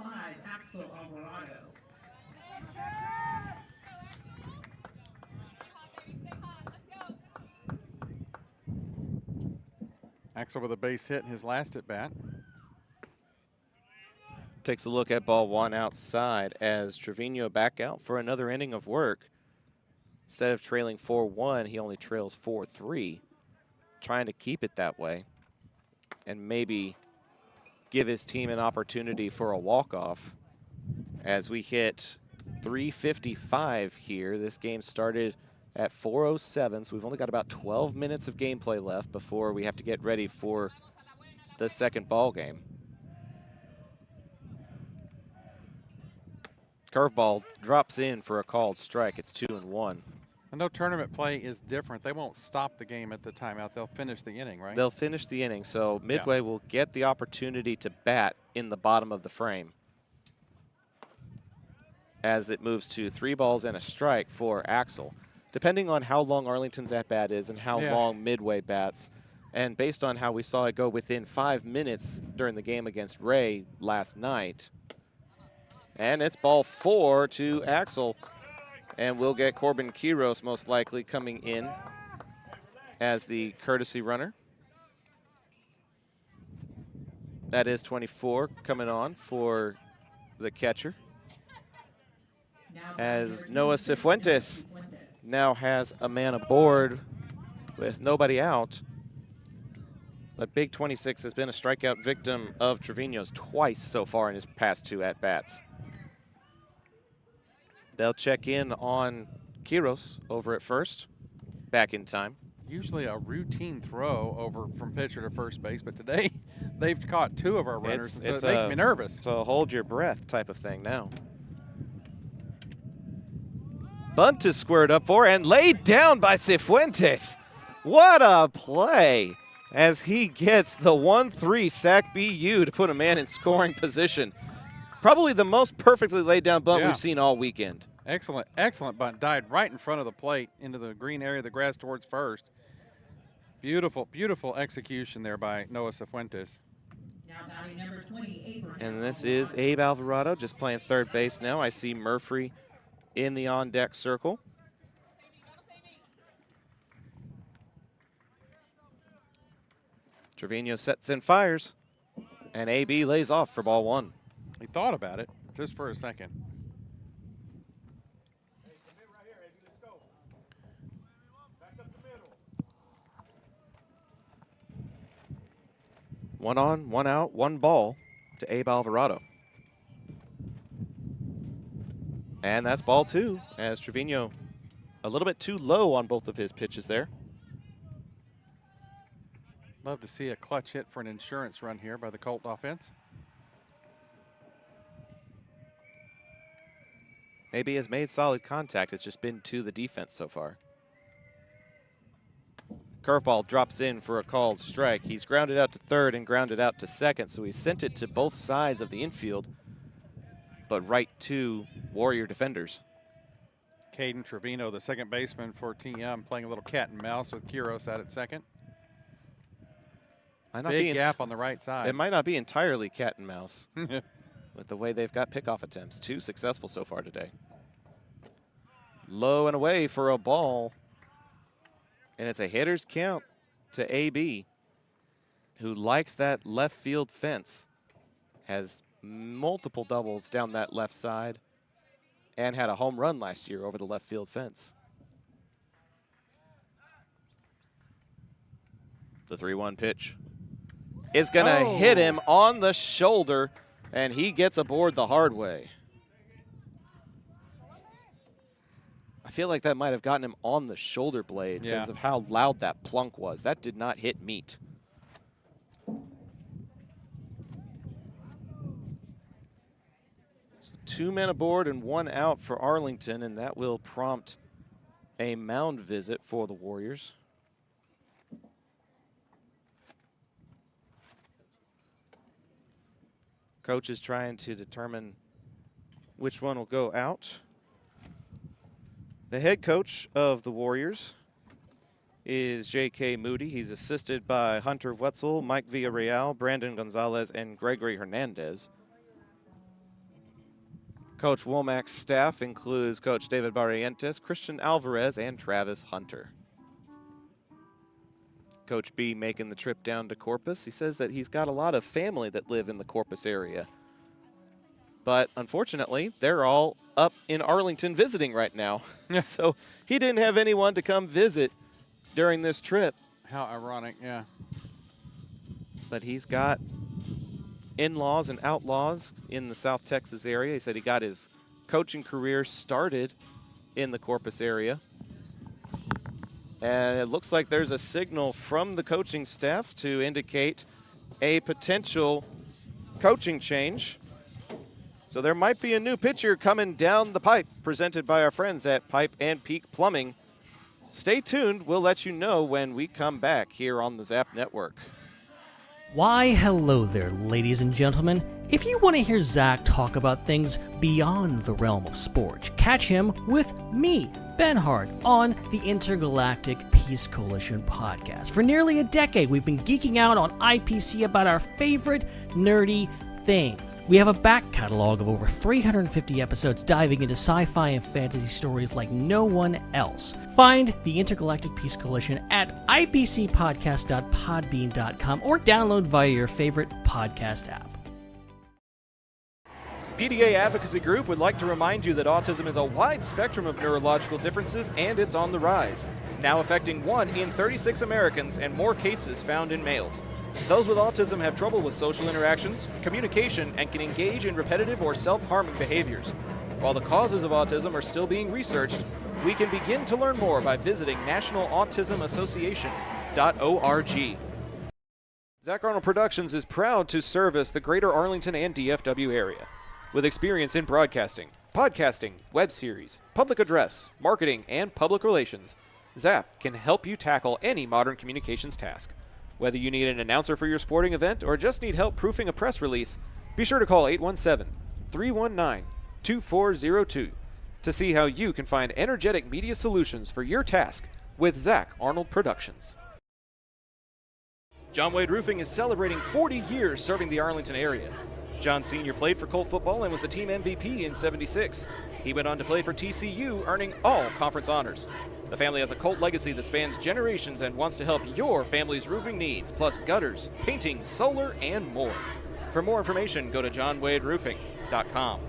Axel with a base hit in his last at bat. Takes a look at ball 1 outside as Trevino back out for another inning of work. Instead of trailing 4-1, he only trails 4-3. Trying to keep it that way and maybe give his team an opportunity for a walk-off. As we hit 3:55 here, this game started at 4:07, so we've only got about 12 minutes of gameplay left before we have to get ready for the second ball game. Curveball drops in for a called strike. It's 2-1. I know tournament play is different. They won't stop the game at the timeout. They'll finish the inning, right? They'll finish the inning, so Midway will get the opportunity to bat in the bottom of the frame as it moves to 3 balls and a strike for Axel. Depending on how long Arlington's at-bat is and how long Midway bats, and based on how we saw it go within 5 minutes during the game against Ray last night. And it's ball 4 to Axel. And we'll get Corbin Quiros most likely coming in as the courtesy runner. That is 24 coming on for the catcher. As Noah Cifuentes now has a man aboard with nobody out. But Big 26 has been a strikeout victim of Trevino's twice so far in his past 2 at-bats. They'll check in on Quiros over at first, back in time. Usually a routine throw over from pitcher to first base, but today they've caught 2 of our runners, so it makes me nervous. It's a hold your breath type of thing now. Bunt is squared up for and laid down by Cifuentes. What a play as he gets the 1-3 sac BU to put a man in scoring position. Probably the most perfectly laid down bunt we've seen all weekend. Excellent, excellent bunt. Died right in front of the plate into the green area of the grass towards first. Beautiful, beautiful execution there by Noah Cifuentes. And this is Abe Alvarado just playing third base now. I see Murphy in the on-deck circle. Trevino sets and fires, and AB lays off for ball 1. He thought about it just for a second. 1 on, 1 out, 1 ball to Abe Alvarado. And that's ball 2 as Trevino a little bit too low on both of his pitches there. Love to see a clutch hit for an insurance run here by the Colt offense. Maybe has made solid contact. It's just been to the defense so far. Curveball drops in for a called strike. He's grounded out to third and grounded out to second, so he sent it to both sides of the infield, but right to Warrior defenders. Caden Trevino, the second baseman for TM, playing a little cat and mouse with Quiros out at second. Big gap on the right side. It might not be entirely cat and mouse with the way they've got pickoff attempts. 2 successful so far today. Low and away for a ball. And it's a hitter's count to AB, who likes that left field fence. Has multiple doubles down that left side and had a home run last year over the left field fence. The 3-1 pitch is going to hit him on the shoulder, and he gets aboard the hard way. I feel like that might have gotten him on the shoulder blade because of how loud that plunk was. That did not hit meat. So 2 men aboard and 1 out for Arlington, and that will prompt a mound visit for the Warriors. Coach is trying to determine which one will go out. The head coach of the Warriors is J.K. Moody. He's assisted by Hunter Wetzel, Mike Villarreal, Brandon Gonzalez, and Gregory Hernandez. Coach Womack's staff includes Coach David Barrientos, Christian Alvarez, and Travis Hunter. Coach B making the trip down to Corpus. He says that he's got a lot of family that live in the Corpus area. But unfortunately, they're all up in Arlington visiting right now. So he didn't have anyone to come visit during this trip. How ironic, yeah. But he's got in-laws and outlaws in the South Texas area. He said he got his coaching career started in the Corpus area. And it looks like there's a signal from the coaching staff to indicate a potential coaching change. So there might be a new pitcher coming down the pipe, presented by our friends at Pipe and Peak Plumbing. Stay tuned. We'll let you know when we come back here on the Zap Network. Why, hello there, ladies and gentlemen. If you want to hear Zach talk about things beyond the realm of sport, catch him with me, Ben Hart, on the Intergalactic Peace Coalition podcast. For nearly a decade, we've been geeking out on IPC about our favorite nerdy things. We have a back catalog of over 350 episodes diving into sci-fi and fantasy stories like no one else. Find the Intergalactic Peace Coalition at ipcpodcast.podbean.com or download via your favorite podcast app. PDA Advocacy Group would like to remind you that autism is a wide spectrum of neurological differences and it's on the rise, now affecting 1 in 36 Americans and more cases found in males. Those with autism have trouble with social interactions, communication, and can engage in repetitive or self-harming behaviors. While the causes of autism are still being researched, we can begin to learn more by visiting nationalautismassociation.org. Zach Arnold Productions is proud to service the greater Arlington and DFW area. With experience in broadcasting, podcasting, web series, public address, marketing, and public relations, Zap can help you tackle any modern communications task. Whether you need an announcer for your sporting event or just need help proofing a press release, be sure to call 817-319-2402 to see how you can find energetic media solutions for your task with Zach Arnold Productions. John Wade Roofing is celebrating 40 years serving the Arlington area. John Sr. played for Colt football and was the team MVP in '76. He went on to play for TCU, earning all conference honors. The family has a Colt legacy that spans generations and wants to help your family's roofing needs, plus gutters, painting, solar, and more. For more information, go to johnwaderoofing.com.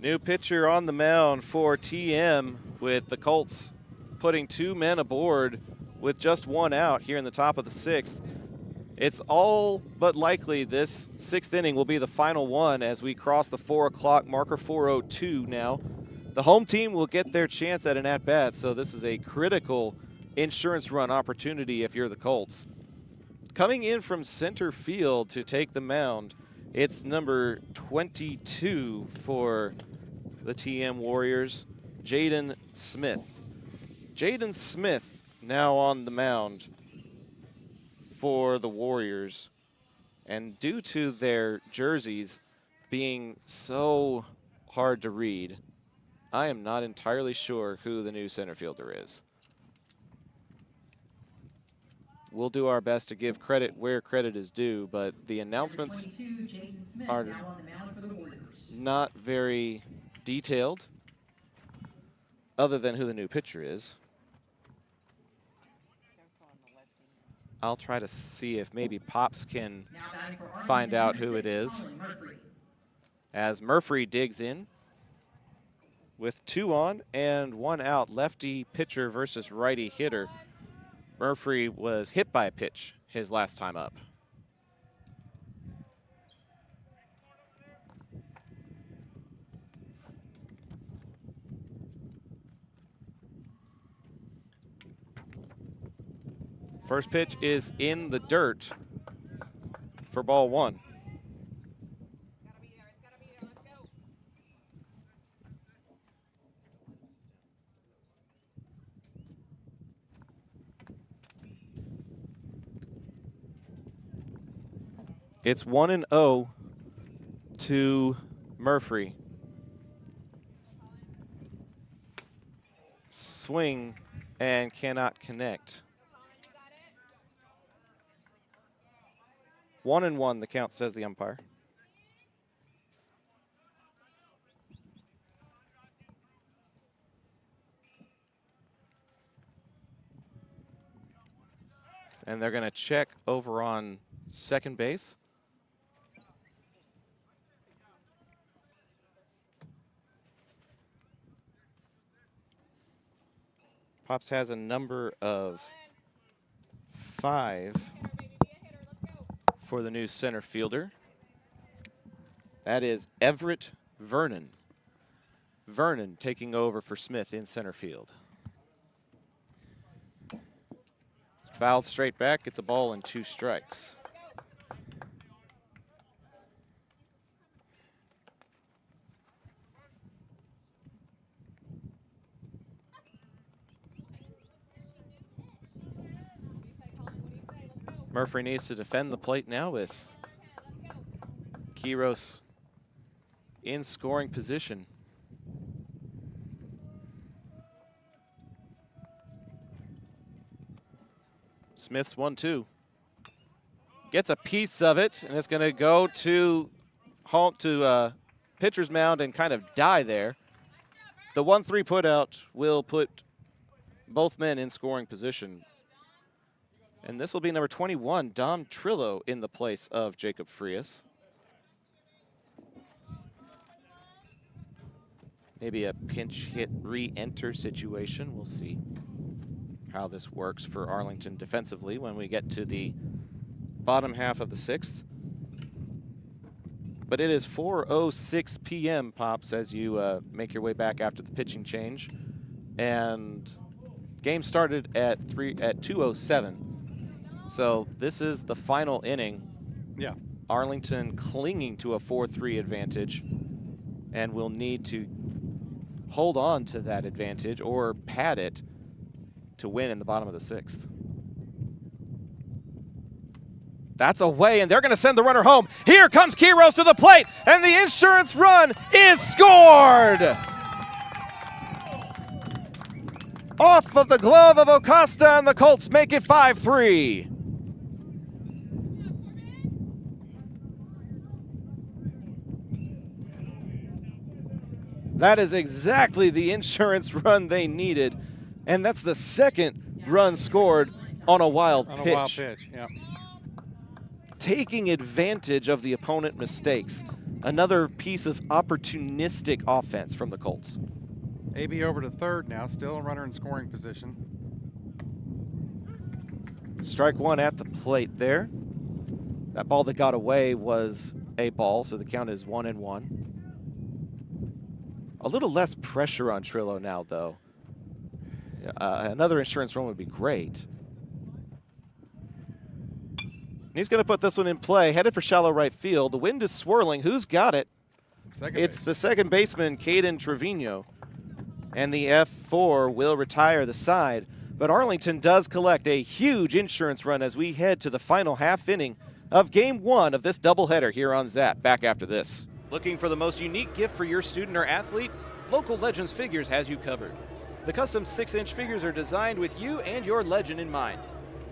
New pitcher on the mound for TM with the Colts putting 2 men aboard with just one out here in the top of the 6th. It's all but likely this 6th inning will be the final one as we cross the 4 o'clock marker, 4:02 now. The home team will get their chance at an at-bat, so this is a critical insurance run opportunity if you're the Colts. Coming in from center field to take the mound, it's number 22 for the TM Warriors, Jaden Smith. Jaden Smith now on the mound for the Warriors. And due to their jerseys being so hard to read, I am not entirely sure who the new center fielder is. We'll do our best to give credit where credit is due, but the announcements are not very detailed, other than who the new pitcher is. I'll try to see if maybe Pops can find out who it is. As Murphy digs in with 2 on and 1 out, lefty pitcher versus righty hitter. Murphy was hit by a pitch his last time up. First pitch is in the dirt for ball 1. It's 1-0 to Murphy. Swing and cannot connect. 1-1, the count, says the umpire. And they're going to check over on second base. Pops has a number of 5 for the new center fielder. That is Everett Vernon. Vernon taking over for Smith in center field. Fouled straight back. It's a ball and 2 strikes. Murphy needs to defend the plate now with Quiros in scoring position. Smith's 1-2. Gets a piece of it, and it's going to go to home to pitcher's mound and kind of die there. The 1-3 putout will put both men in scoring position. And this will be number 21, Dom Trillo, in the place of Jacob Frias. Maybe a pinch hit re-enter situation. We'll see how this works for Arlington defensively when we get to the bottom half of the 6th. But it is 4:06 p.m., Pops, as you make your way back after the pitching change. And game started at 2:07. So this is the final inning. Yeah. Arlington clinging to a 4-3 advantage and will need to hold on to that advantage or pad it to win in the bottom of the 6th. That's away, and they're going to send the runner home. Here comes Quiros to the plate, and the insurance run is scored! Off of the glove of Acosta, and the Colts make it 5-3. That is exactly the insurance run they needed, and that's the 2nd run scored on a wild pitch. On a wild pitch, yeah. Taking advantage of the opponent mistakes. Another piece of opportunistic offense from the Colts. AB over to third now, still a runner in scoring position. Strike one at the plate there. That ball that got away was a ball, so the count is 1-1. A little less pressure on Trillo now, though. Another insurance run would be great. And he's going to put this one in play, headed for shallow right field. The wind is swirling. Who's got it? It's the second baseman, Caden Trevino. And the F4 will retire the side. But Arlington does collect a huge insurance run as we head to the final half inning of Game 1 of this doubleheader here on ZAP. Back after this. Looking for the most unique gift for your student or athlete? Local Legends Figures has you covered. The custom 6-inch figures are designed with you and your legend in mind.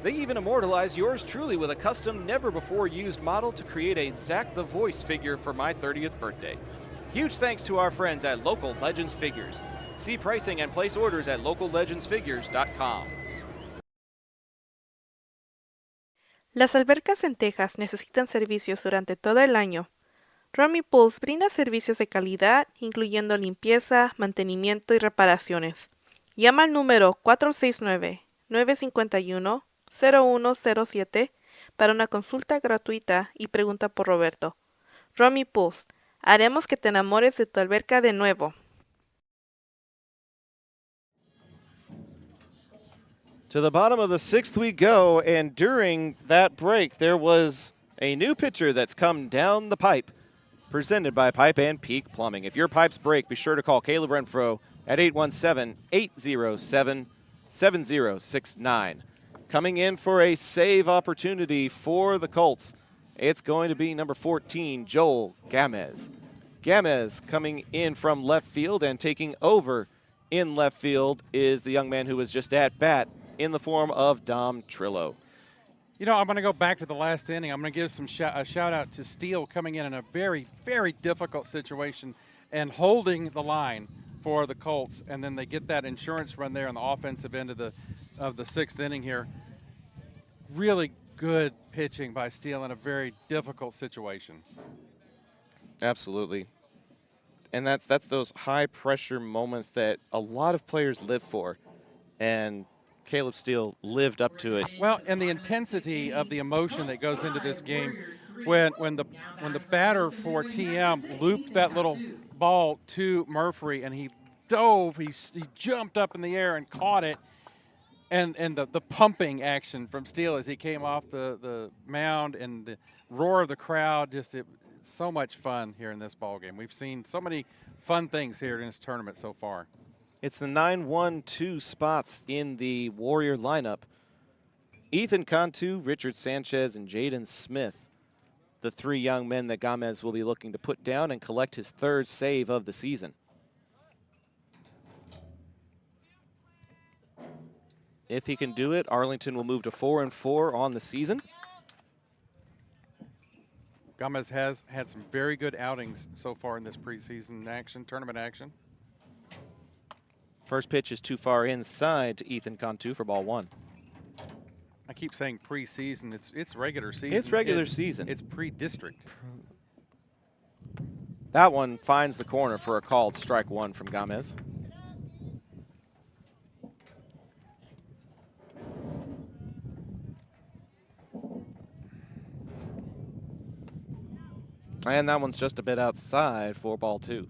They even immortalize yours truly with a custom, never-before-used model to create a Zach the Voice figure for my 30th birthday. Huge thanks to our friends at Local Legends Figures. See pricing and place orders at locallegendsfigures.com. Las albercas en Texas necesitan servicios durante todo el año. Romy Pools brinda servicios de calidad, incluyendo limpieza, mantenimiento y reparaciones. Llama al número 469-951-0107 para una consulta gratuita y pregunta por Roberto. Romy Pools, haremos que te enamores de tu alberca de nuevo. To the bottom of the 6th we go, and during that break, there was a new pitcher that's come down the pipe, presented by Pipe and Peak Plumbing. If your pipes break, be sure to call Caleb Renfro at 817-807-7069. Coming in for a save opportunity for the Colts, it's going to be number 14, Joel Gamez. Gamez coming in from left field, and taking over in left field is the young man who was just at bat in the form of Dom Trillo. You know, I'm going to go back to the last inning. I'm going to give a shout out to Steele coming in a very, very difficult situation and holding the line for the Colts. And then they get that insurance run there on the offensive end of the 6th inning here. Really good pitching by Steele in a very difficult situation. Absolutely. And that's those high pressure moments that a lot of players live for. And Caleb Steele lived up to it. Well, and the intensity of the emotion that goes into this game, when the batter for TM looped that little ball to Murphy, and he dove, he jumped up in the air and caught it, and the pumping action from Steele as he came off the mound, and the roar of the crowd, so much fun here in this ball game. We've seen so many fun things here in this tournament so far. It's the 9-1-2 spots in the Warrior lineup. Ethan Cantu, Richard Sanchez, and Jaden Smith, the three young men that Gamez will be looking to put down and collect his 3rd save of the season. If he can do it, Arlington will move to 4-4 on the season. Gamez has had some very good outings so far in this preseason tournament action. First pitch is too far inside to Ethan Cantu for ball 1. I keep saying preseason. It's regular season. It's regular season. It's pre-district. That one finds the corner for a called strike 1 from Gamez. And that one's just a bit outside for ball 2.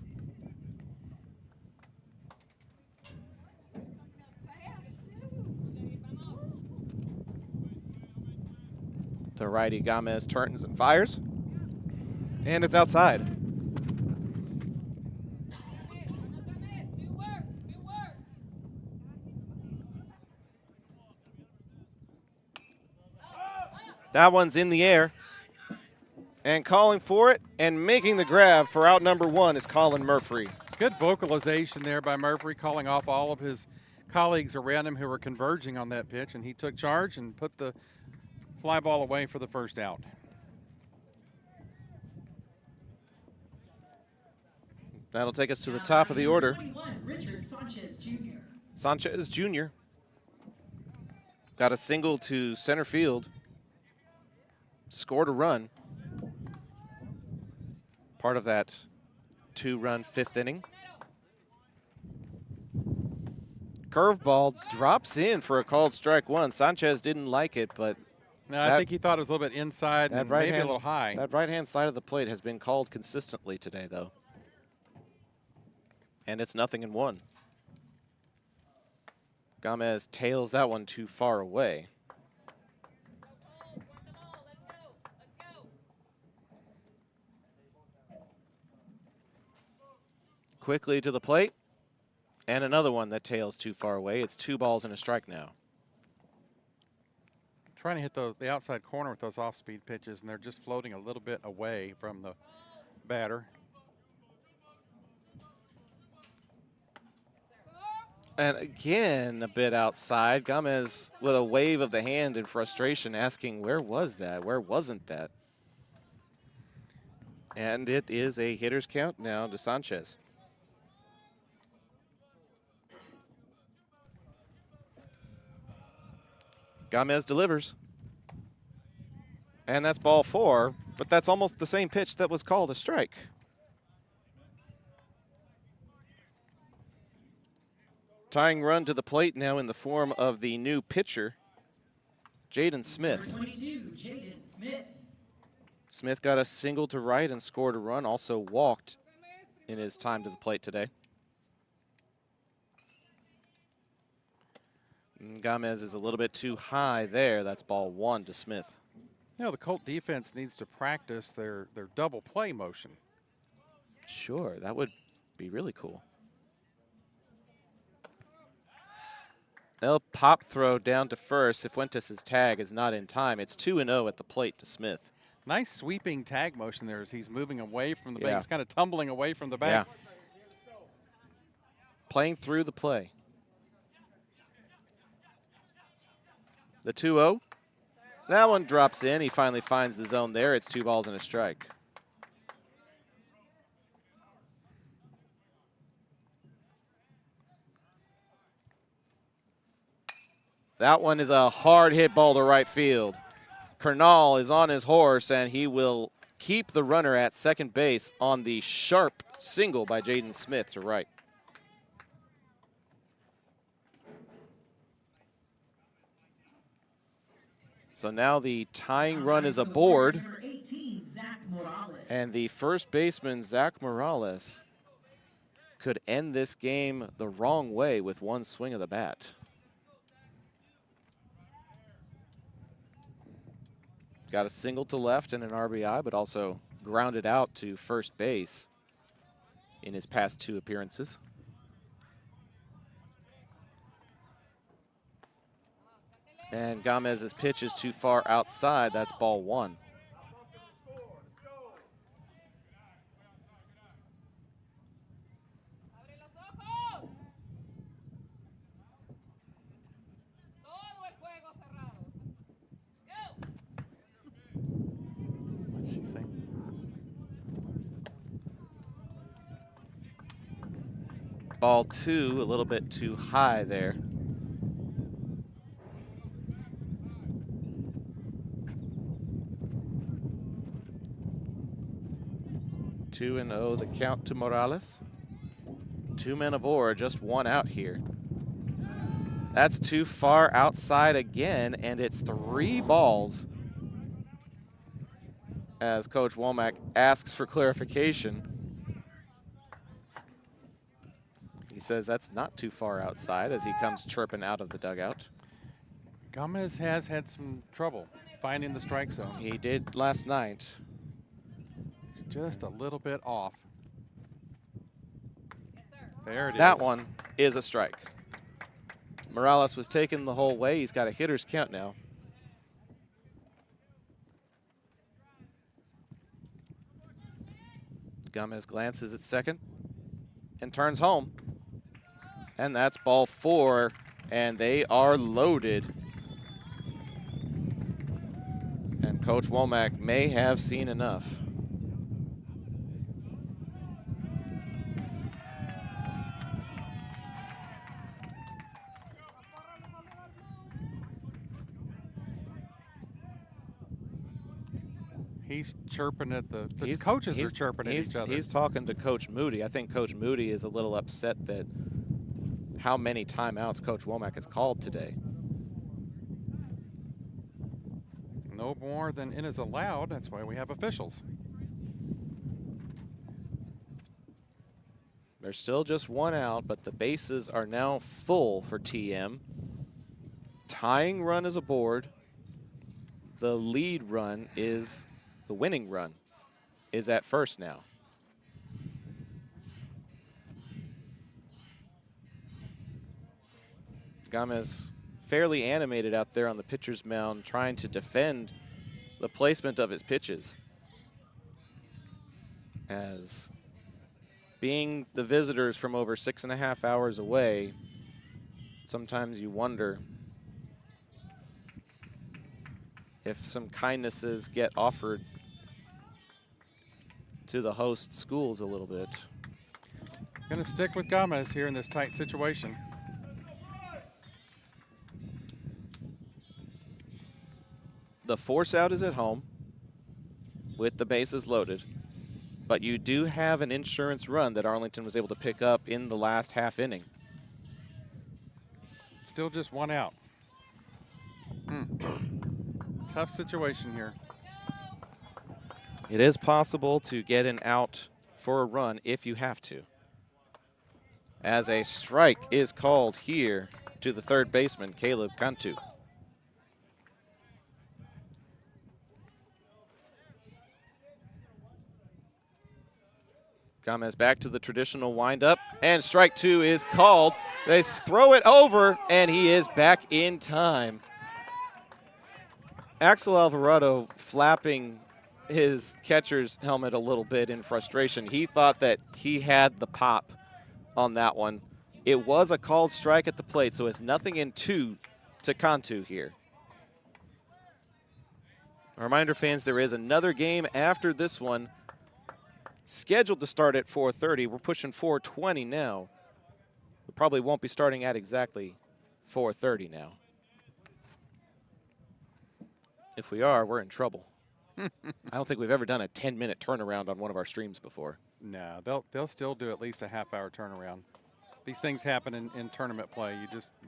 The righty Gamez turns and fires. And it's outside. That one's in the air. And calling for it and making the grab for out number 1 is Colin Murphy. Good vocalization there by Murphy, calling off all of his colleagues around him who were converging on that pitch, and he took charge and put the fly ball away for the first out. That'll take us to the top of the order. 21, Richard Sanchez Jr. Sanchez Jr. got a single to center field, scored a run. Part of that 2-run 5th inning. Curveball drops in for a called strike one. Sanchez didn't like it, but no, I think he thought it was a little bit inside and maybe a little high. That right-hand side of the plate has been called consistently today, though. And it's 0-1. Gomez tails that one too far away. Quickly to the plate. And another one that tails too far away. It's 2 balls and a strike now. Trying to hit the outside corner with those off-speed pitches, and they're just floating a little bit away from the batter. And again, a bit outside. Gomez with a wave of the hand in frustration, asking, where was that? Where wasn't that? And it is a hitter's count now to Sanchez. Gomez delivers. And that's ball 4, but that's almost the same pitch that was called a strike. Tying run to the plate now in the form of the new pitcher, Jaden Smith. 22, Jaden Smith. Smith got a single to right and scored a run, also walked in his time to the plate today. And Gomez is a little bit too high there. That's ball 1 to Smith. You know, the Colt defense needs to practice their double play motion. Sure, that would be really cool. Pop throw down to first. Cifuentes' tag is not in time. It's 2-0 at the plate to Smith. Nice sweeping tag motion there as he's moving away from the bag. He's kind of tumbling away from the bag. Yeah. Playing through the play. The 2-0. That one drops in. He finally finds the zone there. It's 2 balls and a strike. That one is a hard hit ball to right field. Kernal is on his horse, and he will keep the runner at second base on the sharp single by Jaden Smith to right. So now the tying run is aboard, and the first baseman, Zach Morales, could end this game the wrong way with one swing of the bat. Got a single to left and an RBI, but also grounded out to first base in his past 2 appearances. And Gomez's pitch is too far outside. That's ball 1. What did she say? Ball 2, a little bit too high there. Two and 0, the count to Morales. 2 men of ore, just 1 out here. That's too far outside again, and it's 3 balls. As Coach Womack asks for clarification. He says that's not too far outside as he comes chirping out of the dugout. Gomez has had some trouble finding the strike zone. He did last night. Just a little bit off. There it is. That one is a strike. Morales was taken the whole way. He's got a hitter's count now. Gomez glances at second and turns home. And that's ball 4, and they are loaded. And Coach Womack may have seen enough. He's chirping at the coaches are chirping at each other. He's talking to Coach Moody. I think Coach Moody is a little upset that how many timeouts Coach Womack has called today. No more than it is allowed. That's why we have officials. There's still just one out, but the bases are now full for TM. Tying run is aboard. The lead run is, the winning run is at first now. Gomez fairly animated out there on the pitcher's mound, trying to defend the placement of his pitches. As being the visitors from over 6.5 hours away, sometimes you wonder if some kindnesses get offered to the host schools a little bit. Going to stick with Gomez here in this tight situation. The force out is at home with the bases loaded, but you do have an insurance run that Arlington was able to pick up in the last half inning. Still just one out. Tough situation here. It is possible to get an out for a run if you have to. As a strike is called here to the third baseman, Caleb Cantu. Gomez back to the traditional windup, and strike two is called. They throw it over, and he is back in time. Axel Alvarado flapping his catcher's helmet a little bit in frustration. He thought that he had the pop on that one. It was a called strike at the plate, so it's 0-2 to Cantu here. A reminder, fans, there is another game after this one scheduled to start at 4:30. We're pushing 4:20 now. We probably won't be starting at exactly 4:30 now. If we are, we're in trouble. I don't think we've ever done a 10-minute turnaround on one of our streams before. No, they'll still do at least a half-hour turnaround. These things happen in tournament play.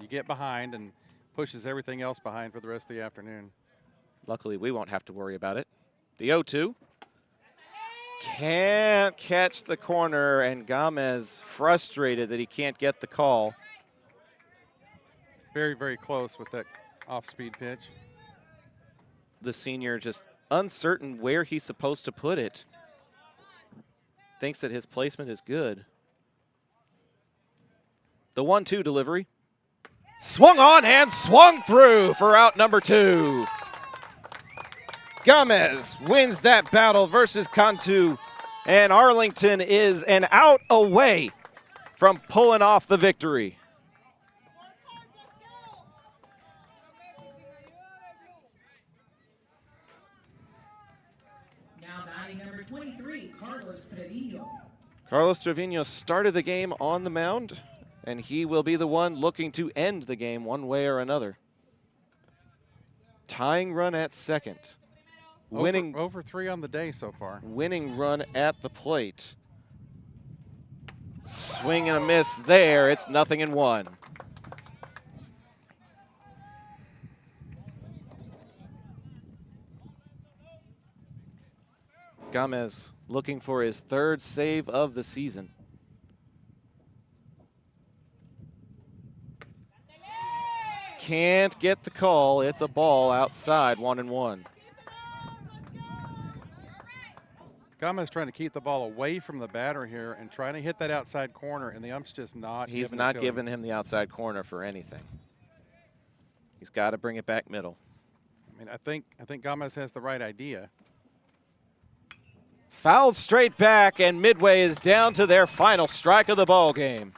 You get behind and pushes everything else behind for the rest of the afternoon. Luckily, we won't have to worry about it. The 0-2. Can't catch the corner, and Gomez frustrated that he can't get the call. Very, very close with that off-speed pitch. The senior just uncertain where he's supposed to put it. Thinks that his placement is good. The 1-2 delivery. Swung on and swung through for out number 2. Gomez wins that battle versus Cantu, and Arlington is an out away from pulling off the victory. Now batting number 23, Carlos Trevino. Carlos Trevino started the game on the mound, and he will be the one looking to end the game one way or another. Tying run at second. Winning over 3 on the day so far. Winning run at the plate. Swing and a miss there. It's 0-1. Gomez looking for his 3rd save of the season. Can't get the call. It's a ball outside, 1-1. Gomez trying to keep the ball away from the batter here and trying to hit that outside corner, and the ump's just not. He's not giving him the outside corner for anything. He's got to bring it back middle. I mean, I think Gomez has the right idea. Fouled straight back, and Midway is down to their final strike of the ball game.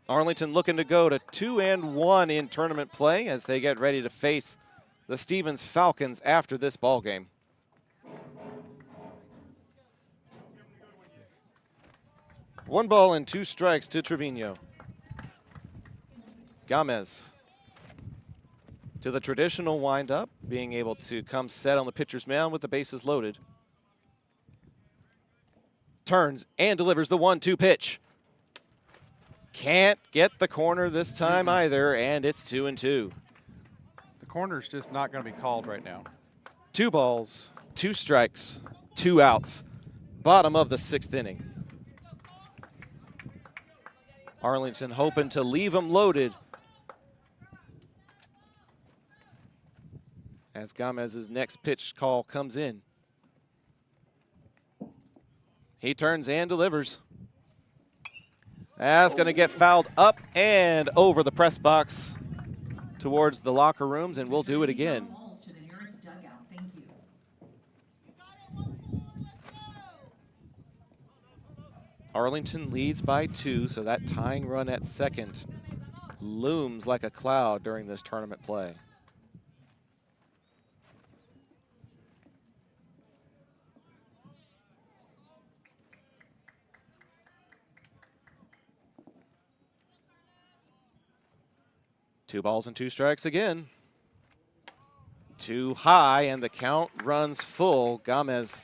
Arlington looking to go to 2-1 in tournament play as they get ready to face the Stevens Falcons after this ball game. One ball and 2 strikes to Trevino. Gomez to the traditional windup, being able to come set on the pitcher's mound with the bases loaded. Turns and delivers the 1-2 pitch. Can't get the corner this time either, and it's 2-2. The corner's just not going to be called right now. 2 balls, 2 strikes, 2 outs. Bottom of the 6th inning. Arlington hoping to leave them loaded as Gomez's next pitch call comes in. He turns and delivers. That's going to get fouled up and over the press box towards the locker rooms, and we'll do it again. Arlington leads by 2, so that tying run at second looms like a cloud during this tournament play. Two balls and 2 strikes again. Too high, and the count runs full. Gomez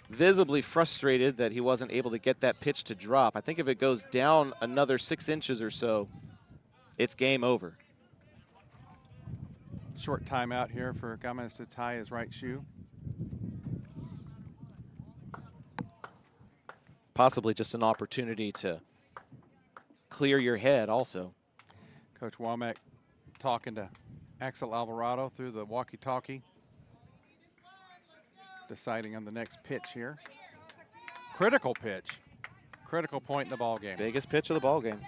visibly frustrated that he wasn't able to get that pitch to drop. I think if it goes down another 6 inches or so, it's game over. Short timeout here for Gomez to tie his right shoe. Possibly just an opportunity to clear your head also. Coach Womack talking to Axel Alvarado through the walkie-talkie, deciding on the next pitch here. Critical pitch. Critical point in the ball game. Biggest pitch of the ball game.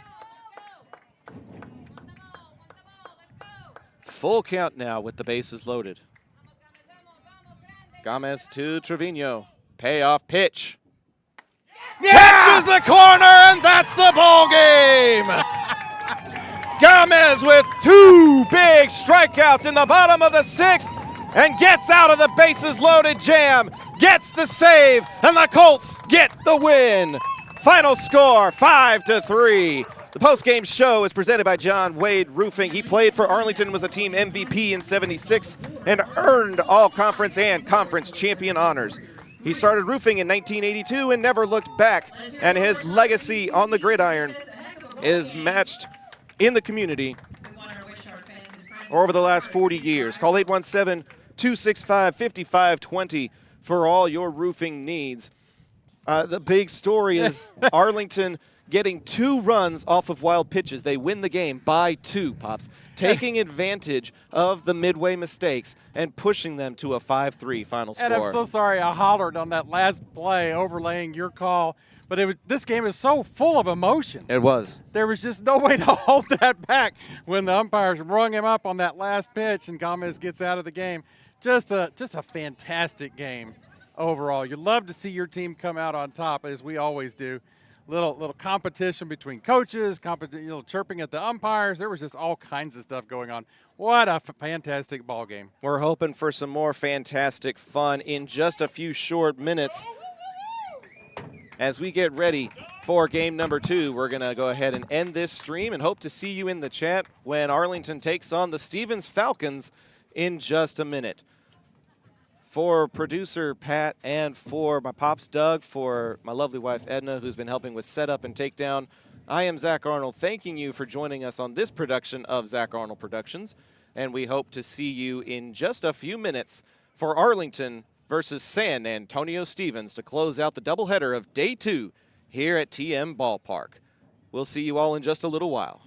Full count now with the bases loaded. Gomez to Trevino. Payoff pitch. Catches the corner, and that's the ball game. Gomez with 2 big strikeouts in the bottom of the 6th and gets out of the bases loaded jam, gets the save, and the Colts get the win. Final score 5-3. The postgame show is presented by John Wade Roofing. He played for Arlington, was the team MVP in '76, and earned all conference and conference champion honors. He started roofing in 1982 and never looked back, and his legacy on the gridiron is matched in the community over the last 40 years. Call 817-265-5520 for all your roofing needs. The big story is Arlington getting 2 runs off of wild pitches. They win the game by 2, Pops, taking advantage of the Midway mistakes and pushing them to a 5-3 final score. And I'm so sorry I hollered on that last play overlaying your call. But this game is so full of emotion. It was. There was just no way to hold that back when the umpires rung him up on that last pitch and Gomez gets out of the game. Just a fantastic game overall. You love to see your team come out on top, as we always do. Little competition between coaches, chirping at the umpires. There was just all kinds of stuff going on. What a fantastic ball game. We're hoping for some more fantastic fun in just a few short minutes. As we get ready for game number 2, we're going to go ahead and end this stream and hope to see you in the chat when Arlington takes on the Stevens Falcons in just a minute. For producer Pat and for my pops Doug, for my lovely wife Edna, who's been helping with setup and takedown, I am Zach Arnold, thanking you for joining us on this production of Zach Arnold Productions, and we hope to see you in just a few minutes for Arlington versus San Antonio Stevens to close out the doubleheader of Day 2 here at TM Ballpark. We'll see you all in just a little while.